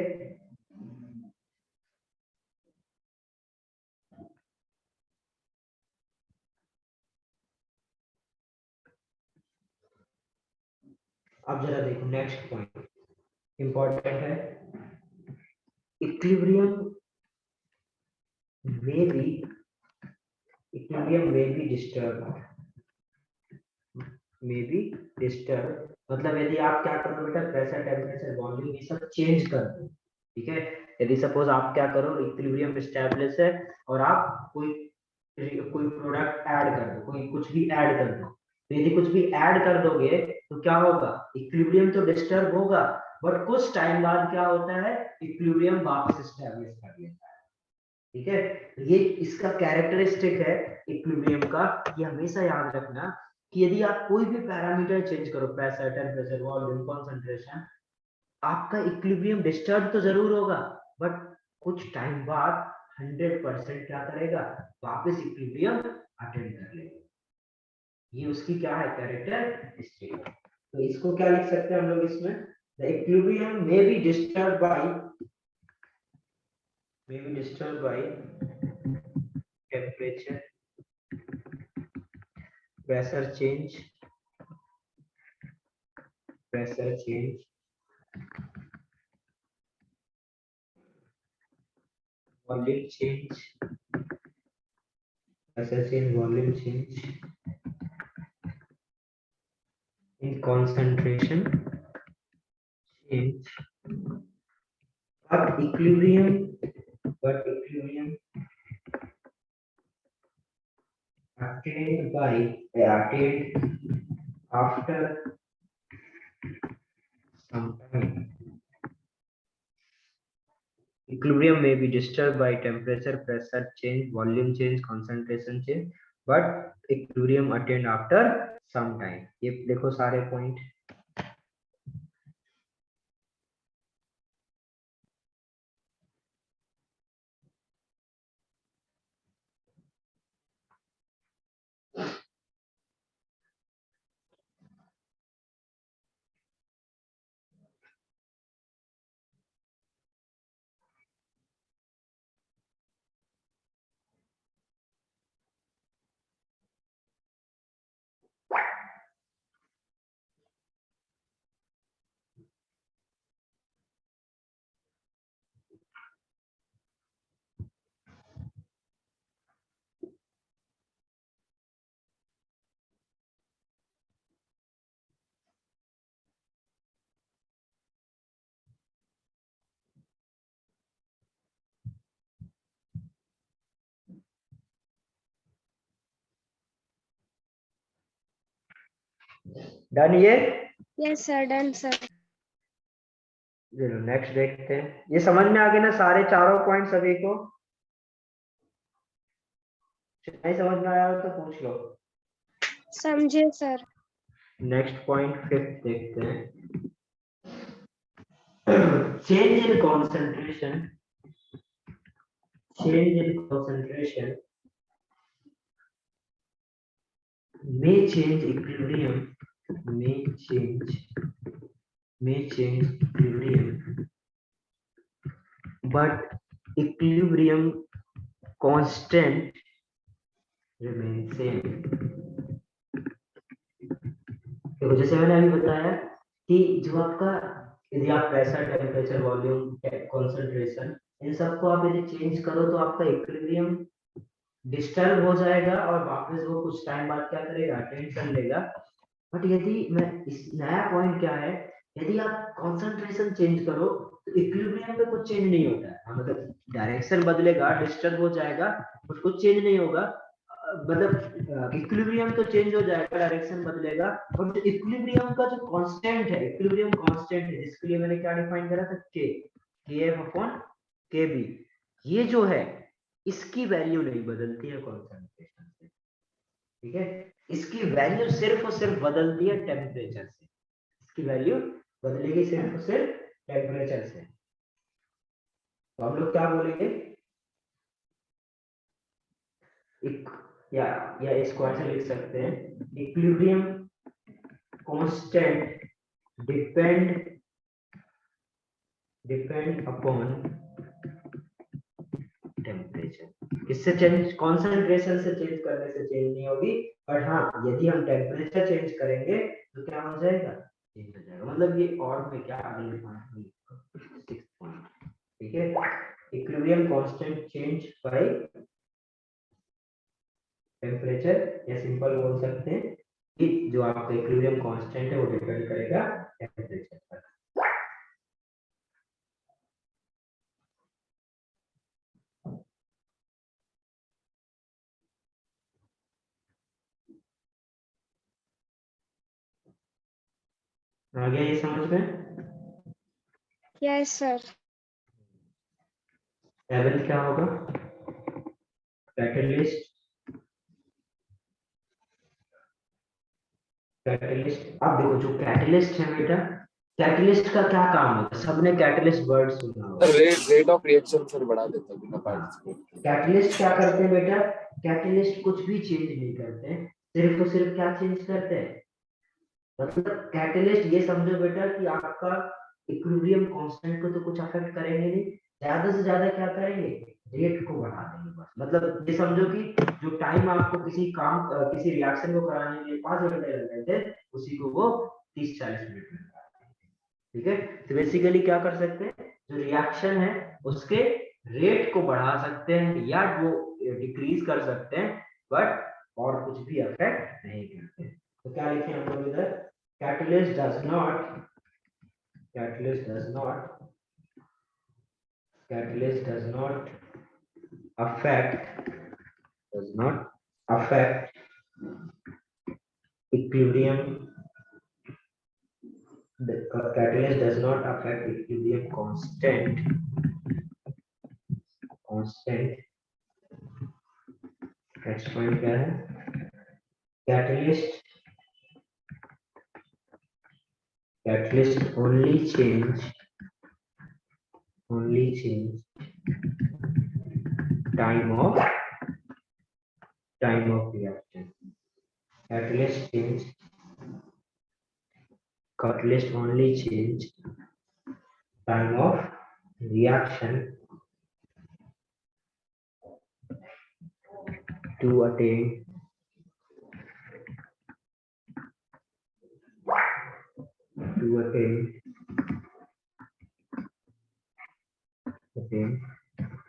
[SPEAKER 2] अब जरा देखो नेक्स्ट पॉइंट इंपॉर्टेंट है। इक्विलिब्रियम may be disturbed, मतलब यदि आप क्या करो बेटा, प्रेशर, टेम्परेचर, वॉल्यूम ये सब चेंज कर दो। ठीक है, यदि सपोज आप क्या करो, इक्विलिब्रियम एस्टैब्लिश है और आप कोई प्रोडक्ट ऐड कर दो, कोई कुछ भी ऐड कर दो, तो यदि कुछ भी ऐड कर दोगे तो क्या होगा, इक्विलिब्रियम तो डिस्टर्ब होगा, बट कुछ टाइम बाद क्या होता है, इक्विलिब्रियम वापस एस्टैब्लिश कर लेता है। ठीक है, ये इसका कैरेक्टरिस्टिक है इक्विलिब्रियम का। ये हमेशा याद रखना कि यदि आप कोई भी पैरामीटर चेंज करो, प्रेशर, टेम्परेचर, वॉल्यूम, कंसंट्रेशन, आपका इक्विलिब्रियम डिस्टर्ब तो जरूर होगा, बट कुछ टाइम बाद 100% क्या करेगा, वापस इक्विलिब्रियम अटेंड कर लेगा। ये उसकी क्या है, कैरेक्टरिस्टिक। तो इसको क्या लिख सकते हैं हम लोग इसमें, the equilibrium may be disturb by temperature, pressure change, volume change, in concentration change, but equilibrium attained after some time. Equilibrium may be disturbed by temperature, pressure change, volume change, concentration change, but equilibrium attained after some time. ये देखो सारे point. Done ये?
[SPEAKER 5] Yes, sir. Done, sir.
[SPEAKER 2] चलो next देखते हैं। ये समझ में आ गए ना सारे चारों पॉइंट सभी को? नहीं समझ में आया हो तो पूछ लो।
[SPEAKER 5] समझे सर।
[SPEAKER 2] नेक्स्ट पॉइंट फिफ्थ देखते हैं। Change in concentration may change equilibrium may change equilibrium, but equilibrium constant remain same. देखो जैसे मैंने अभी बताया कि जो आपका यदि आप प्रेशर, टेम्परेचर, वॉल्यूम, कंसंट्रेशन, इन सबको आप यदि चेंज करो तो आपका इक्विलिब्रियम डिस्टर्ब हो जाएगा और वापस वो कुछ टाइम बाद क्या करेगा, अटेंड कर लेगा। बट यदि मैं इस नया पॉइंट क्या है, यदि आप कंसंट्रेशन चेंज करो तो इक्विलिब्रियम पे कुछ चेंज नहीं होता है, मतलब डायरेक्शन बदलेगा, डिस्टर्ब हो जाएगा, बट कुछ चेंज नहीं होगा। मतलब इक्विलिब्रियम तो चेंज हो जाएगा, डायरेक्शन बदलेगा, बट इक्विलिब्रियम का जो कांस्टेंट है, इक्विलिब्रियम कांस्टेंट है, जिसके लिए मैंने क्या डिफाइन करा था, के एफ अपॉन के बी, ये जो है इसकी वैल्यू नहीं बदलती है कंसंट्रेशन से, ठीक है। इसकी वैल्यू सिर्फ और सिर्फ बदलती है टेम्परेचर से, इसकी वैल्यू बदलेगी सिर्फ और सिर्फ टेम्परेचर से। तो हम लोग क्या बोलेंगे, या इसको ऐसे लिख सकते हैं, equilibrium constant depend upon temperature. इससे चेंज, कंसंट्रेशन से चेंज करने से चेंज नहीं होगी, बट हाँ यदि हम टेम्परेचर चेंज करेंगे तो क्या हो जाएगा, चेंज हो जाएगा। मतलब ये और में क्या अगले पॉइंट में 6 पॉइंट, ठीक है। Equilibrium constant change by temperature, या सिंपल बोल सकते हैं कि जो आपका इक्विलिब्रियम कांस्टेंट है वो डिपेंड करेगा टेम्परेचर पर। आ गया ये समझ में?
[SPEAKER 5] Yes, sir.
[SPEAKER 2] लेवल क्या होगा, कैटलिस्ट, कैटलिस्ट। अब देखो जो कैटलिस्ट है बेटा, कैटलिस्ट का क्या काम होता है, सबने कैटलिस्ट वर्ड सुना होगा।
[SPEAKER 3] रेट ऑफ रिएक्शन सर बढ़ा देता है बिना पार्टिसिपेट।
[SPEAKER 2] कैटलिस्ट क्या करते हैं बेटा, कैटलिस्ट कुछ भी चेंज नहीं करते हैं, सिर्फ और सिर्फ क्या चेंज करते हैं, मतलब कैटलिस्ट ये समझो बेटा कि आपका इक्विलिब्रियम कांस्टेंट को तो कुछ अफेक्ट करेंगे नहीं, ज्यादा से ज्यादा क्या करेंगे, रेट को बढ़ा देंगे बस। मतलब ये समझो कि जो टाइम आपको किसी काम किसी रिएक्शन को कराने के लिए 5 घंटे लग रहे थे, उसी को वो 30-40 मिनट में करा देंगे, ठीक है। तो बेसिकली क्या कर सकते हैं, जो रिएक्शन है उसके रेट को बढ़ा सकते हैं या वो डिक्रीज कर सकते हैं, बट और कुछ भी अफेक्ट नहीं करते। तो क्या लिखे हम लोग इधर, catalyst does not affect equilibrium. The catalyst does not affect equilibrium constant. Next point क्या है, catalyst only change time of reaction. Catalyst only change time of reaction to attain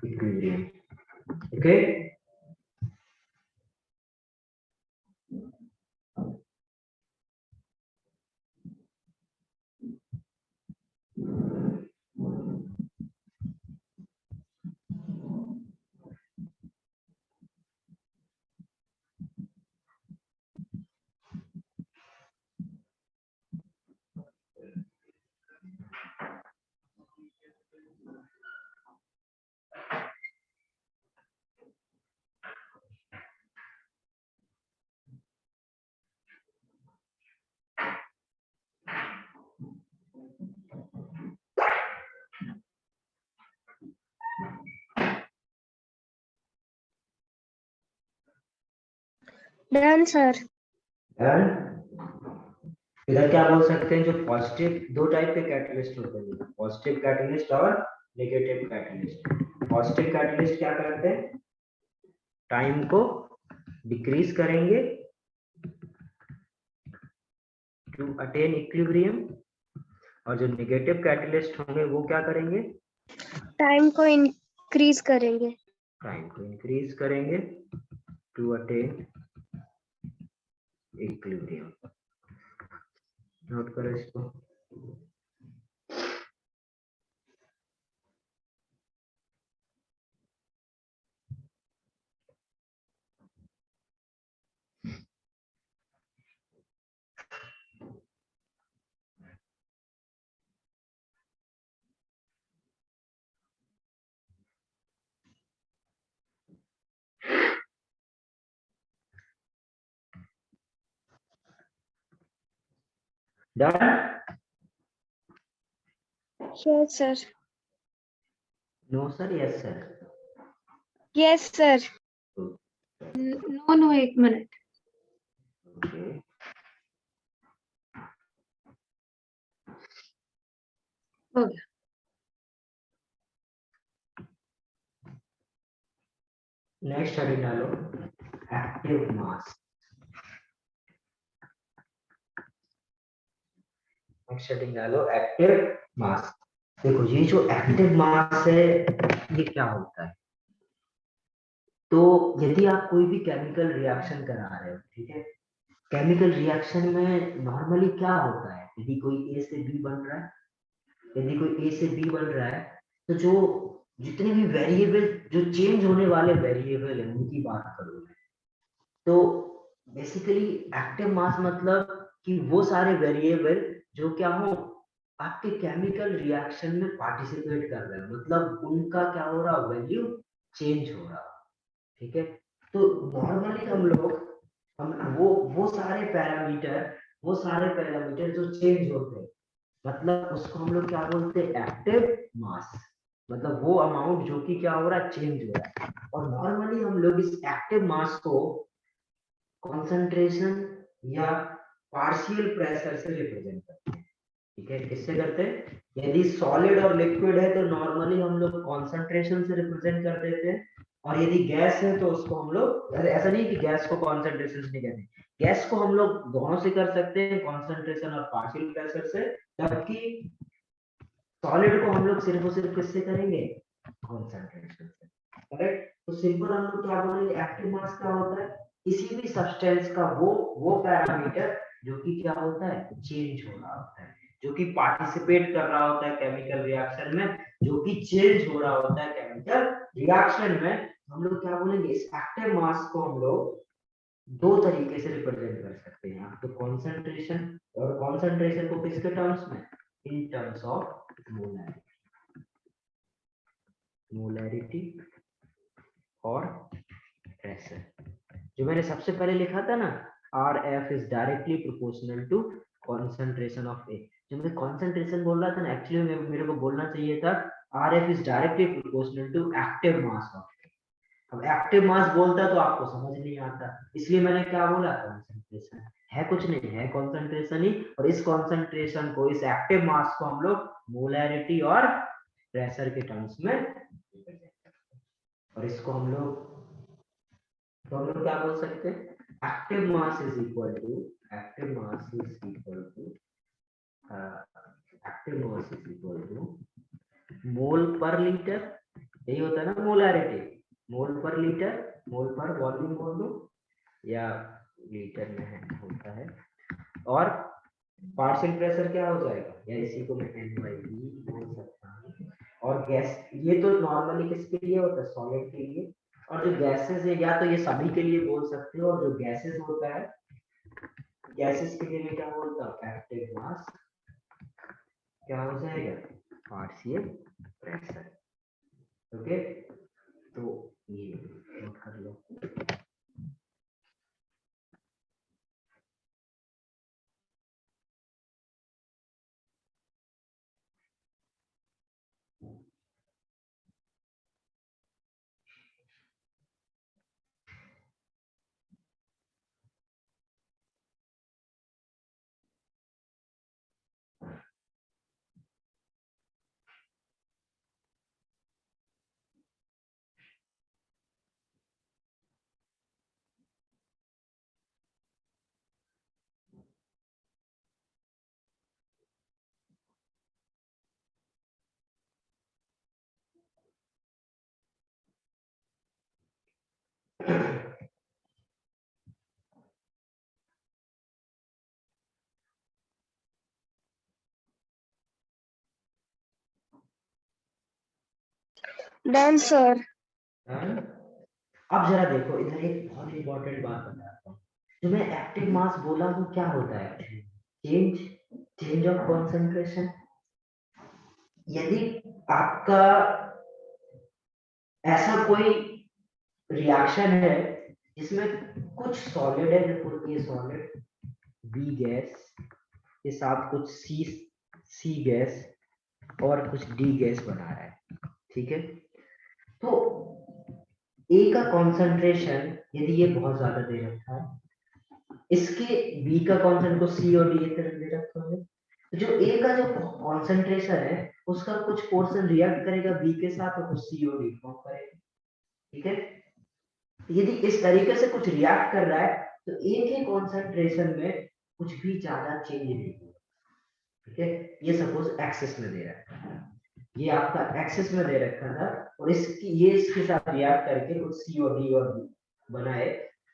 [SPEAKER 2] equilibrium. Okay.
[SPEAKER 5] Done, sir.
[SPEAKER 2] And इधर क्या बोल सकते हैं, जो positive, दो type के कैटलिस्ट होते हैं, पॉजिटिव कैटलिस्ट और नेगेटिव कैटलिस्ट। पॉजिटिव कैटलिस्ट क्या करते हैं, टाइम को डिक्रीज करेंगे टू अटेन इक्विलिब्रियम, और जो नेगेटिव कैटलिस्ट होंगे वो क्या करेंगे,
[SPEAKER 5] टाइम को इंक्रीज करेंगे।
[SPEAKER 2] टाइम को इंक्रीज करेंगे टू अटेन इक्विलिब्रियम। नोट करो इसको। Done.
[SPEAKER 5] Yes sir.
[SPEAKER 2] No sir, yes sir.
[SPEAKER 5] Yes sir.
[SPEAKER 1] No no, एक मिनट।
[SPEAKER 2] ओके,
[SPEAKER 1] हो गया।
[SPEAKER 2] नेक्स्ट हेडिंग डालो, एक्टिव मास। नेक्स्ट हेडिंग डालो, एक्टिव मास। देखो ये जो एक्टिव मास है ये क्या होता है, तो यदि आप कोई भी केमिकल रिएक्शन करा रहे हो, ठीक है, केमिकल रिएक्शन में नॉर्मली क्या होता है, यदि कोई ए से बी बन रहा है, यदि कोई ए से बी बन रहा है, तो जो जितने भी वेरिएबल, जो चेंज होने वाले वेरिएबल है उनकी बात करूं मैं, तो बेसिकली एक्टिव मास मतलब कि वो सारे वेरिएबल जो क्या हो, आपके केमिकल रिएक्शन में पार्टिसिपेट कर रहे हैं, मतलब उनका क्या हो रहा, वैल्यू चेंज हो रहा, ठीक है। तो नॉर्मली हम वो सारे पैरामीटर जो चेंज होते हैं, मतलब उसको हम लोग क्या बोलते हैं, एक्टिव मास, मतलब वो अमाउंट जो कि क्या हो रहा है, चेंज हो रहा है। और नॉर्मली हम लोग इस एक्टिव मास को कंसंट्रेशन या पार्शियल प्रेशर से रिप्रेजेंट करते हैं, ठीक है। किससे करते हैं, यदि सॉलिड और लिक्विड है तो नॉर्मली हम लोग कंसंट्रेशन से रिप्रेजेंट कर देते हैं, और यदि गैस है तो उसको हम लोग, ऐसा नहीं कि गैस को कंसंट्रेशन से नहीं कहते, गैस को हम लोग दोनों से कर सकते हैं, कंसंट्रेशन और पार्शियल प्रेशर से, जबकि सॉलिड को हम लोग सिर्फ और सिर्फ किससे करेंगे, कंसंट्रेशन से, करेक्ट। तो सिंपल हम लोग क्या बोलेंगे, एक्टिव मास क्या होता है, किसी भी सब्सटेंस का वो पैरामीटर जो कि क्या होता है, चेंज हो रहा होता है, जो कि पार्टिसिपेट कर रहा होता है केमिकल रिएक्शन में, जो कि चेंज हो रहा होता है केमिकल रिएक्शन में, हम लोग क्या बोलेंगे, इस एक्टिव मास को हम लोग दो तरीके से रिप्रेजेंट कर सकते हैं, तो कॉन्सेंट्रेशन, और कॉन्सेंट्रेशन को किसके टर्म्स में, in terms of molarity, molarity और प्रेशर। जो मैंने सबसे पहले लिखा था ना, R F is directly proportional to concentration of A, जो मैं कॉन्सेंट्रेशन बोल रहा था ना, एक्चुअली मेरे को बोलना चाहिए था R F is directly proportional to active mass of A. अब एक्टिव मास बोलता तो आपको समझ नहीं आता, इसलिए मैंने क्या बोला, कॉन्सेंट्रेशन है, कुछ नहीं है, कॉन्सेंट्रेशन ही, और इस कॉन्सेंट्रेशन को, इस एक्टिव मास को हम लोग मोलैरिटी और प्रेशर के टर्म्स में represent करते हैं। और इसको हम लोग, तो हम लोग क्या बोल सकते हैं, active mass is equal to, active mass is equal to active mass is equal to mole पर लीटर, यही होता है ना मोलैरिटी, मोल पर लीटर, मोल पर वॉल्यूम बोल दो, या लीटर में है होता है, और पार्शियल प्रेशर क्या हो जाएगा, या इसी को मैं NYV बोल सकता हूँ। और गैस, ये तो नॉर्मली किसके लिए होता है, सॉलिड के लिए, और जो गैसेस है या तो ये सभी के लिए बोल सकते हो, और जो गैसेस होता है, गैसेस के लिए मैं क्या बोलता हूँ, एक्टिव मास क्या हो जाएगा, पार्शियल प्रेशर, ओके। तो ये नोट कर लो।
[SPEAKER 5] Done, sir.
[SPEAKER 2] अब जरा देखो इधर एक बहुत इंपॉर्टेंट बात बताता हूँ। जो मैं एक्टिव मास बोला वो क्या होता है? Change of concentration. यदि आपका ऐसा कोई रिएक्शन है जिसमें कुछ सॉलिड है, जैसे ये सॉलिड बी गैस के साथ कुछ सी गैस और कुछ डी गैस बना रहा है, ठीक है। तो ए का कॉन्सेंट्रेशन यदि ये बहुत ज्यादा दे रखा है, इसके बी का कॉन्सेंट्रेशन को सी और डी तरफ दे रखा है, तो जो ए का जो कॉन्सेंट्रेशन है उसका कुछ पोर्शन रिएक्ट करेगा बी के साथ और कुछ सी और डी फॉर्म करेगा, ठीक है। यदि इस तरीके से कुछ रिएक्ट कर रहा है तो ए के कॉन्सेंट्रेशन में कुछ भी ज्यादा चेंज नहीं होगा, ठीक है। ये सपोज एक्सिस में दे रखा है, ये आपका एक्सिस में दे रखा था और इसके साथ रिएक्ट करके कुछ सी और डी और बनाए,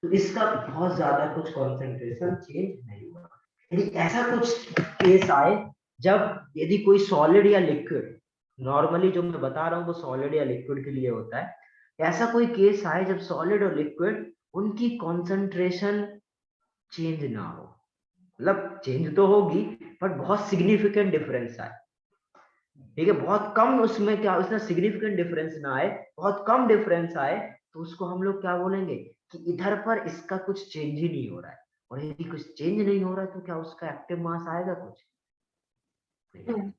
[SPEAKER 2] तो इसका बहुत ज्यादा कुछ कॉन्सेंट्रेशन चेंज नहीं हुआ। यदि ऐसा कुछ केस आए जब यदि कोई सॉलिड या लिक्विड, नॉर्मली जो मैं बता रहा हूँ वो सॉलिड या लिक्विड के लिए होता है, ऐसा कोई केस आए जब सॉलिड और लिक्विड उनकी कॉन्सेंट्रेशन चेंज ना हो, मतलब चेंज तो होगी बट बहुत सिग्निफिकेंट डिफरेंस आए, ठीक है, बहुत कम, उसमें क्या उसमें सिग्निफिकेंट डिफरेंस ना आए, बहुत कम डिफरेंस आए, तो उसको हम लोग क्या बोलेंगे कि इधर पर इसका कुछ चेंज ही नहीं हो रहा है। और यदि कुछ चेंज नहीं हो रहा है तो क्या उसका एक्टिव मास आएगा कुछ नहीं।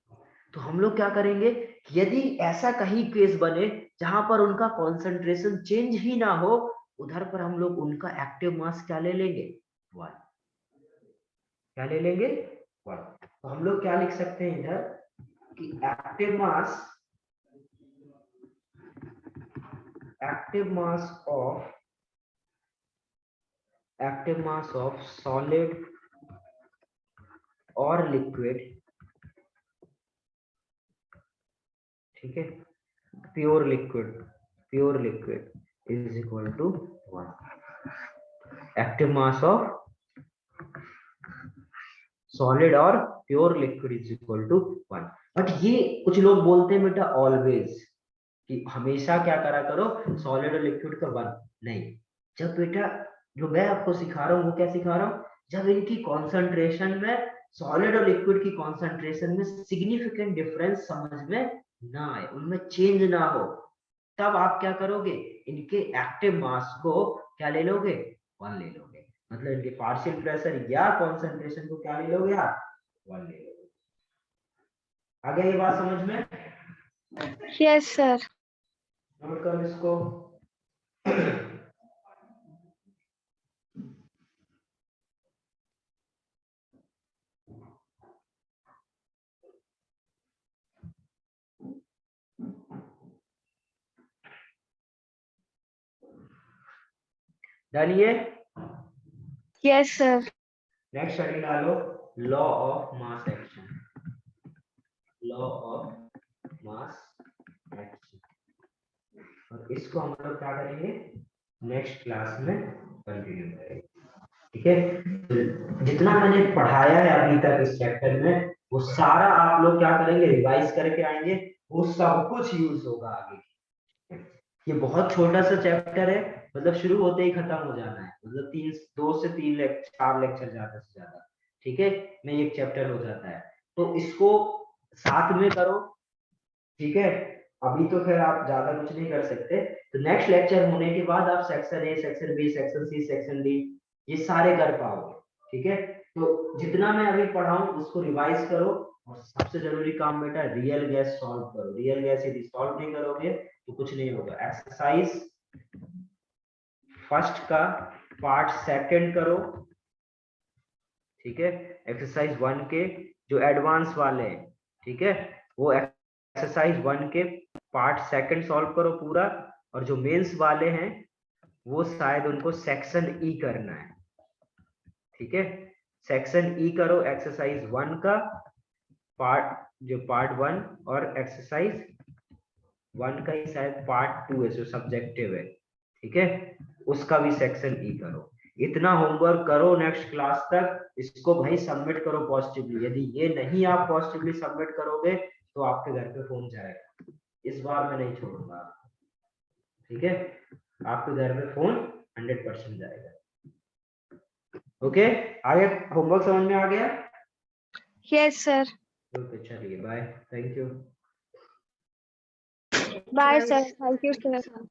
[SPEAKER 2] तो हम लोग क्या करेंगे, यदि ऐसा कहीं केस बने जहां पर उनका कॉन्सेंट्रेशन चेंज ही ना हो, उधर पर हम लोग उनका एक्टिव मास क्या ले लेंगे? 1। क्या ले लेंगे? 1। तो हम लोग क्या लिख सकते हैं इधर कि एक्टिव मास ऑफ सॉलिड और लिक्विड, ठीक है, pure liquid is equal to 1। Active mass of solid और pure liquid is equal to 1। But ये कुछ लोग बोलते हैं बेटा ऑलवेज कि हमेशा क्या करा करो, सॉलिड और लिक्विड का 1 नहीं। जब बेटा जो मैं आपको सिखा रहा हूँ वो क्या सिखा रहा हूँ, जब इनकी कॉन्सेंट्रेशन में, सॉलिड और लिक्विड की कॉन्सेंट्रेशन में सिग्निफिकेंट डिफरेंस समझ में ना आए, उनमें चेंज ना हो, तब आप क्या करोगे, इनके एक्टिव मास को क्या ले लोगे? 1 ले लोगे। मतलब इनके पार्शियल प्रेशर या कॉन्सेंट्रेशन को क्या ले लोगे आप? 1 ले लोगे। आ गया ये बात समझ में?
[SPEAKER 5] Yes, sir.
[SPEAKER 2] नोट कर इसको। डन ये?
[SPEAKER 5] Yes, sir.
[SPEAKER 2] नेक्स्ट स्टडी डालो, law of mass action. Law of mass action, और इसको हम लोग क्या करेंगे नेक्स्ट क्लास में कंटिन्यू करेंगे, ठीक है। तो जितना मैंने पढ़ाया है अभी तक इस चैप्टर में वो सारा आप लोग क्या करेंगे, रिवाइज करके आएंगे, वो सब कुछ यूज होगा आगे। ये बहुत छोटा सा चैप्टर है, मतलब शुरू होते ही खत्म हो जाना है, मतलब 2 से 4 लेक्चर ज्यादा से ज्यादा, ठीक है, में एक चैप्टर हो जाता है। तो इसको साथ में करो, ठीक है। अभी तो खैर आप ज्यादा कुछ नहीं कर सकते, तो नेक्स्ट लेक्चर होने के बाद आप section A, section B, section C, section D ये सारे कर पाओगे, ठीक है। तो जितना मैं अभी पढ़ाऊं उसको रिवाइज करो, और सबसे जरूरी काम बेटा रियल गैस सॉल्व करो। रियल गैस यदि सॉल्व नहीं करोगे तो कुछ नहीं होगा। एक्सरसाइज फर्स्ट का पार्ट सेकंड करो, ठीक है। एक्सरसाइज 1 के जो एडवांस वाले हैं, ठीक है, वो एक्सरसाइज 1 के पार्ट सेकंड सॉल्व करो पूरा, और जो मेंस वाले हैं वो शायद उनको सेक्शन ई करना है, ठीक है। सेक्शन ई करो एक्सरसाइज 1 का पार्ट 1, और एक्सरसाइज 1 का ही शायद पार्ट 2 है जो सब्जेक्टिव है, ठीक है, उसका भी सेक्शन ई करो। इतना होमवर्क करो नेक्स्ट क्लास तक, इसको भाई सबमिट करो पॉजिटिवली। यदि ये नहीं आप पॉजिटिवली सबमिट करोगे तो आपके घर पे फोन जाएगा। इस बार मैं नहीं छोड़ूंगा, ठीक है? आपके घर में फोन 100% जाएगा। ओके, आगे होमवर्क समझ में आ गया?
[SPEAKER 5] Yes, sir.
[SPEAKER 2] ओके, चलिए bye, thank you.
[SPEAKER 5] Bye, sir. Thank you, sir.